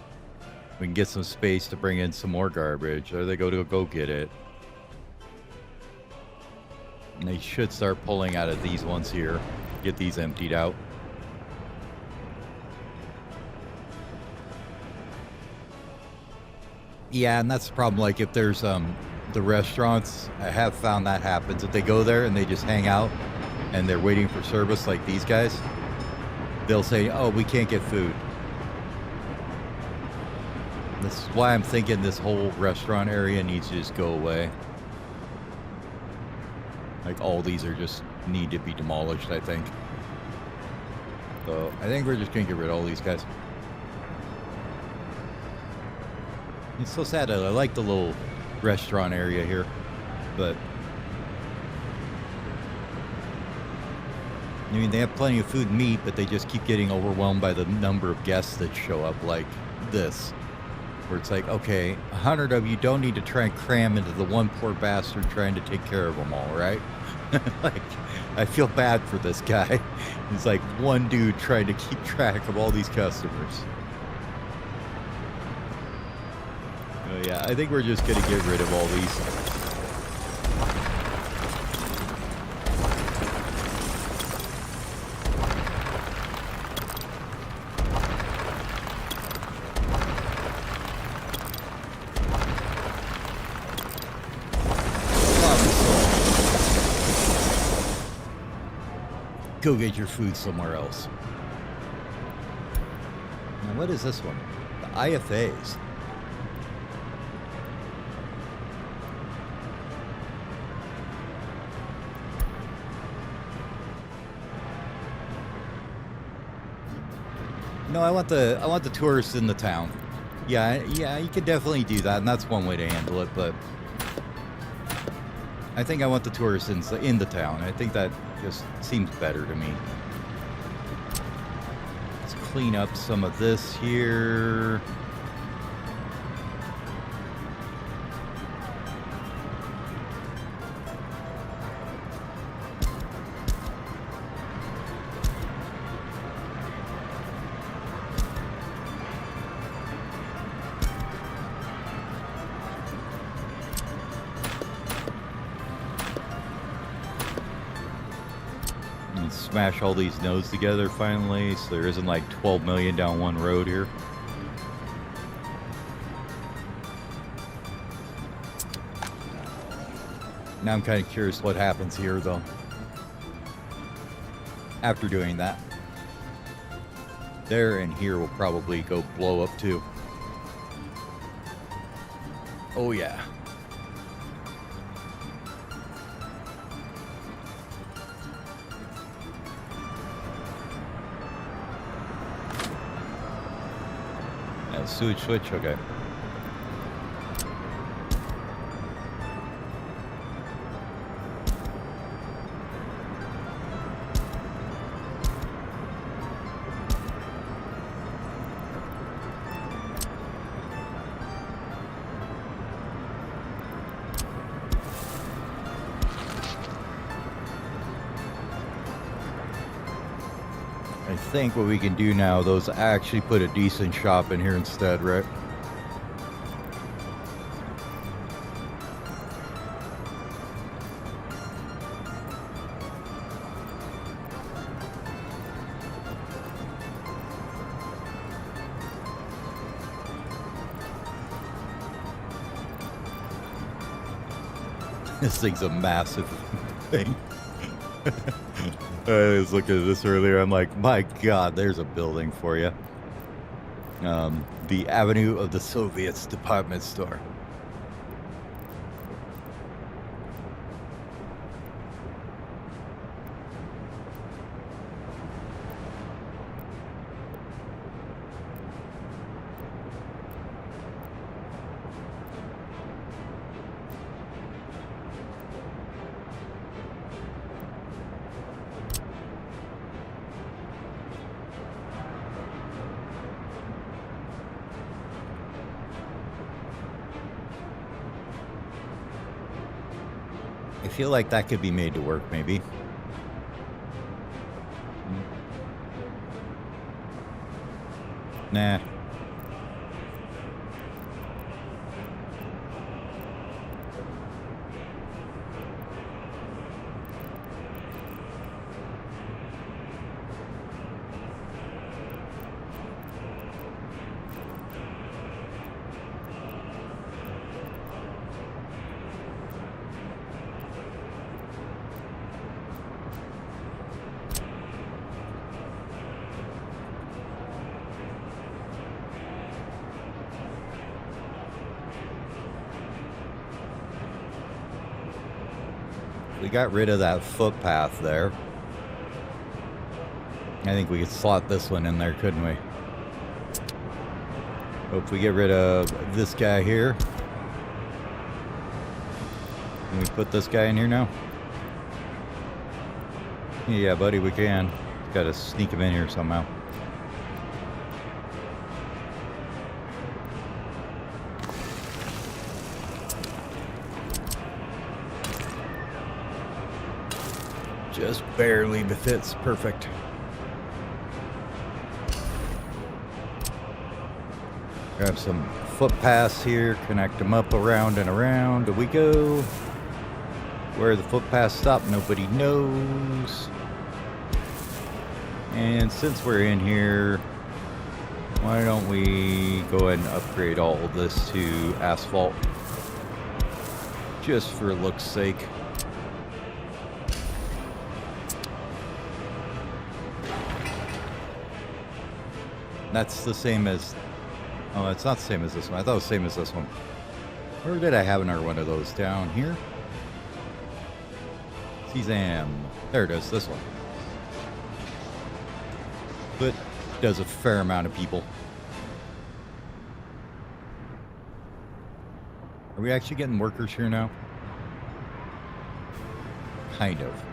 We can get some space to bring in some more garbage. There they go to go get it. And they should start pulling out of these ones here. Get these emptied out. Yeah, and that's the problem. Like if there's the restaurants, I have found that happens. If they go there and they just hang out and they're waiting for service like these guys, they'll say, "Oh, we can't get food." This is why I'm thinking this whole restaurant area needs to just go away. Like all these are just need to be demolished, I think. So I think we're just gonna get rid of all these guys. It's so sad that I like the little restaurant area here, but I mean they have plenty of food and meat, but they just keep getting overwhelmed by the number of guests that show up like this. Where it's like, okay, 100 of you don't need to try and cram into the one poor bastard trying to take care of them all, right? Like, I feel bad for this guy. He's like one dude trying to keep track of all these customers. Yeah, I think we're just gonna get rid of all these. Go get your food somewhere else. Now, what is this one? The IFAs. No, I want the tourists in the town. Yeah, you could definitely do that, and that's one way to handle it, but I think I want the tourists in the town. I think that just seems better to me. Let's clean up some of this here. Smash all these nodes together finally, so there isn't like 12 million down one road here. Now I'm kind of curious what happens here though after doing that. There and here will probably go blow up too. Oh yeah. Sewage switch, okay. I think what we can do now, though, is actually put a decent shop in here instead, right? This thing's a massive thing. I was looking at this earlier. I'm like, my God, there's a building for you. The Avenue of the Soviets department store. I feel like that could be made to work, maybe. Nah. we got rid of that footpath there. I think we could slot this one in there, couldn't we? Hope we get rid of this guy here. Can we put this guy in here now? Yeah, buddy, we can. Gotta sneak him in here somehow. Just barely befits. Perfect. Grab some footpaths here, connect them up around and around. We go. Where the footpaths stop, nobody knows. And since we're in here, why don't we go ahead and upgrade all of this to asphalt? Just for looks sake. That's the same as... Oh, it's not the same as this one. I thought it was the same as this one. Where did I have another one of those? Down here? Sesam. There it is, this one. But does a fair amount of people. Are we actually getting workers here now? Kind of.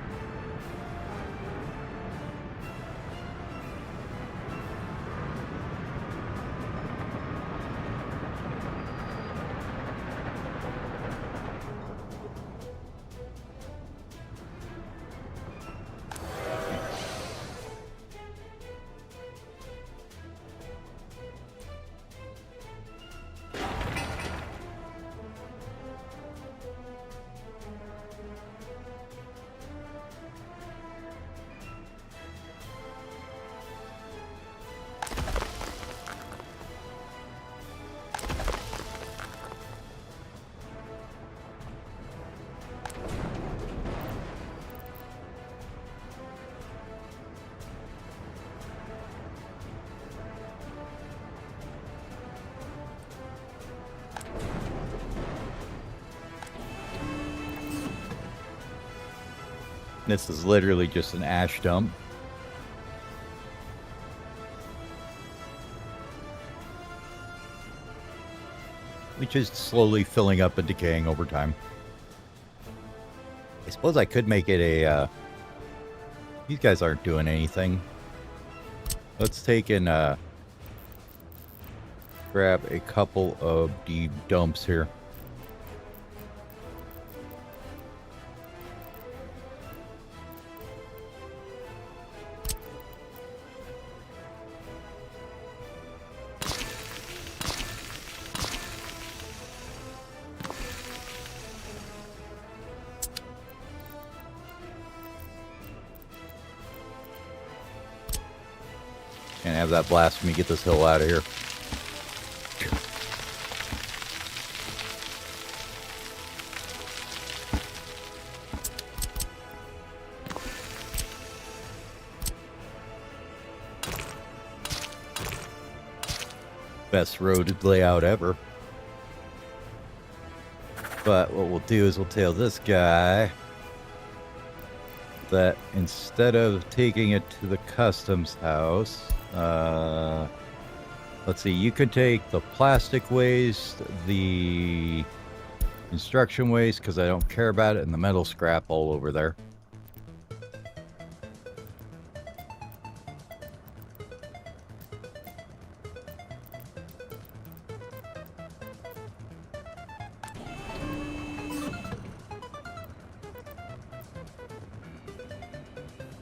This is literally just an ash dump. Which is slowly filling up and decaying over time. I suppose I could make it a... These guys aren't doing anything. Let's take and grab a couple of the dumps here. And have that blast me get this hill out of here. Best road layout ever. But what we'll do is we'll tell this guy that instead of taking it to the customs house, let's see, you could take the plastic waste, the construction waste, because I don't care about it, and the metal scrap all over there.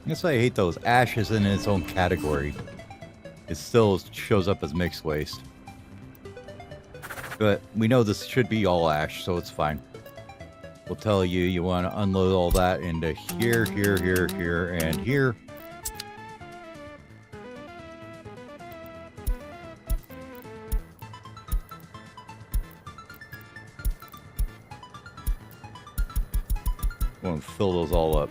I guess I hate those. Ash is in its own category. It still shows up as mixed waste. But we know this should be all ash, so it's fine. We'll tell you, you want to unload all that into here, here, here, here, and here. We'll fill those all up.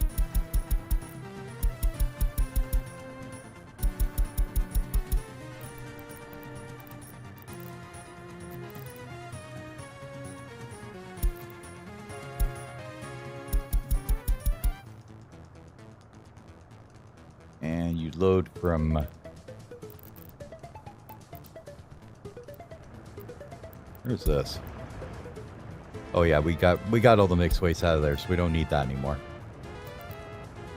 And you load from... Where's this? Oh yeah, we got all the mixed waste out of there, so we don't need that anymore.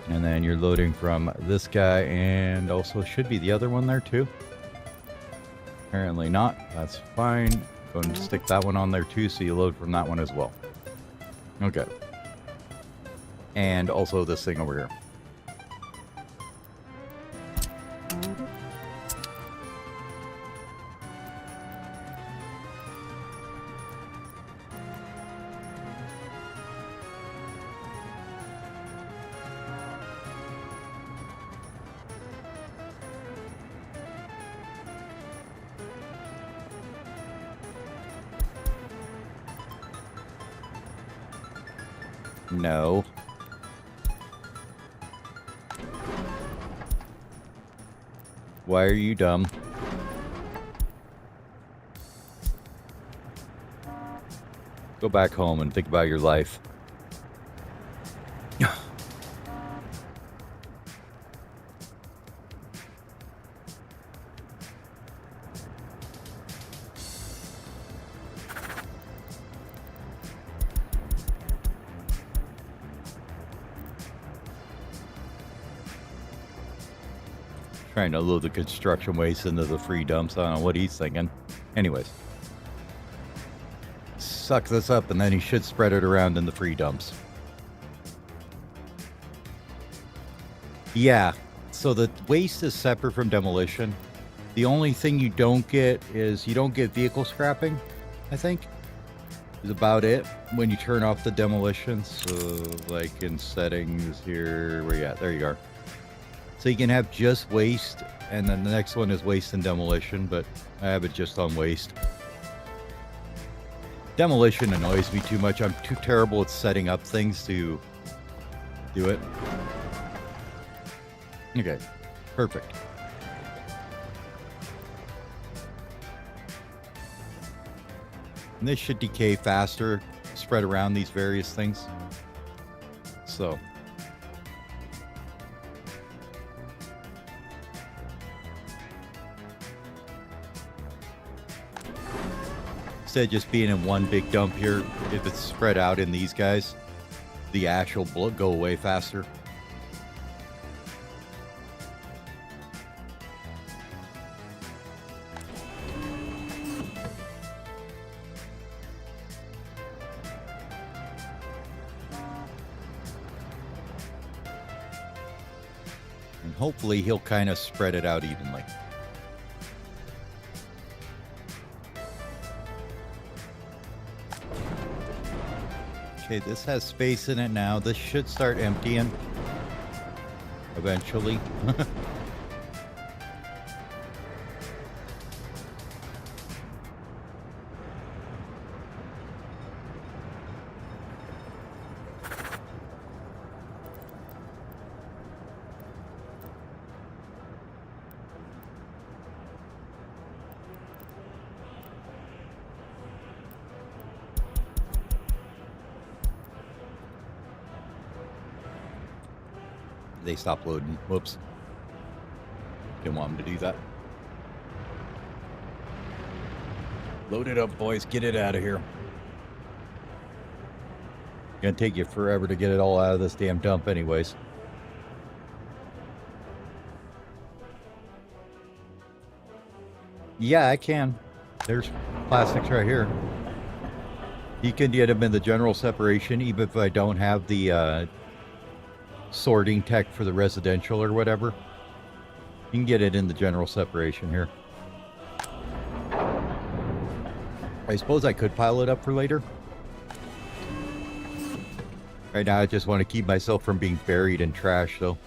And then you're loading from this guy, and also should be the other one there too. Apparently not. That's fine. Go and stick that one on there too, so you load from that one as well. Okay. And also this thing over here. No. Why are you dumb? Go back home and think about your life. Trying to load the construction waste into the free dumps. I don't know what he's thinking. Anyways. Suck this up and then he should spread it around in the free dumps. Yeah. So the waste is separate from demolition. The only thing you don't get is you don't get vehicle scrapping, I think. Is about it when you turn off the demolition. So like in settings here, where you at? There you are. So you can have just waste, and then the next one is waste and demolition, but I have it just on waste. Demolition annoys me too much. I'm too terrible at setting up things to do it. Okay, perfect. And this should decay faster, spread around these various things. So... instead of just being in one big dump here, if it's spread out in these guys, the ash will go away faster. And hopefully he'll kind of spread it out evenly. Okay, this has space in it now. This should start emptying eventually. They stopped loading. Whoops. Didn't want them to do that. Load it up, boys. Get it out of here. Gonna take you forever to get it all out of this damn dump anyways. Yeah, I can. There's plastics right here. You can get them in the general separation, even if I don't have the sorting tech for the residential or whatever. You can get it in the general separation here. I suppose I could pile it up for later. Right now I just want to keep myself from being buried in trash though.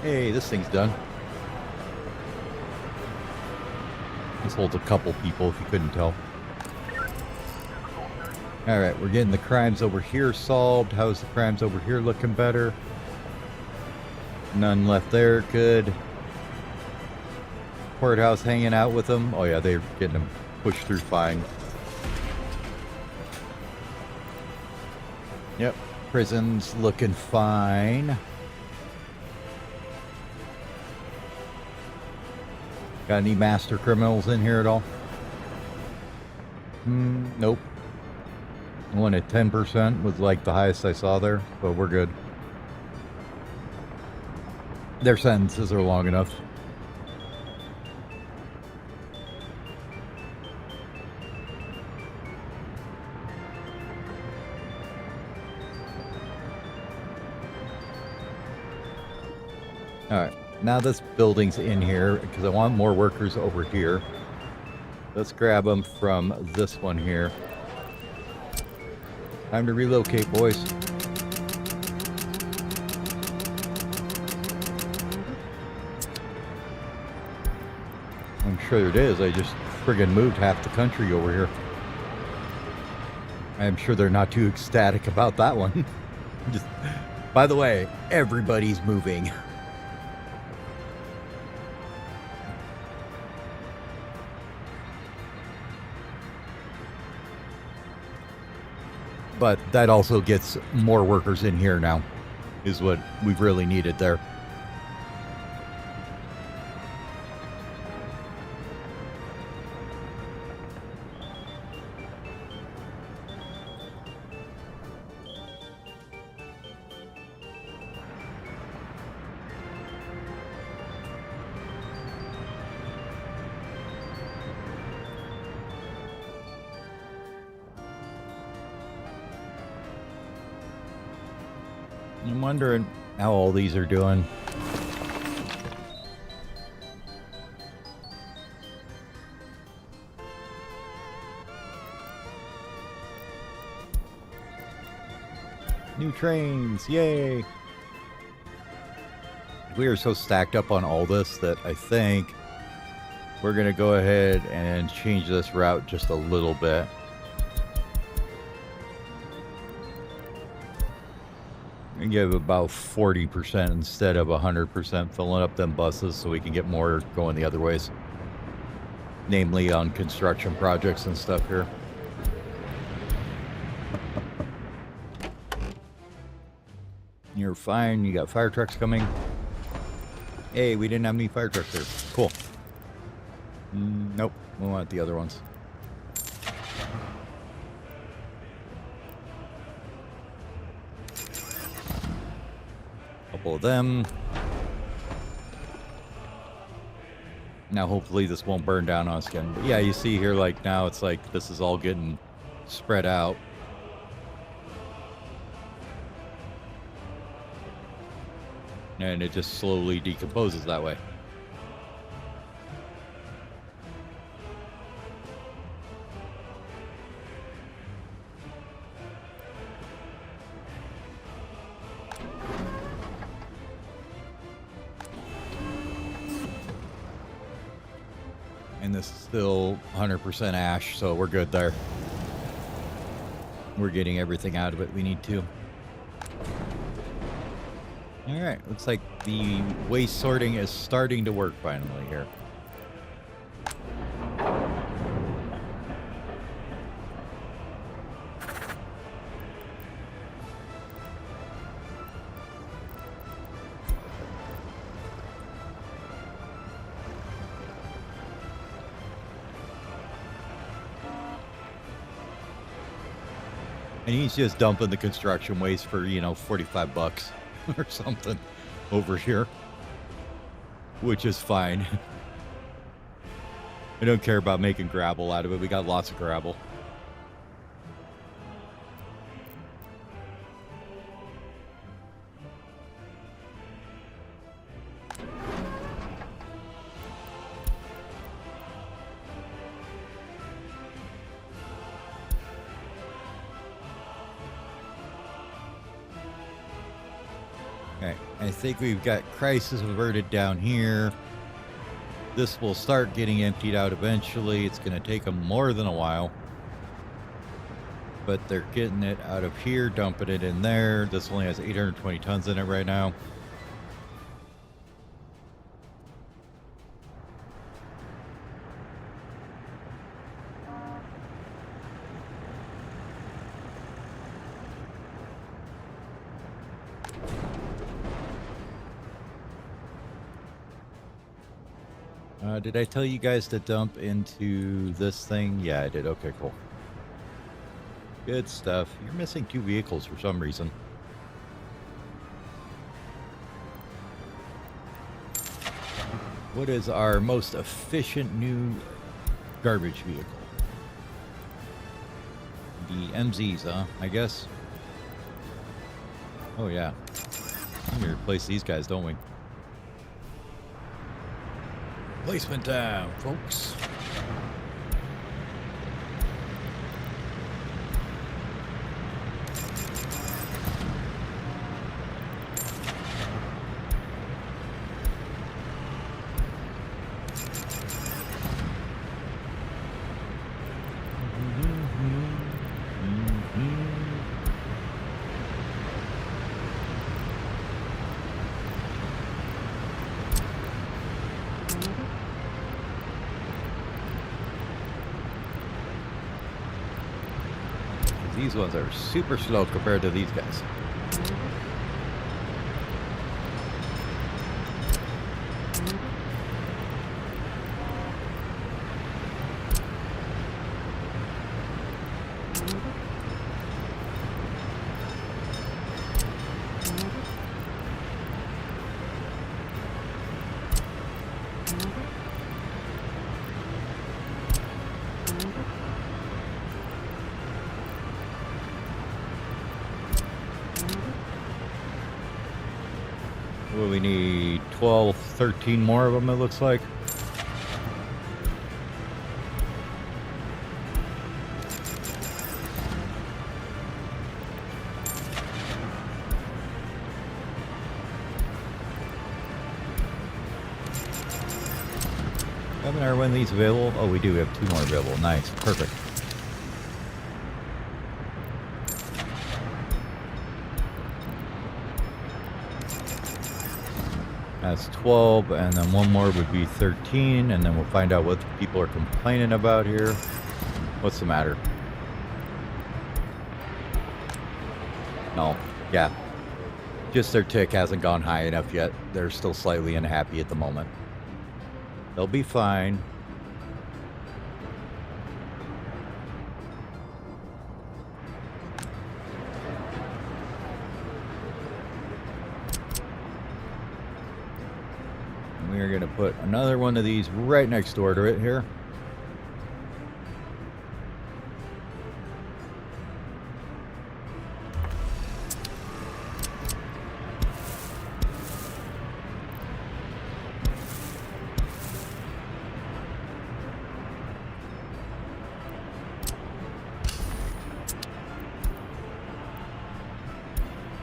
Hey, this thing's done. This holds a couple people if you couldn't tell. Alright, we're getting the crimes over here solved. How's the crimes over here looking better? None left there, good. Courthouse hanging out with them. Oh yeah, they're getting them push through fine. Yep, prison's looking fine. Got any master criminals in here at all? Nope. One at 10% was like the highest I saw there, but we're good. Their sentences are long enough. All right, now this building's in here because I want more workers over here. Let's grab them from this one here. Time to relocate, boys. I'm sure it is. I just friggin' moved half the country over here. I'm sure they're not too ecstatic about that one. Just, by the way, everybody's moving. But that also gets more workers in here now, is what we've really needed there. I'm wondering how all these are doing. New trains, yay! We are so stacked up on all this that I think we're gonna go ahead and change this route just a little bit. And give about 40% instead of 100% filling up them buses so we can get more going the other ways. Namely on construction projects and stuff here. You're fine. You got fire trucks coming. Hey, we didn't have any fire trucks there. Cool. Nope. We want the other ones. Couple of them. Now hopefully this won't burn down on us again. But yeah, you see here, like now it's like this is all getting spread out. And it just slowly decomposes that way. And this is still 100% ash, so we're good there. We're getting everything out of it we need to. All right, looks like the waste sorting is starting to work finally here. And he's just dumping the construction waste for, you know, 45 bucks or something over here, which is fine. I don't care about making gravel out of it. We got lots of gravel. Okay, I think we've got crisis averted down here. This will start getting emptied out eventually. It's going to take them more than a while. But they're getting it out of here, dumping it in there. This only has 820 tons in it right now. Did I tell you guys to dump into this thing? Yeah, I did. Okay, cool. Good stuff. You're missing 2 vehicles for some reason. What is our most efficient new garbage vehicle? The MZs, huh? I guess. Oh, yeah. We need to replace these guys, don't we? Placement time, folks. These ones are super slow compared to these guys. Well, we need 12, 13 more of them, it looks like. Are when these available? Oh, we do have 2 more available. Nice. Perfect. That's 12, and then 1 more would be 13, and then we'll find out what people are complaining about here. What's the matter? No. Yeah. Just their tick hasn't gone high enough yet. They're still slightly unhappy at the moment. They'll be fine. We are going to put another one of these right next door to it here.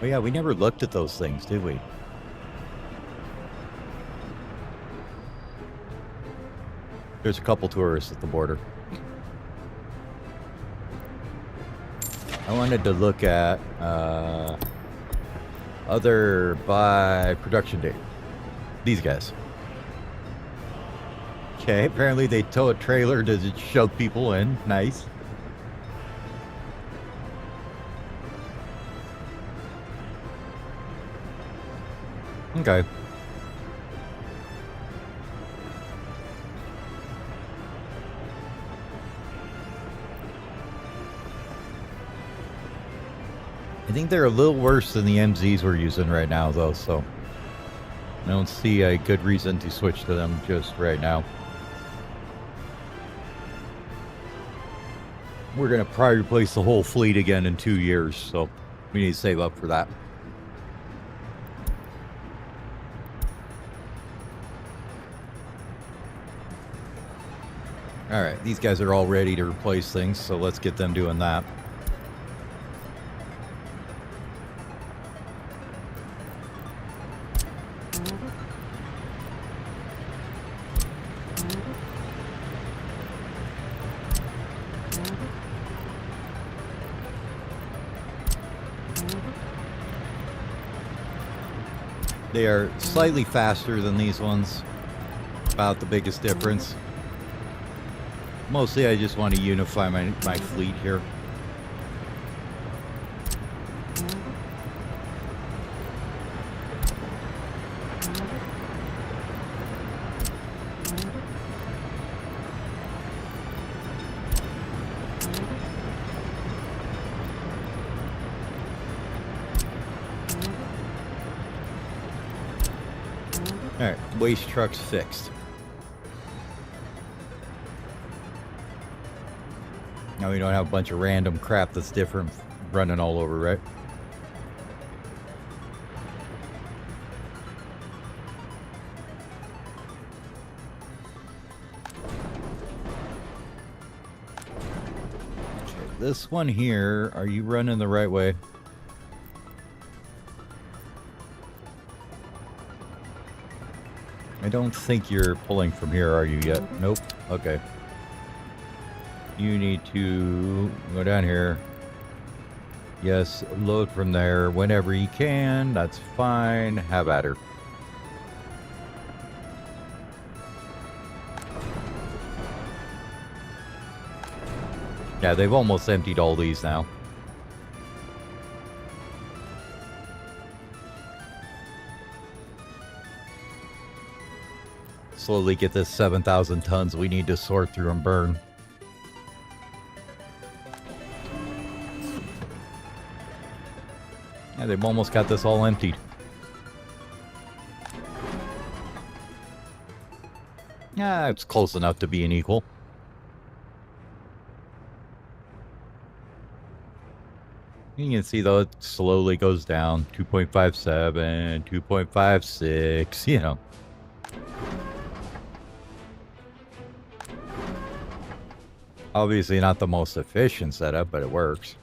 Oh yeah, we never looked at those things, did we? There's a couple tourists at the border. I wanted to look at other by production date. These guys. Okay, apparently they tow a trailer to shove people in. Nice. Okay. I think they're a little worse than the MZs we're using right now, though, so I don't see a good reason to switch to them just right now. We're going to probably replace the whole fleet again in 2 years, so we need to save up for that. All right, these guys are all ready to replace things, so let's get them doing that. They are slightly faster than these ones, about the biggest difference. Mostly I just want to unify my fleet here. Alright, waste trucks fixed. Now we don't have a bunch of random crap that's different running all over, right? Okay, this one here, are you running the right way? I don't think you're pulling from here, are you yet? Nope. Okay. You need to go down here. Yes, load from there whenever you can. That's fine. Have at her. Yeah, they've almost emptied all these now. Slowly get this 7,000 tons we need to sort through and burn. Yeah, they've almost got this all emptied. Yeah, it's close enough to being equal. You can see though it slowly goes down. 2.57, 2.56, you know. Obviously not the most efficient setup, but it works.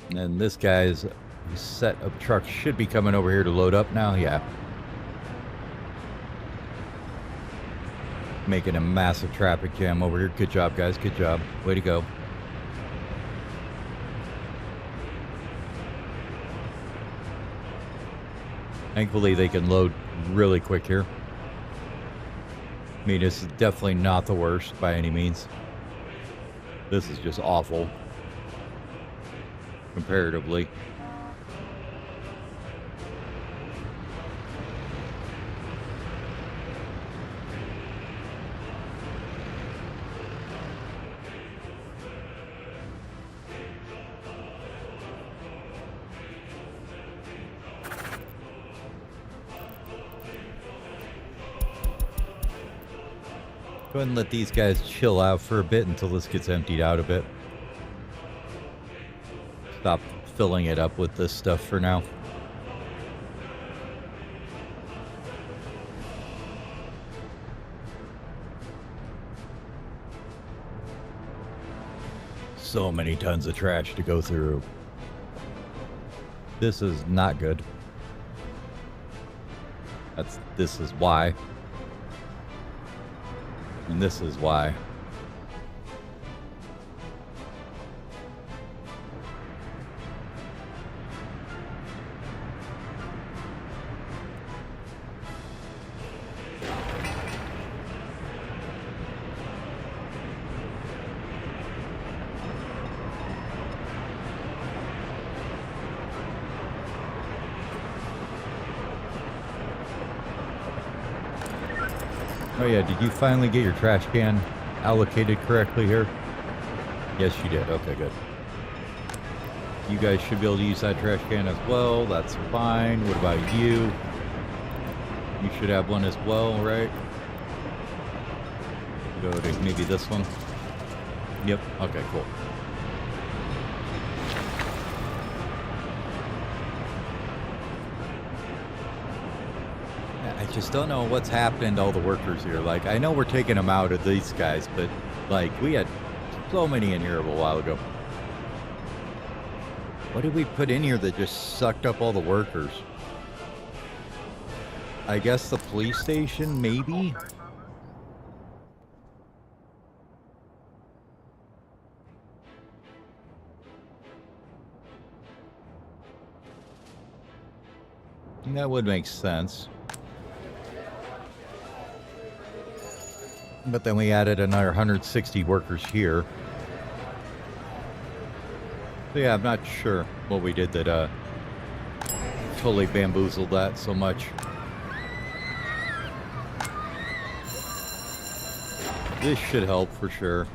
And this guy's set of trucks should be coming over here to load up now. Yeah. Making a massive traffic jam over here. Good job, guys. Good job. Way to go. Thankfully, they can load really quick here. I mean, this is definitely not the worst by any means. This is just awful. Comparatively. Go ahead and let these guys chill out for a bit until this gets emptied out a bit. Stop filling it up with this stuff for now. So many tons of trash to go through. This is not good. This is why. And this is why. Oh yeah, did you finally get your trash can allocated correctly here? Yes, you did. Okay, good. You guys should be able to use that trash can as well. That's fine. What about you? You should have one as well, right? Go to maybe this one. Yep. Okay, cool. I just don't know what's happening to all the workers here. Like, I know we're taking them out of these guys, but, like, we had so many in here a while ago. What did we put in here that just sucked up all the workers? I guess the police station, maybe? That would make sense. But then we added another 160 workers here. So yeah, I'm not sure what we did that totally bamboozled that so much. This should help for sure.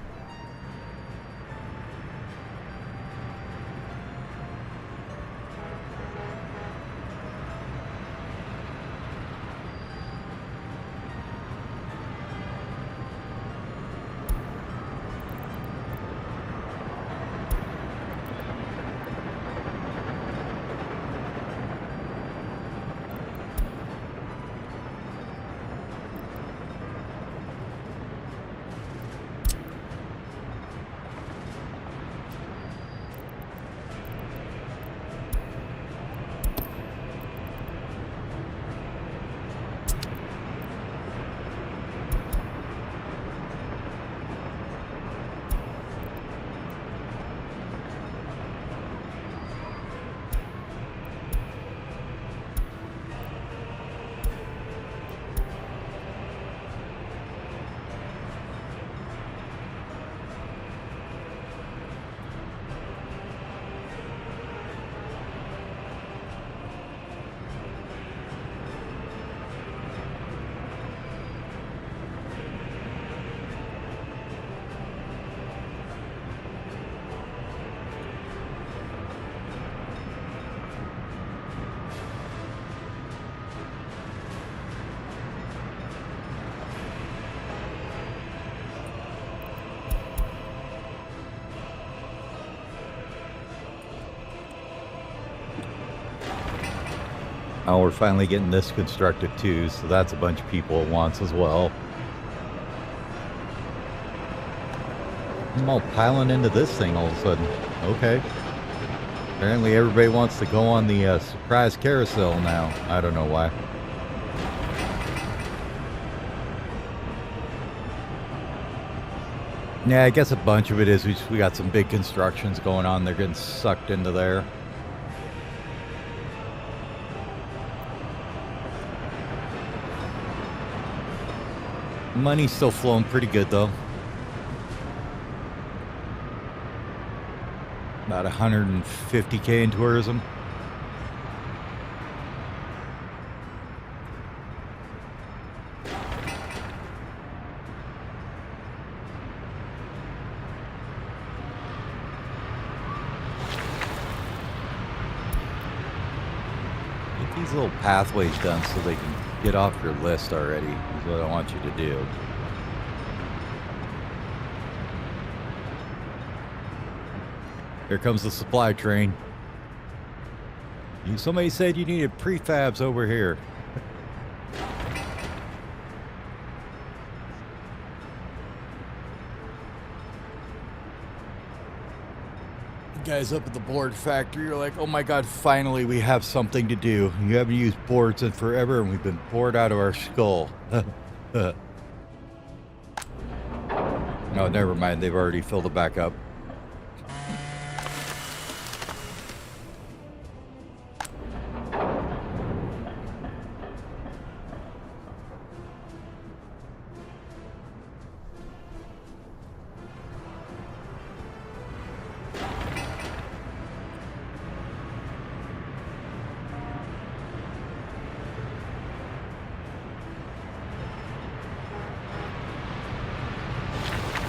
Oh, we're finally getting this constructed too, so that's a bunch of people at once as well. I'm all piling into this thing all of a sudden. Okay. Apparently everybody wants to go on the surprise carousel now. I don't know why. Yeah, I guess a bunch of it is we got some big constructions going on. They're getting sucked into there. Money's still flowing pretty good though. About 150K in tourism. Get these little pathways done so they can get off your list already, is what I want you to do. Here comes the supply train. Somebody said you needed prefabs over here. Guys up at the board factory are like, oh my god, finally we have something to do. You haven't used boards in forever and we've been bored out of our skull. Oh, never mind. They've already filled it back up.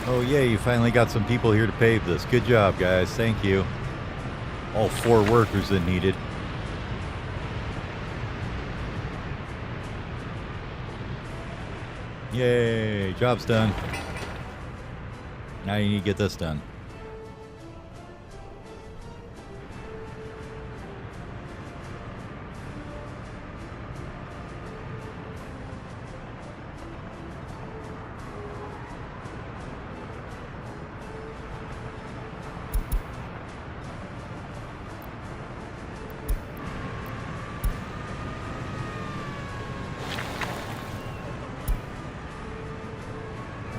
Oh yeah, you finally got some people here to pave this. Good job, guys. Thank you. All 4 workers that needed. Yay, job's done. Now you need to get this done.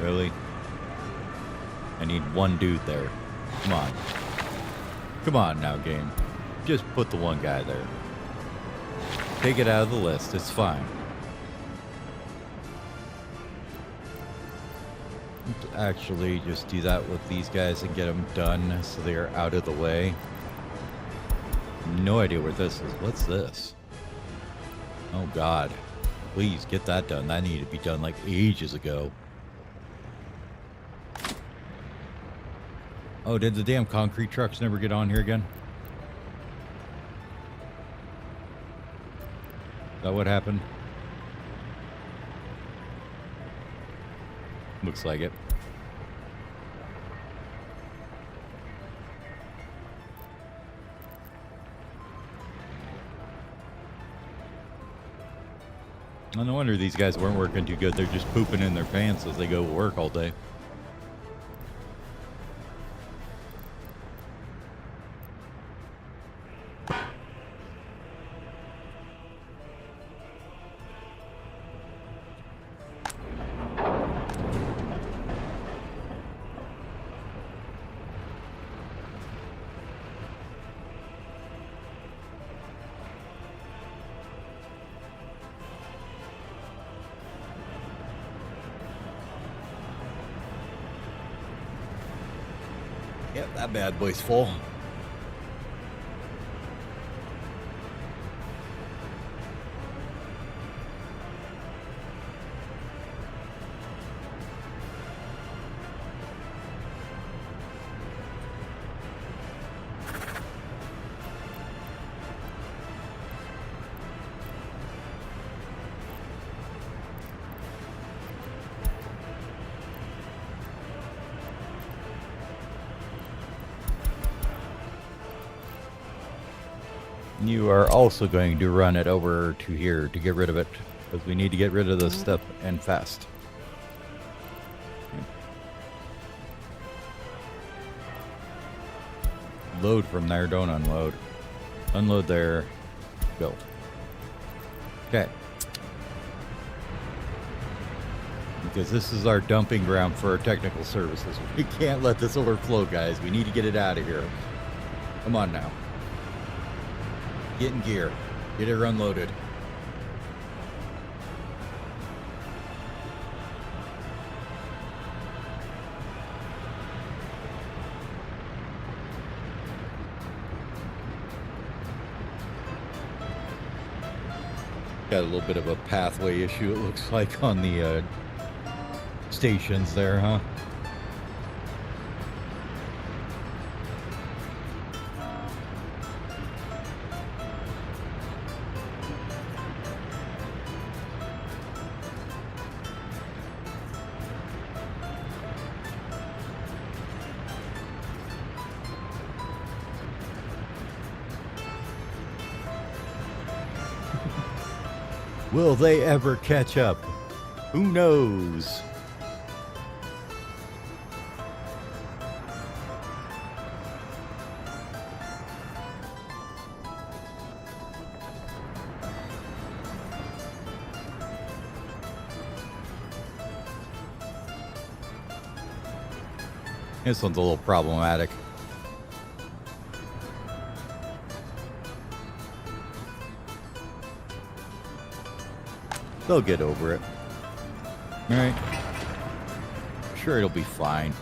Really? I need one dude there. Come on. Come on now, game. Just put the one guy there. Take it out of the list. It's fine. Let's actually just do that with these guys and get them done so they're out of the way. No idea where this is. What's this? Oh, God. Please get that done. That needed to be done like ages ago. Oh, did the damn concrete trucks never get on here again? Is that what happened? Looks like it. No wonder these guys weren't working too good. They're just pooping in their pants as they go to work all day. Yep, that bad boy's full. You are also going to run it over to here to get rid of it, because we need to get rid of this stuff and fast. Load from there, don't unload. Unload there, go. Okay. Because this is our dumping ground for our technical services. We can't let this overflow, guys. We need to get it out of here. Come on now. Get in gear. Get her unloaded. Got a little bit of a pathway issue, it looks like, on the stations there, huh? Will they ever catch up? Who knows? This one's a little problematic. They'll get over it. All right. Sure, it'll be fine.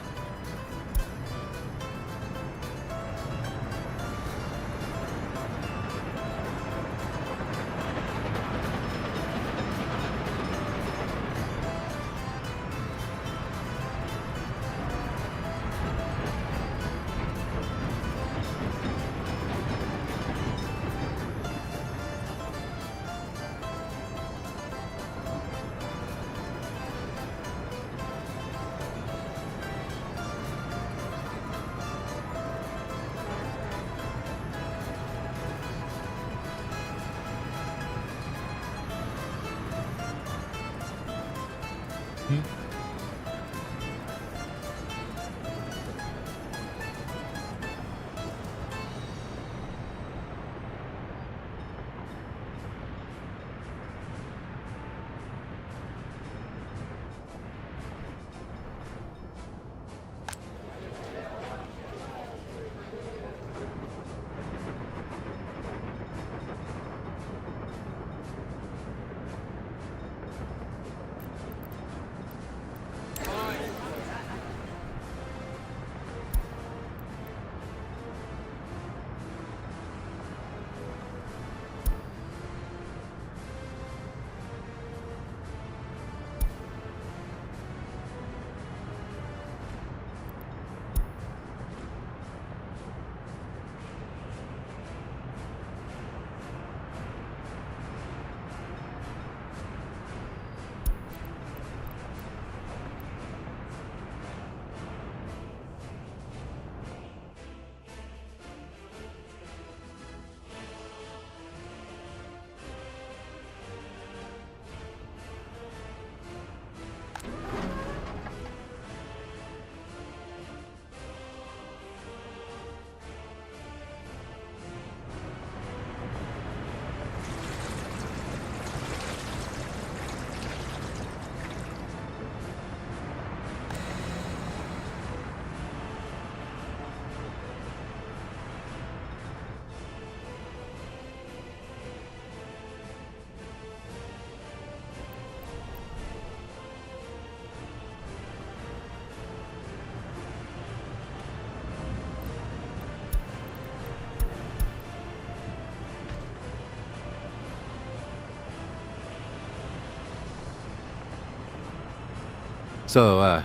So,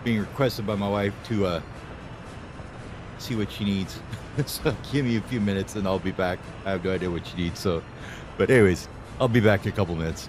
being requested by my wife to see what she needs. So give me a few minutes and I'll be back. I have no idea what she needs. So, but anyways, I'll be back in a couple minutes.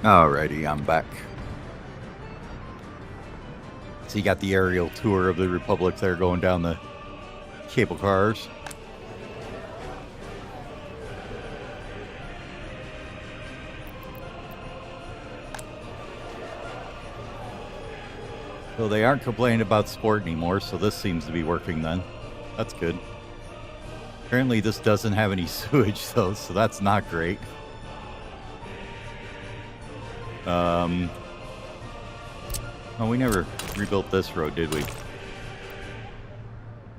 Alrighty, I'm back. So you got the aerial tour of the Republic there going down the cable cars. So they aren't complaining about sport anymore, so this seems to be working then. That's good. Apparently this doesn't have any sewage though, so that's not great. Oh, we never rebuilt this road, did we?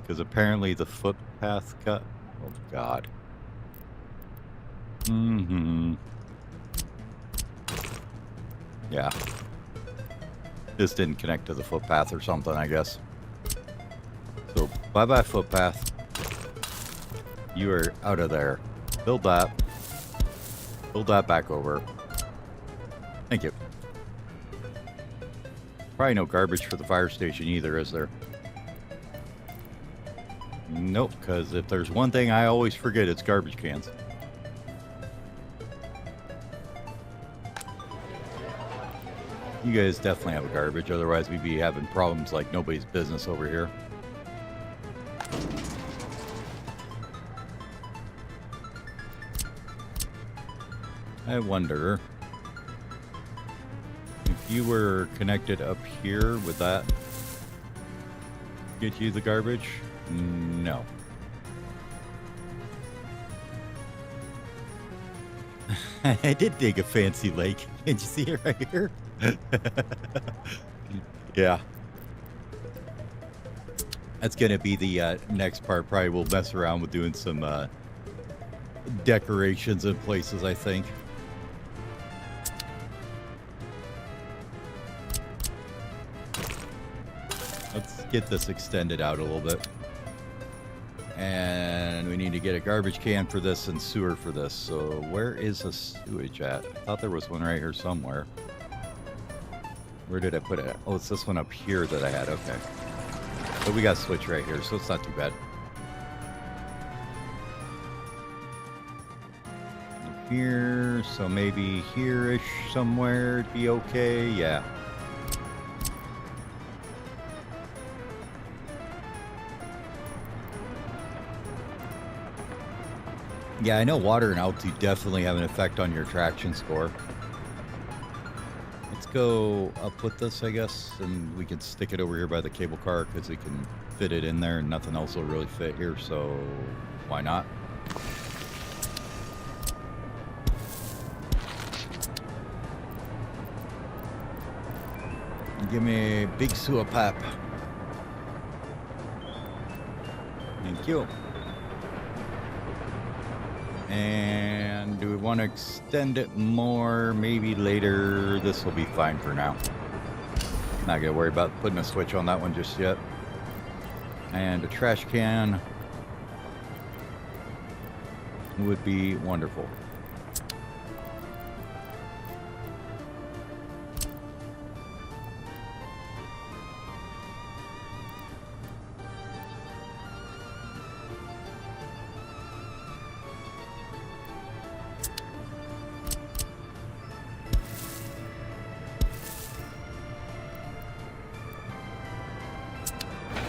Because apparently the footpath got... Oh, God. Yeah. This didn't connect to the footpath or something, I guess. So, bye-bye footpath. You are out of there. Build that. Build that back over. Thank you. Probably no garbage for the fire station either, is there? Nope, because if there's one thing I always forget, it's garbage cans. You guys definitely have a garbage, otherwise we'd be having problems like nobody's business over here. I wonder if you were connected up here, would that get you the garbage? No. I did dig a fancy lake. Did you see it right here? Yeah. That's going to be the next part. Probably we'll mess around with doing some decorations in places, I think. Let's get this extended out a little bit. And we need to get a garbage can for this and sewer for this. So where is the sewage at? I thought there was one right here somewhere. Where did I put it? Oh, it's this one up here that I had. Okay. But we got switch right here, so it's not too bad. Here, so maybe here-ish somewhere it'd be okay. Yeah. Yeah, I know water and altitude definitely have an effect on your traction score. Let's go up with this, I guess, and we can stick it over here by the cable car because we can fit it in there and nothing else will really fit here, so why not? Give me a big sewer pipe. Thank you. And do we want to extend it more? Maybe later. This will be fine for now. Not gonna worry about putting a switch on that one just yet. And a trash can would be wonderful.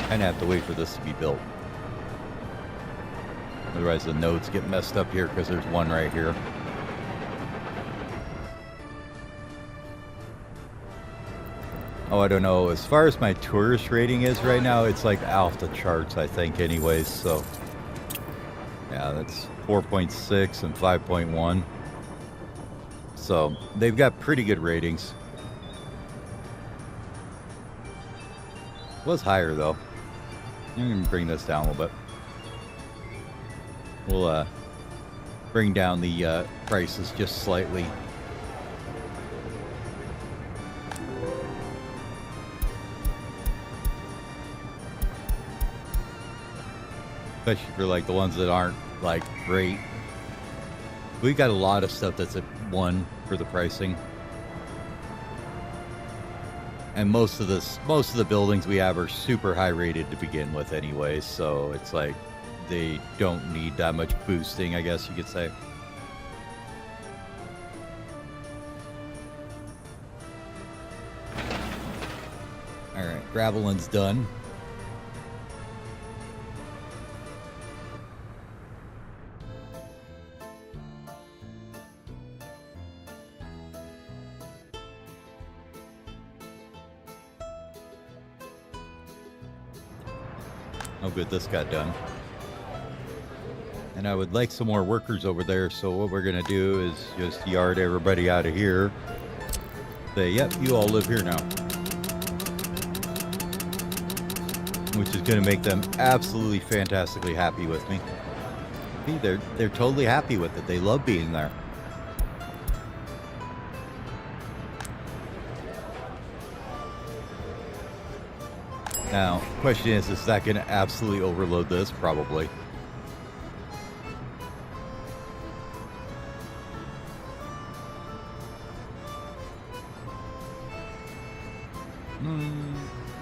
Kind of have to wait for this to be built. Otherwise the nodes get messed up here because there's one right here. Oh, I don't know. As far as my tourist rating is right now, it's like off the charts, I think, anyways. So, yeah, that's 4.6 and 5.1. So, they've got pretty good ratings. Was higher, though. I'm going to bring this down a little bit. We'll bring down the prices just slightly. Especially for like the ones that aren't like great. We got a lot of stuff that's at 1 for the pricing. And most of the buildings we have are super high rated to begin with anyway, so it's like they don't need that much boosting, I guess you could say. All right, graveling's done. Oh, good, this got done. And I would like some more workers over there, so what we're gonna do is just yard everybody out of here. Say, yep, you all live here now. Which is gonna make them absolutely fantastically happy with me. See, they're totally happy with it. They love being there. Now, question is that going to absolutely overload this? Probably.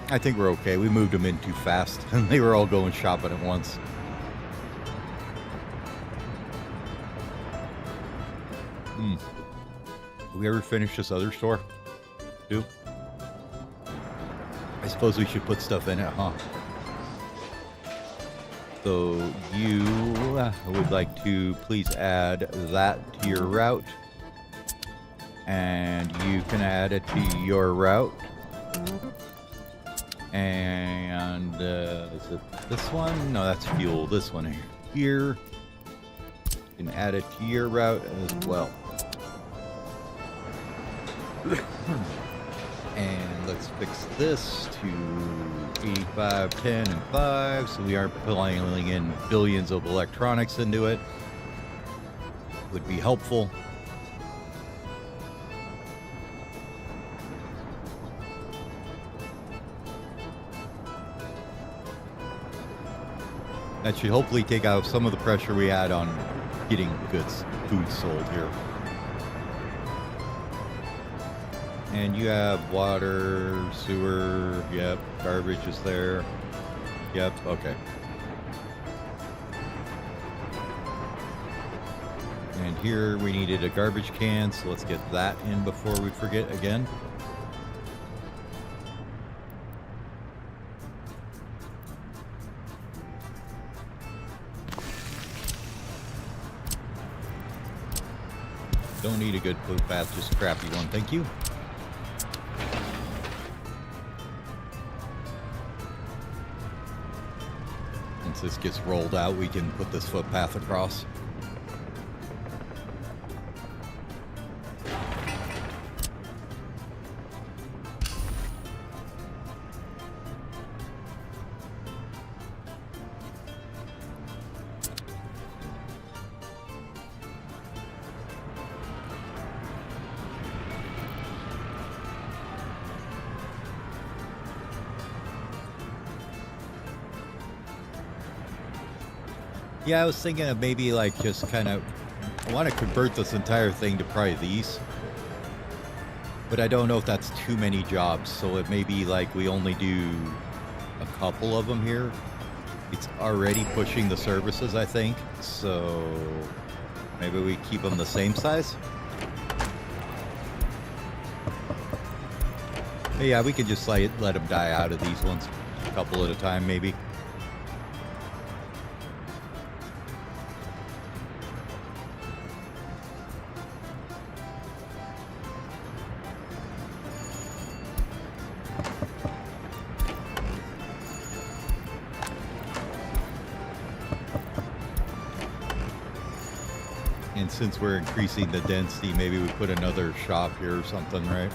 I think we're okay. We moved them in too fast, and they were all going shopping at once. Did we ever finish this other store? Do? I suppose we should put stuff in it, huh? So you would like to please add that to your route. And you can add it to your route. And is it this one? No, that's fuel. This one here. You can add it to your route as well. And let's fix this to 85, 10, and 5, so we aren't pulling in billions of electronics into it. Would be helpful. That should hopefully take out some of the pressure we had on getting food sold here. And you have water, sewer, yep, garbage is there. Yep, okay. And here we needed a garbage can, so let's get that in before we forget again. Don't need a good footpath, just a crappy one, thank you. Once this gets rolled out, we can put this footpath across. Yeah, I was thinking of maybe like just kind of, I want to convert this entire thing to probably these. But I don't know if that's too many jobs, so it may be like we only do a couple of them here. It's already pushing the services, I think, so maybe we keep them the same size. But yeah, we could just let them die out of these ones, a couple at a time maybe. And since we're increasing the density, maybe we put another shop here or something, right?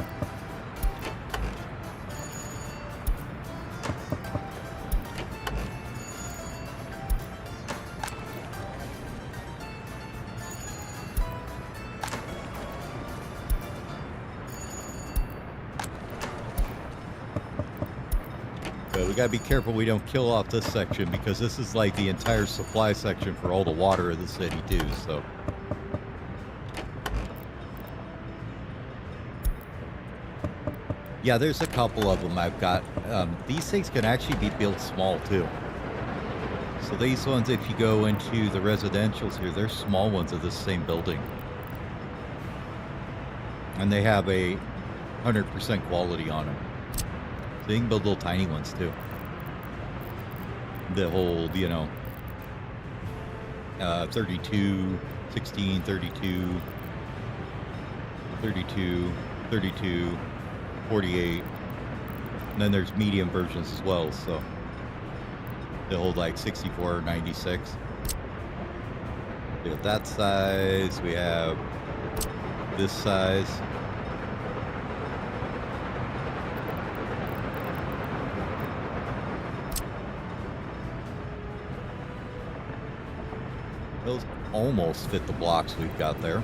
But we gotta be careful we don't kill off this section, because this is like the entire supply section for all the water of the city too, so. Yeah, there's a couple of them I've got. These things can actually be built small too. So these ones, if you go into the residentials here, they're small ones of this same building. And they have a 100% quality on them. So They can build little tiny ones too. That hold, 32, 16, 32, 32, 32, 48. And then there's medium versions as well, so they hold like 64 or 96. We have that size, we have this size. Those almost fit the blocks we've got there.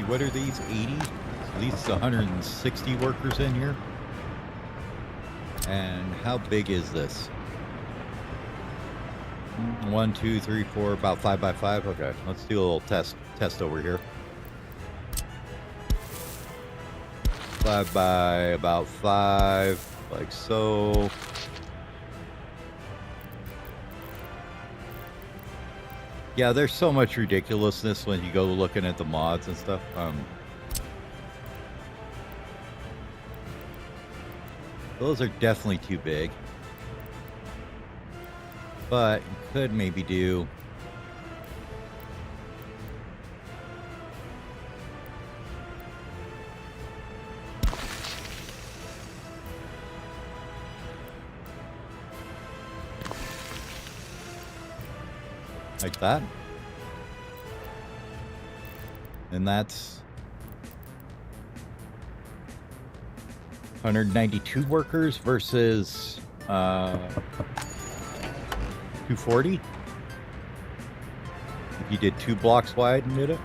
What are these, 80? So these 160 workers in here. And how big is this? 1, 2, 3, 4, about 5 by 5. Okay, let's do a little test over here. 5 by about 5, like so. Yeah, there's so much ridiculousness when you go looking at the mods and stuff. Those are definitely too big. But you could maybe do... like that. And that's 192 workers versus 240. If you did 2 blocks wide and did it.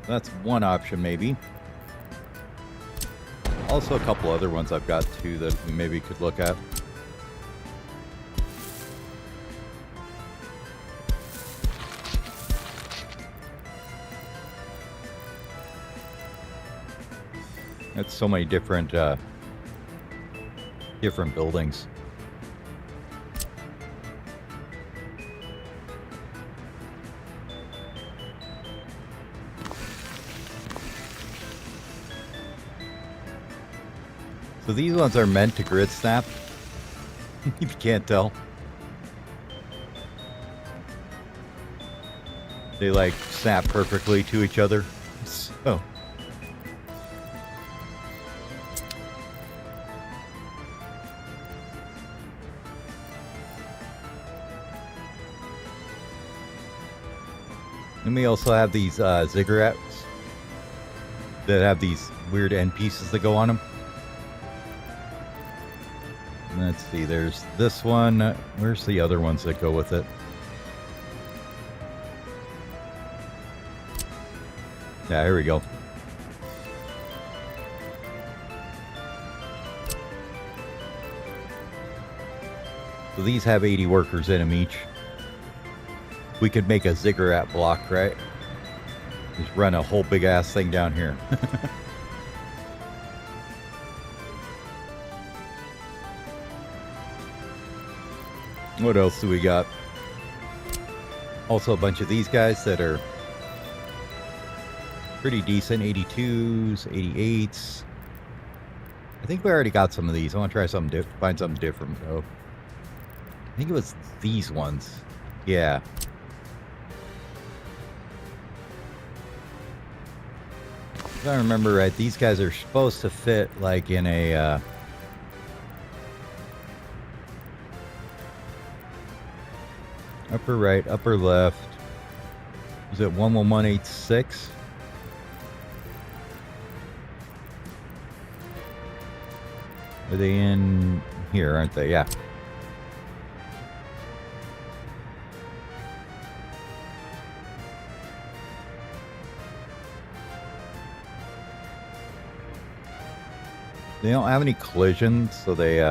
That's one option maybe. Also a couple other ones I've got too that we maybe could look at. That's so many different buildings. So these ones are meant to grid snap. If you can't tell. They like snap perfectly to each other. So and we also have these ziggurats that have these weird end pieces that go on them. Let's see, there's this one. Where's the other ones that go with it? Yeah, here we go. So these have 80 workers in them each. We could make a ziggurat block, right? Just run a whole big ass thing down here. What else do we got? Also a bunch of these guys that are pretty decent. 82s, 88s. I think we already got some of these. I want to try something different, find something different though. I think it was these ones. Yeah. If I remember right, these guys are supposed to fit like in a upper right, upper left. Is it 11186? Are they in here, aren't they? Yeah. They don't have any collisions, so they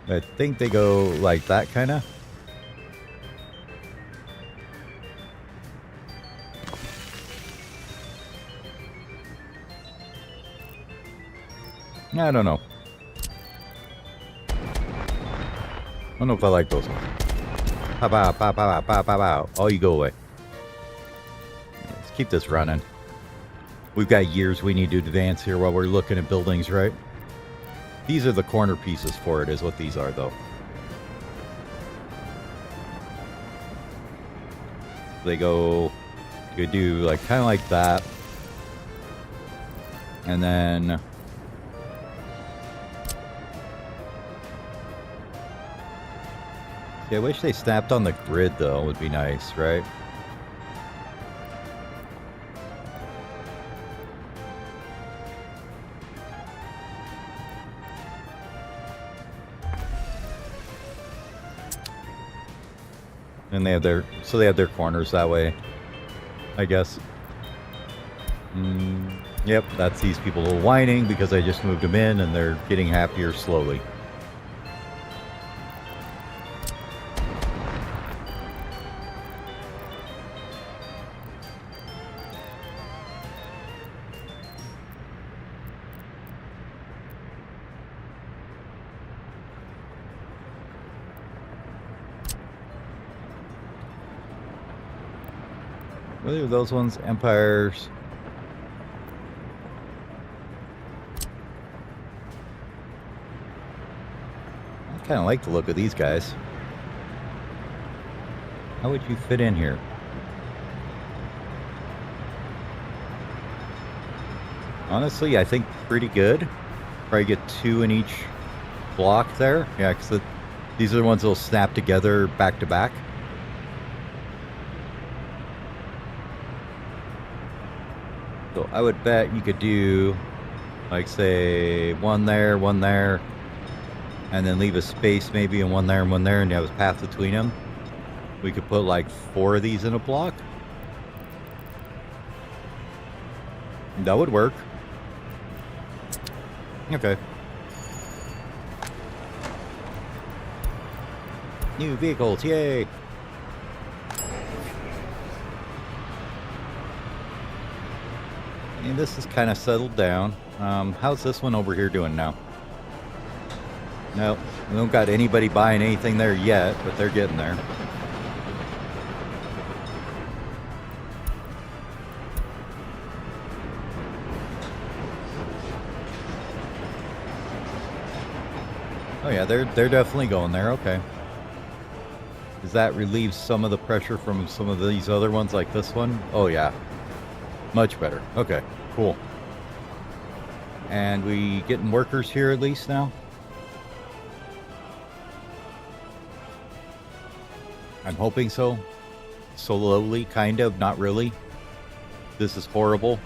I think they go like that kind of. I don't know. I don't know if I like those ones. Pow, pow, pow, pow, pow, pow, pow. Oh, you go away. Let's keep this running. We've got years we need to advance here while we're looking at buildings, right? These are the corner pieces for it, is what these are, though. They go... You do, like, kind of like that. And then... See, I wish they snapped on the grid, though. It would be nice, right? And they have their... So they have their corners that way, I guess. Yep, that's these people whining because I just moved them in and they're getting happier slowly. What are those ones? Empires. I kind of like the look of these guys. How would you fit in here? Honestly, I think pretty good. Probably get 2 in each block there. Yeah, because these are the ones that'll snap together back to back. So I would bet you could do, like, say, one there, and then leave a space maybe, and one there, and you have a path between them. We could put, like, 4 of these in a block. That would work. Okay. New vehicles, yay! And this is kind of settled down. How's this one over here doing now? Nope, we don't got anybody buying anything there yet, but they're getting there. Oh yeah, they're definitely going there. Okay. Does that relieve some of the pressure from some of these other ones like this one? Oh yeah. Much better. Okay, cool. And we getting workers here at least now? I'm hoping so. Slowly, kind of, not really. This is horrible.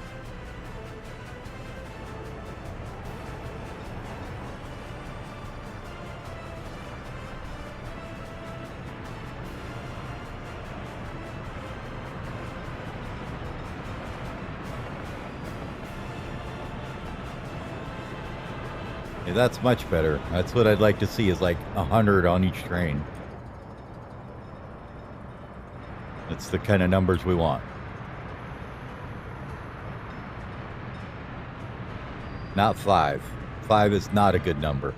Yeah, that's much better. That's what I'd like to see, is like 100 on each train. That's the kind of numbers we want. Not 5. 5 is not a good number.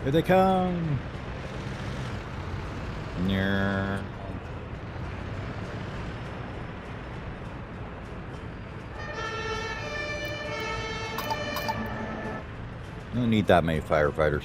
Here they come. Yeah. Don't need that many firefighters.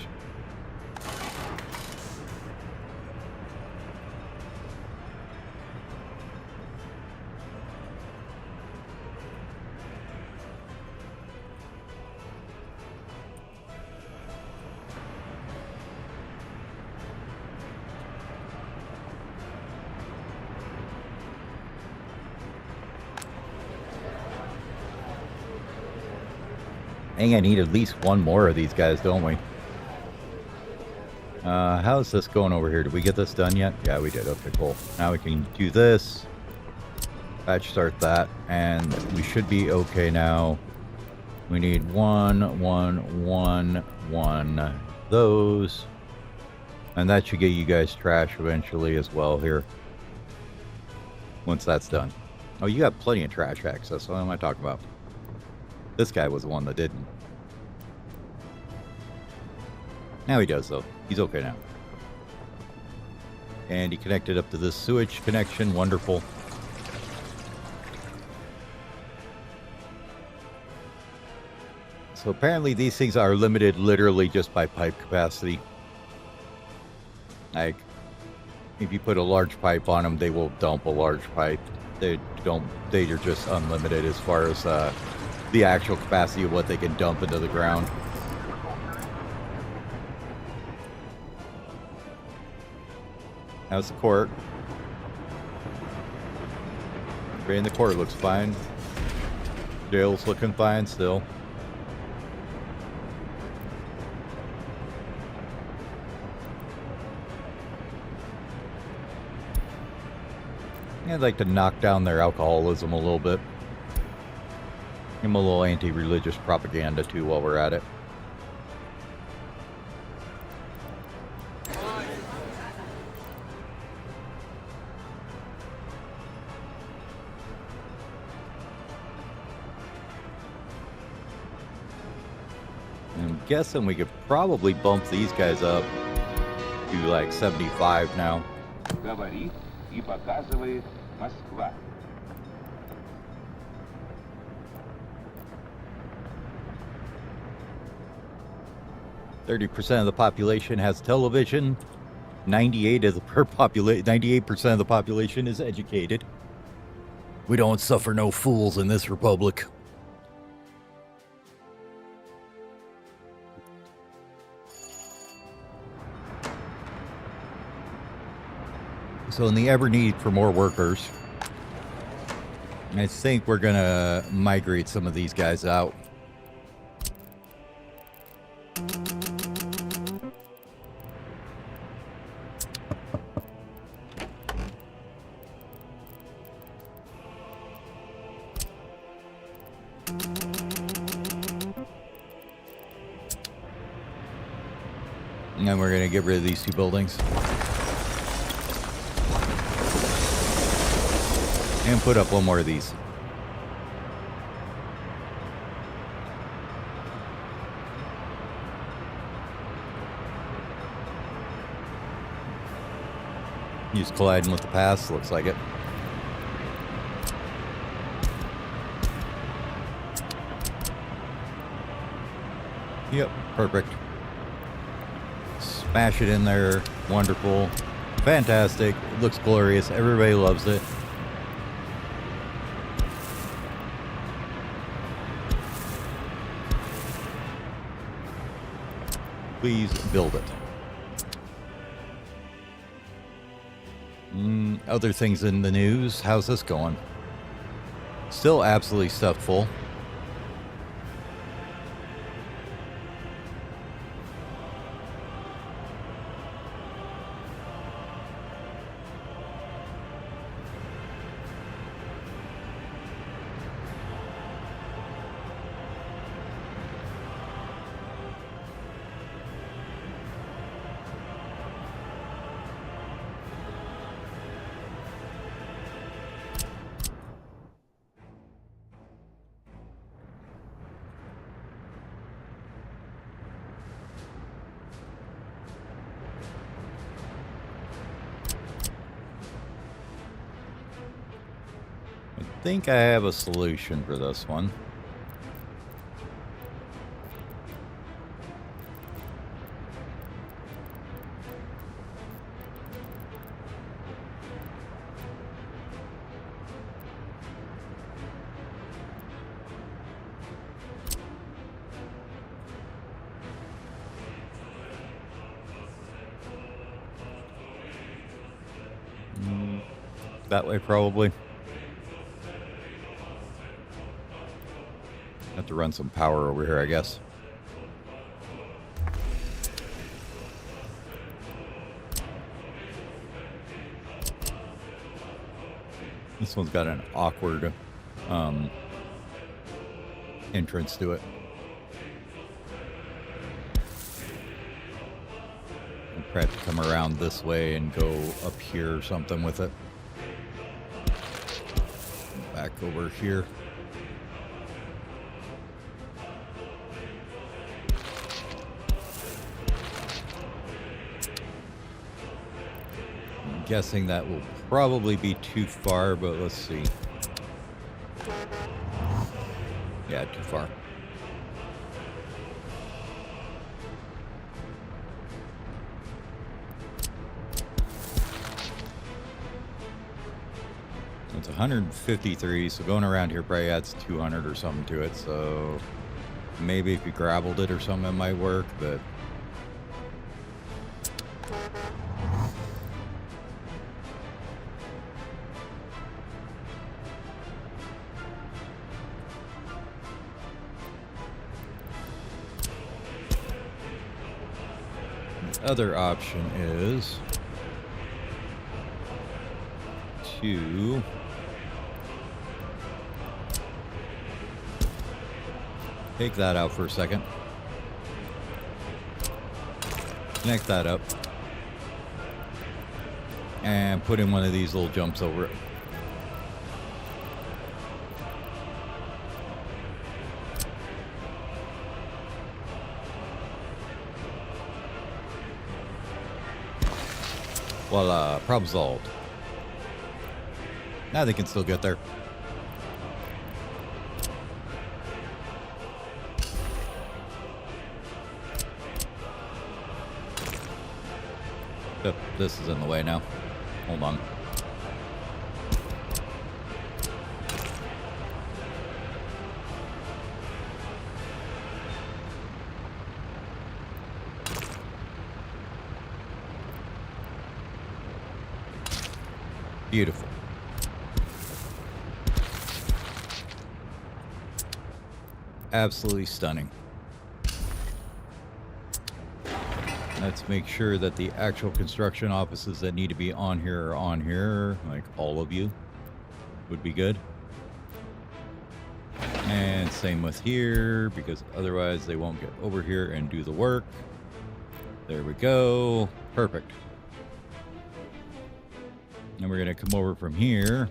I think I need at least one more of these guys, don't we? How's this going over here? Did we get this done yet? Yeah, we did. Okay, cool. Now we can do this. Batch start that. And we should be okay now. We need 1, 1, 1, 1. Those. And that should get you guys trash eventually as well here. once that's done. Oh, you have plenty of trash access. What am I talking about? This guy was the one that didn't. Now he does, though. He's okay now. And he connected up to this sewage connection. Wonderful. So apparently these things are limited literally just by pipe capacity. Like, if you put a large pipe on them, they will dump a large pipe. They are just unlimited as far as the actual capacity of what they can dump into the ground. How's the court? Everybody in the court looks fine. Jail's looking fine still. I'd like to knock down their alcoholism a little bit. Give them a little anti-religious propaganda too while we're at it. I'm guessing we could probably bump these guys up to like 75 now. Говорит и показывает Москва. %30 of the population has television. 98% of the population is educated. We don't suffer no fools in this republic. So in the ever need for more workers, I think we're going to migrate some of these guys out. And then we're going to get rid of these two buildings. And put up one more of these. He's colliding with the pass, looks like it. Yep, perfect. Smash it in there. Wonderful. Fantastic. It looks glorious. Everybody loves it. Please build it. Other things in the news. How's this going? Still absolutely stuffed full. I think I have a solution for this one. That way, probably. Have to run some power over here, I guess. This one's got an awkward entrance to it. I'll have to come around this way and go up here or something with it. back over here. I'm guessing that will probably be too far, but let's see. Yeah, too far. It's 153, so going around here probably adds 200 or something to it. So maybe if you gravelled it or something, it might work, but the other option is to take that out for a second. Connect that up. And put in one of these little jumps over it. Voila, problem solved. Now they can still get there. Oh, this is in the way now. Hold on. Beautiful. Absolutely stunning. Let's make sure that the actual construction offices that need to be on here are on here, like all of you would be good. And same with here, because otherwise they won't get over here and do the work. There we go. Perfect. And we're going to come over from here.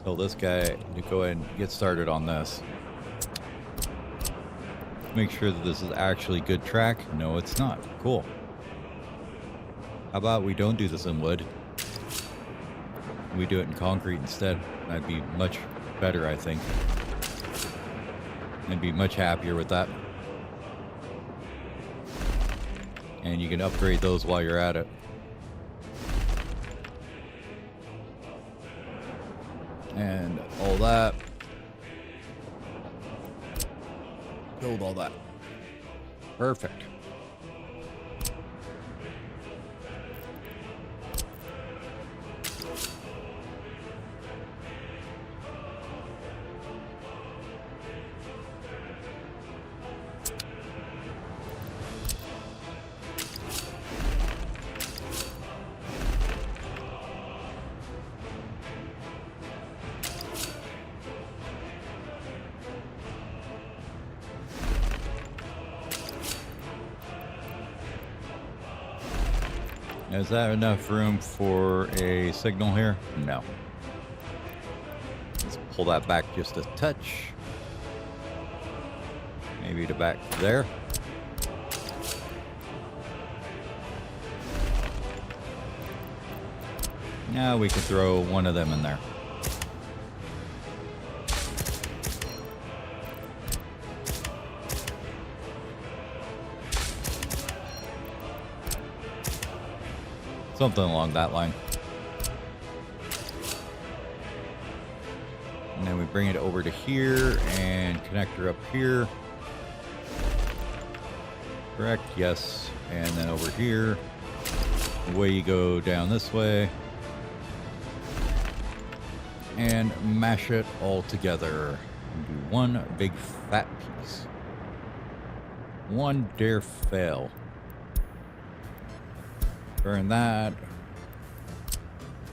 Tell this guy to go ahead and get started on this. Make sure that this is actually good track. No, it's not. Cool. How about we don't do this in wood? We do it in concrete instead. That'd be much better, I think. I'd be much happier with that. And you can upgrade those while you're at it. And all that. Build all that. Perfect. Is that enough room for a signal here? No. Let's pull that back just a touch. Maybe to back there. Now we can throw one of them in there. Something along that line. And then we bring it over to here and connector up here. Correct, yes. And then over here. Away you go down this way. And mash it all together. And do one big fat piece. One dare fail. Burn that.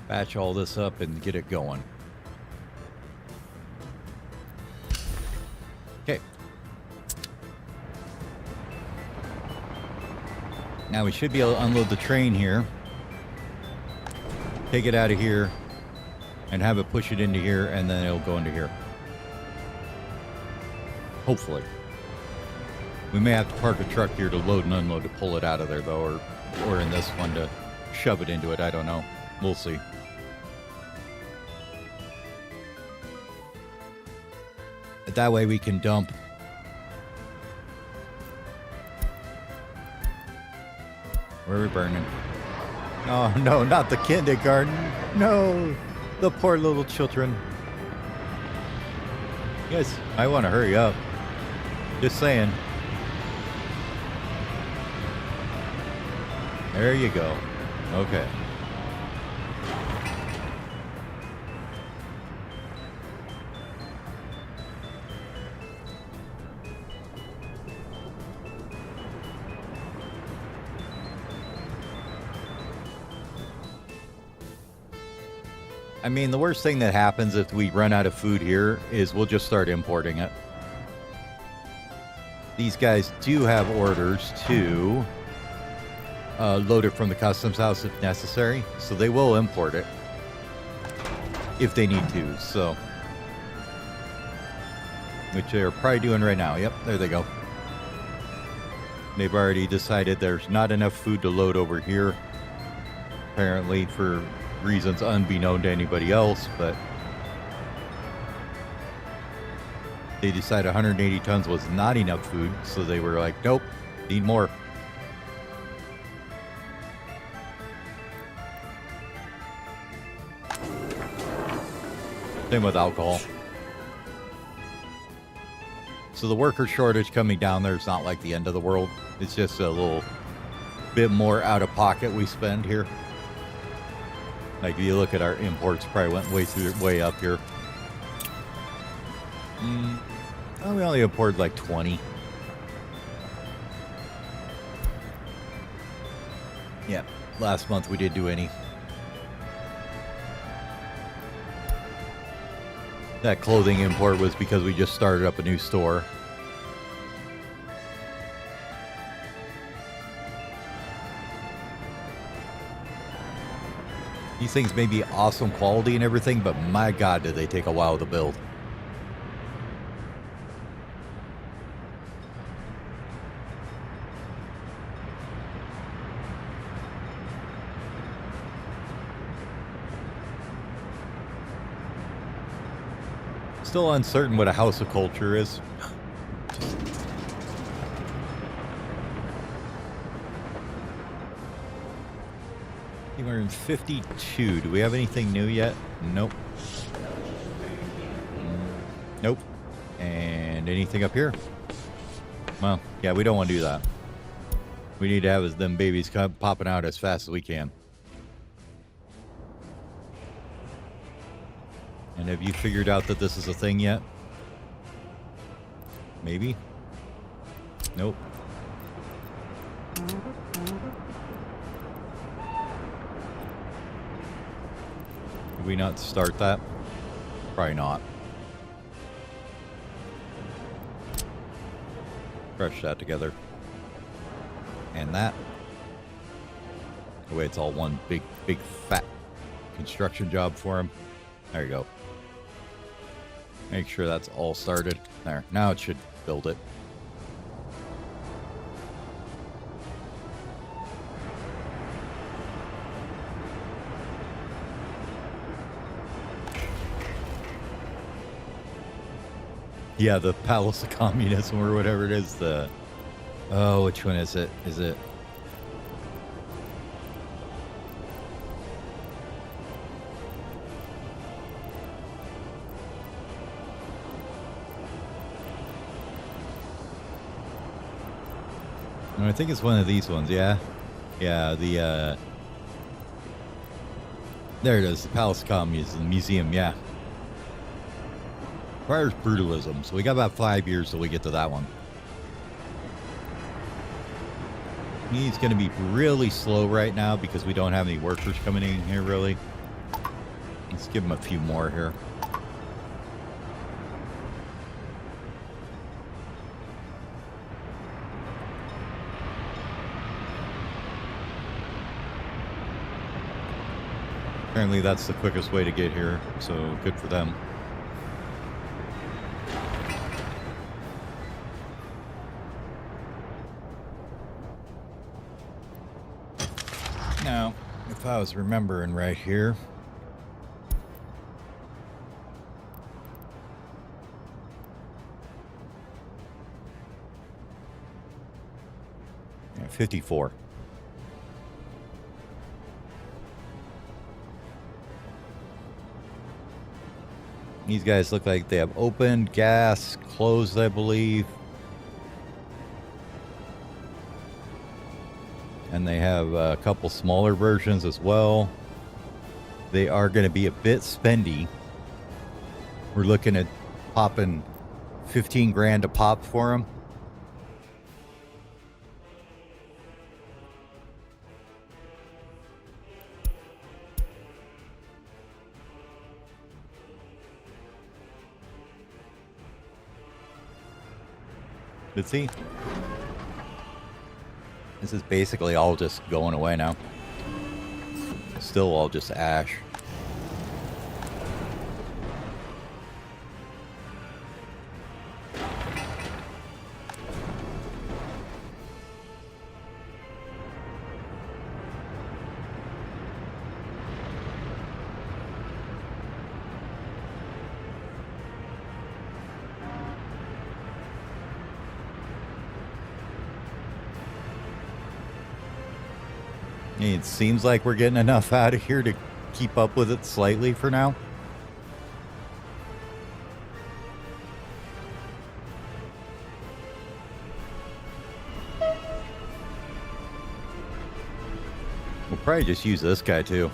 Batch all this up and get it going. Okay. Now we should be able to unload the train here. Take it out of here. And have it push it into here, and then it'll go into here. Hopefully. We may have to park a truck here to load and unload to pull it out of there, though, or in this one to shove it into it. I don't know. We'll see. But that way we can dump. Where are we burning? Oh, no, not the kindergarten. No, the poor little children. You guys, I want to hurry up. Just saying. There you go. Okay. I mean, the worst thing that happens if we run out of food here is we'll just start importing it. These guys do have orders to load it from the customs house if necessary, so they will import it if they need to, so. Which they're probably doing right now. Yep, there they go. They've already decided there's not enough food to load over here, apparently for reasons unbeknown to anybody else, but they decided 180 tons was not enough food, so they were like, nope, need more. Same with alcohol. So the worker shortage coming down there is not like the end of the world. It's just a little bit more out of pocket we spend here. Like, if you look at our imports, probably went way up here. Well, we only imported like 20. Yeah, last month we didn't do any. That clothing import was because we just started up a new store. These things may be awesome quality and everything, but my God, did they take a while to build. Still uncertain what a house of culture is. We're in 52. Do we have anything new yet? Nope. Nope. And anything up here? Well, yeah, we don't want to do that. We need to have them babies popping out as fast as we can. And have you figured out that this is a thing yet? Maybe? Nope. Did we not start that? Probably not. Crush that together. And that. The way it's all one big fat construction job for him. There you go. Make sure that's all started. There. Now it should build it. Yeah, the Palace of Communism or whatever it is. The oh, which one is it? Is it? I think it's one of these ones. Yeah, yeah. The there it is. The Palace of Communism Museum. Yeah. Requires brutalism, so we got about 5 years till we get to that one. He's going to be really slow right now because we don't have any workers coming in here, really. Let's give him a few more here. Apparently that's the quickest way to get here, so good for them. Now, if I was remembering right here, yeah, 54. These guys look like they have open, gas, closed, I believe. And they have a couple smaller versions as well. They are going to be a bit spendy. We're looking at popping 15 grand a pop for them. But see, this is basically all just going away now. Still all just ash. It seems like we're getting enough out of here to keep up with it slightly for now. We'll probably just use this guy too.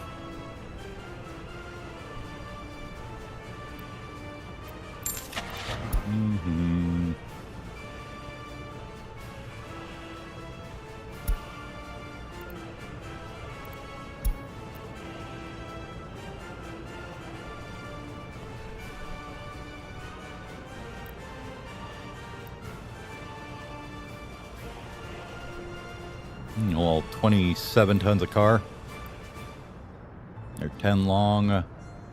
Well, 27 tons of car. They're 10 long.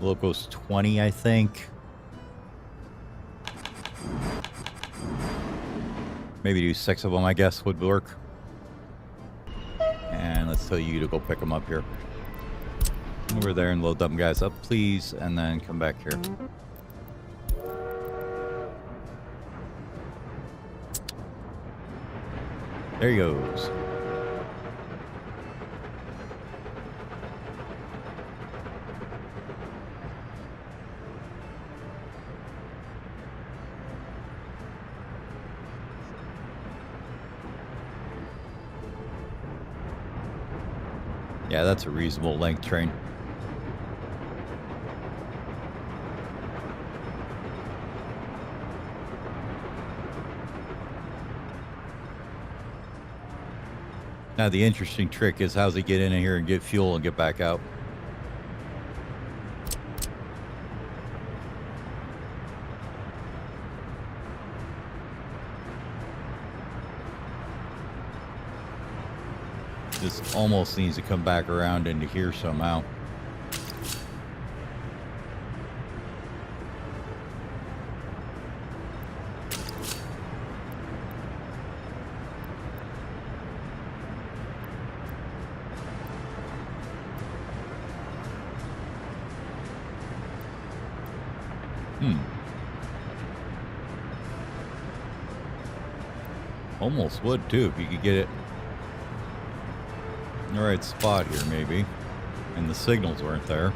Loco's 20, I think. Maybe do 6 of them, I guess, would work. And let's tell you to go pick them up here. Over there and load them guys up, please, and then come back here. There he goes. Yeah, that's a reasonable length train. Now the interesting trick is how's he get in here and get fuel and get back out. This almost needs to come back around into here somehow. Almost would too if you could get it in the right spot here, maybe. And the signals weren't there.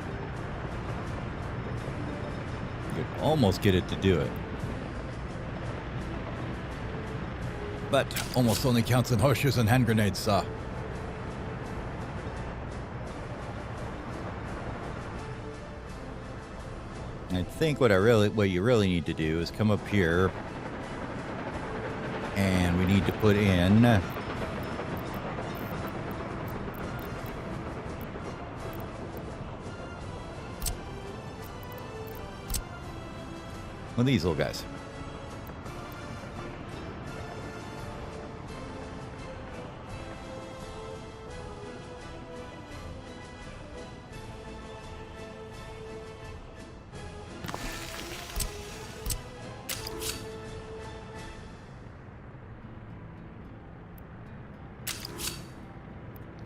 You could almost get it to do it. But almost only counts in horseshoes and hand grenades, sir. I think what you really need to do is come up here, and we need to put in one of these little guys.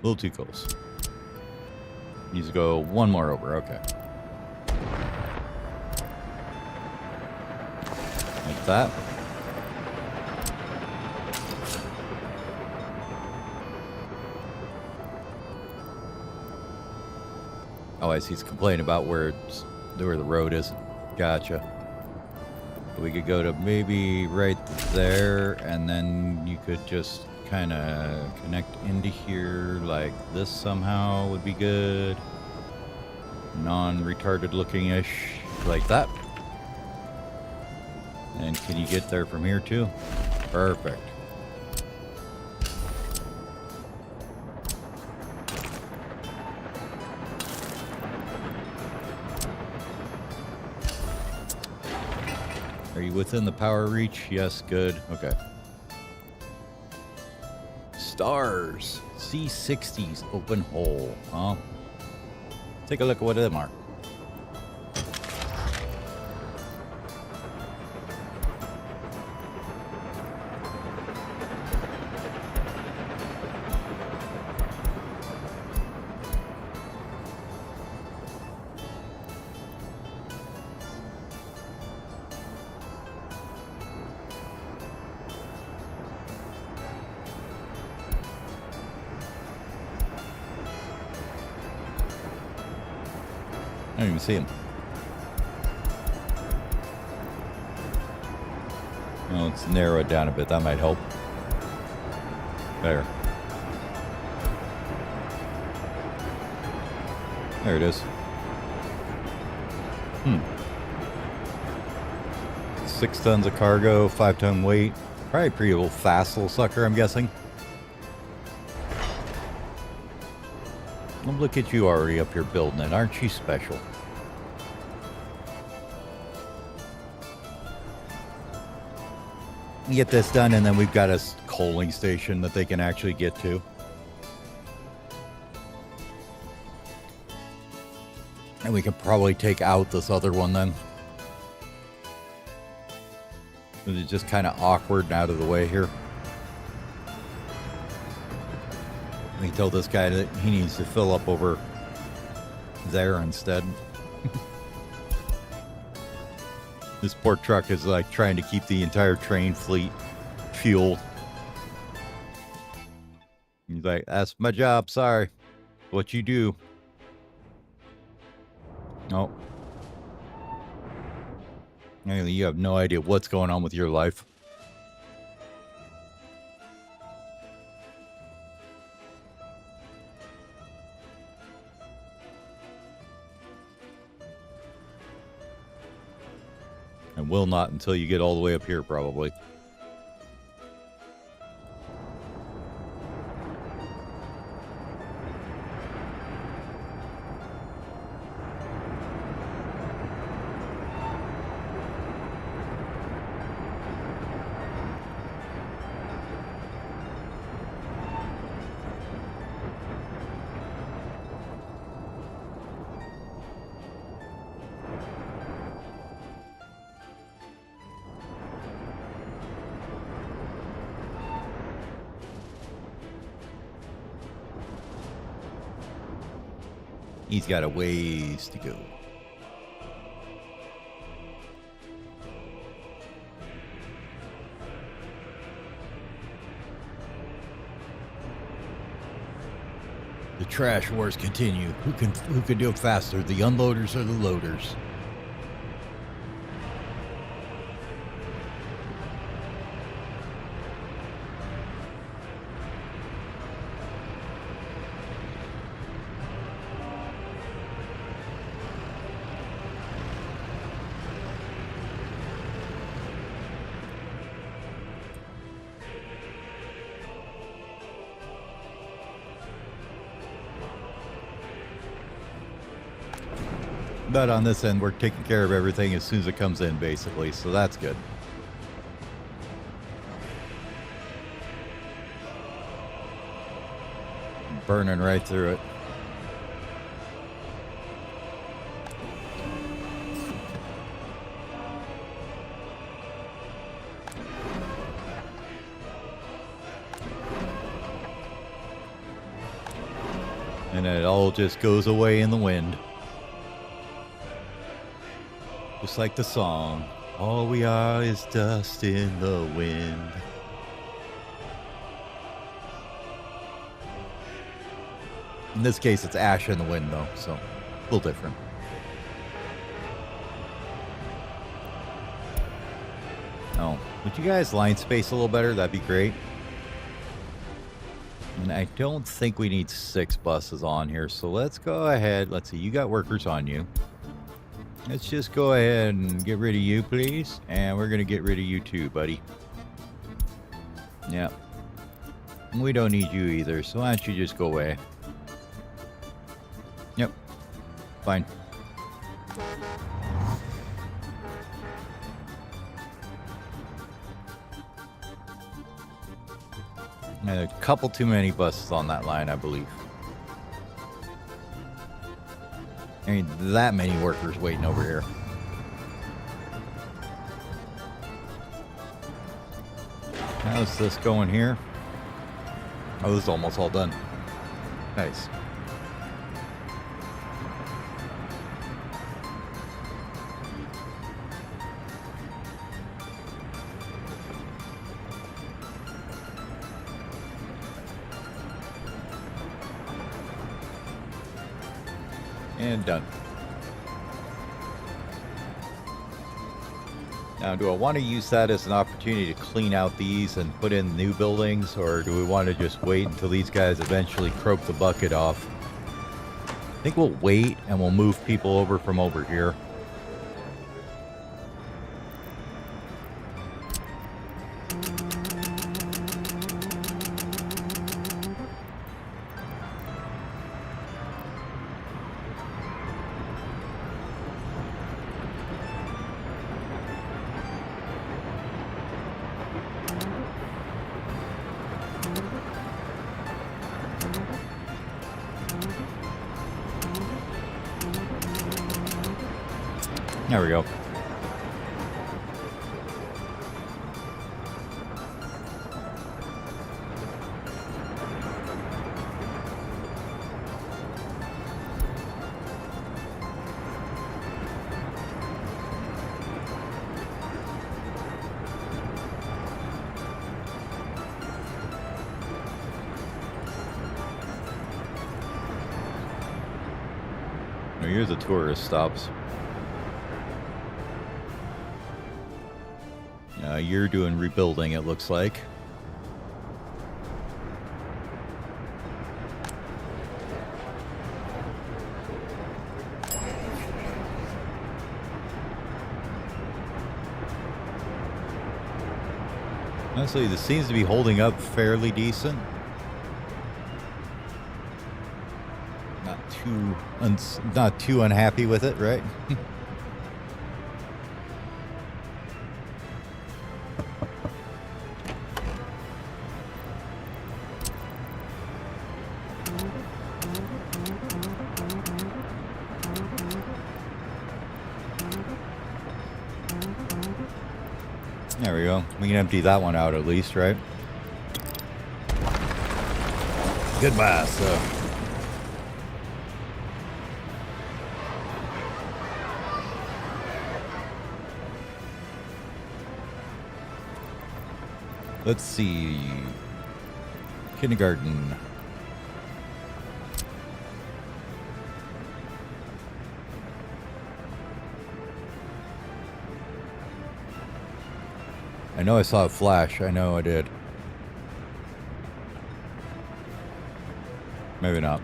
A little too close. Needs to go one more over. Okay. Like that. Oh, I see. He's complaining about where the road is. Gotcha. We could go to maybe right there, and then you could just kind of connect into here like this somehow would be good. Non-retarded looking-ish, like that. And can you get there from here too? Perfect. Are you within the power reach? Yes, good. Okay. Stars. C60s open hole. Huh? Take a look at what them are. I don't even see him. Well, let's narrow it down a bit. That might help. There. There it is. 6 tons of cargo, 5-ton weight. Probably pretty old fast little sucker, I'm guessing. Well, look at you already up here building it. Aren't you special? Get this done, and then we've got a coaling station that they can actually get to. And we can probably take out this other one then. It's just kind of awkward and out of the way here. We tell this guy that he needs to fill up over there instead. This poor truck is like trying to keep the entire train fleet fueled. He's like, that's my job, sorry. What you do. No. You have no idea what's going on with your life. And will not until you get all the way up here, probably. He's got a ways to go. The trash wars continue. Who can do it faster, the unloaders or the loaders? But on this end, we're taking care of everything as soon as it comes in, basically, so that's good. Burning right through it. And it all just goes away in the wind. Just like the song, all we are is dust in the wind. In this case, it's ash in the wind, though, so a little different. Oh, would you guys line space a little better? That'd be great. And I don't think we need 6 buses on here, so let's go ahead. Let's see, you got workers on you. Let's just go ahead and get rid of you, please. And we're going to get rid of you too, buddy. Yeah. We don't need you either, so why don't you just go away? Yep. Fine. And a couple too many buses on that line, I believe. I mean, that many workers waiting over here. How's this going here? Oh, this is almost all done. Nice. And done. Now, do I want to use that as an opportunity to clean out these and put in new buildings, or do we want to just wait until these guys eventually croak the bucket off? I think we'll wait and we'll move people over from over here. There we go. Now here's the tourist stops. You're doing rebuilding, it looks like. Honestly, this seems to be holding up fairly decent. Not too unhappy with it, right? There we go. We can empty that one out at least, right? Goodbye, so. Let's see. Kindergarten. I know I saw a flash. I know I did. Maybe not.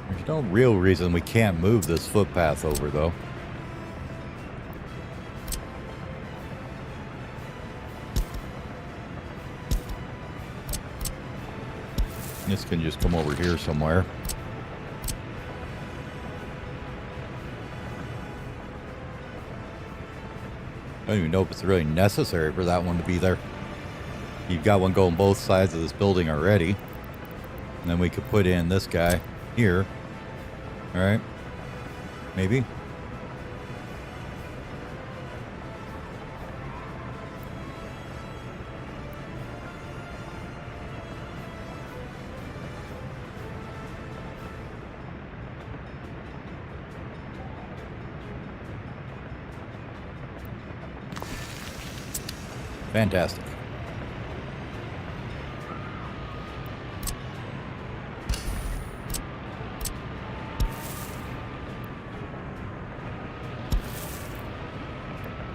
There's no real reason we can't move this footpath over, though. This can just come over here somewhere. I don't even know if it's really necessary for that one to be there. You've got one going both sides of this building already. And then we could put in this guy here. All right. Maybe. Fantastic.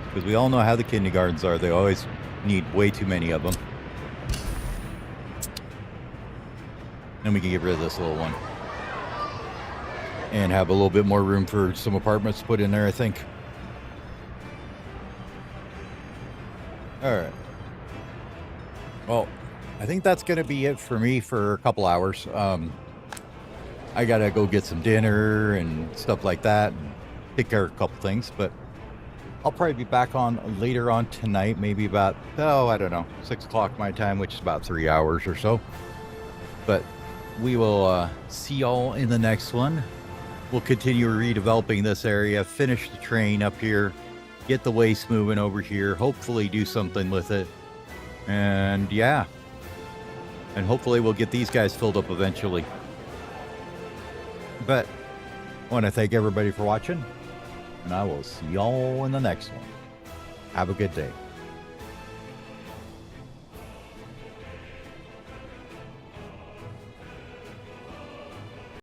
Because we all know how the kindergartens are. They always need way too many of them. Then we can get rid of this little one. And have a little bit more room for some apartments to put in there, I think. All right. Well, I think that's going to be it for me for a couple hours. I got to go get some dinner and stuff like that and take care of a couple things. But I'll probably be back on later on tonight, maybe about, I don't know, 6 o'clock my time, which is about 3 hours or so. But we will see y'all in the next one. We'll continue redeveloping this area, finish the train up here, get the waste moving over here, hopefully do something with it. And yeah, and hopefully we'll get these guys filled up eventually. But I want to thank everybody for watching, and I will see y'all in the next one. Have a good day.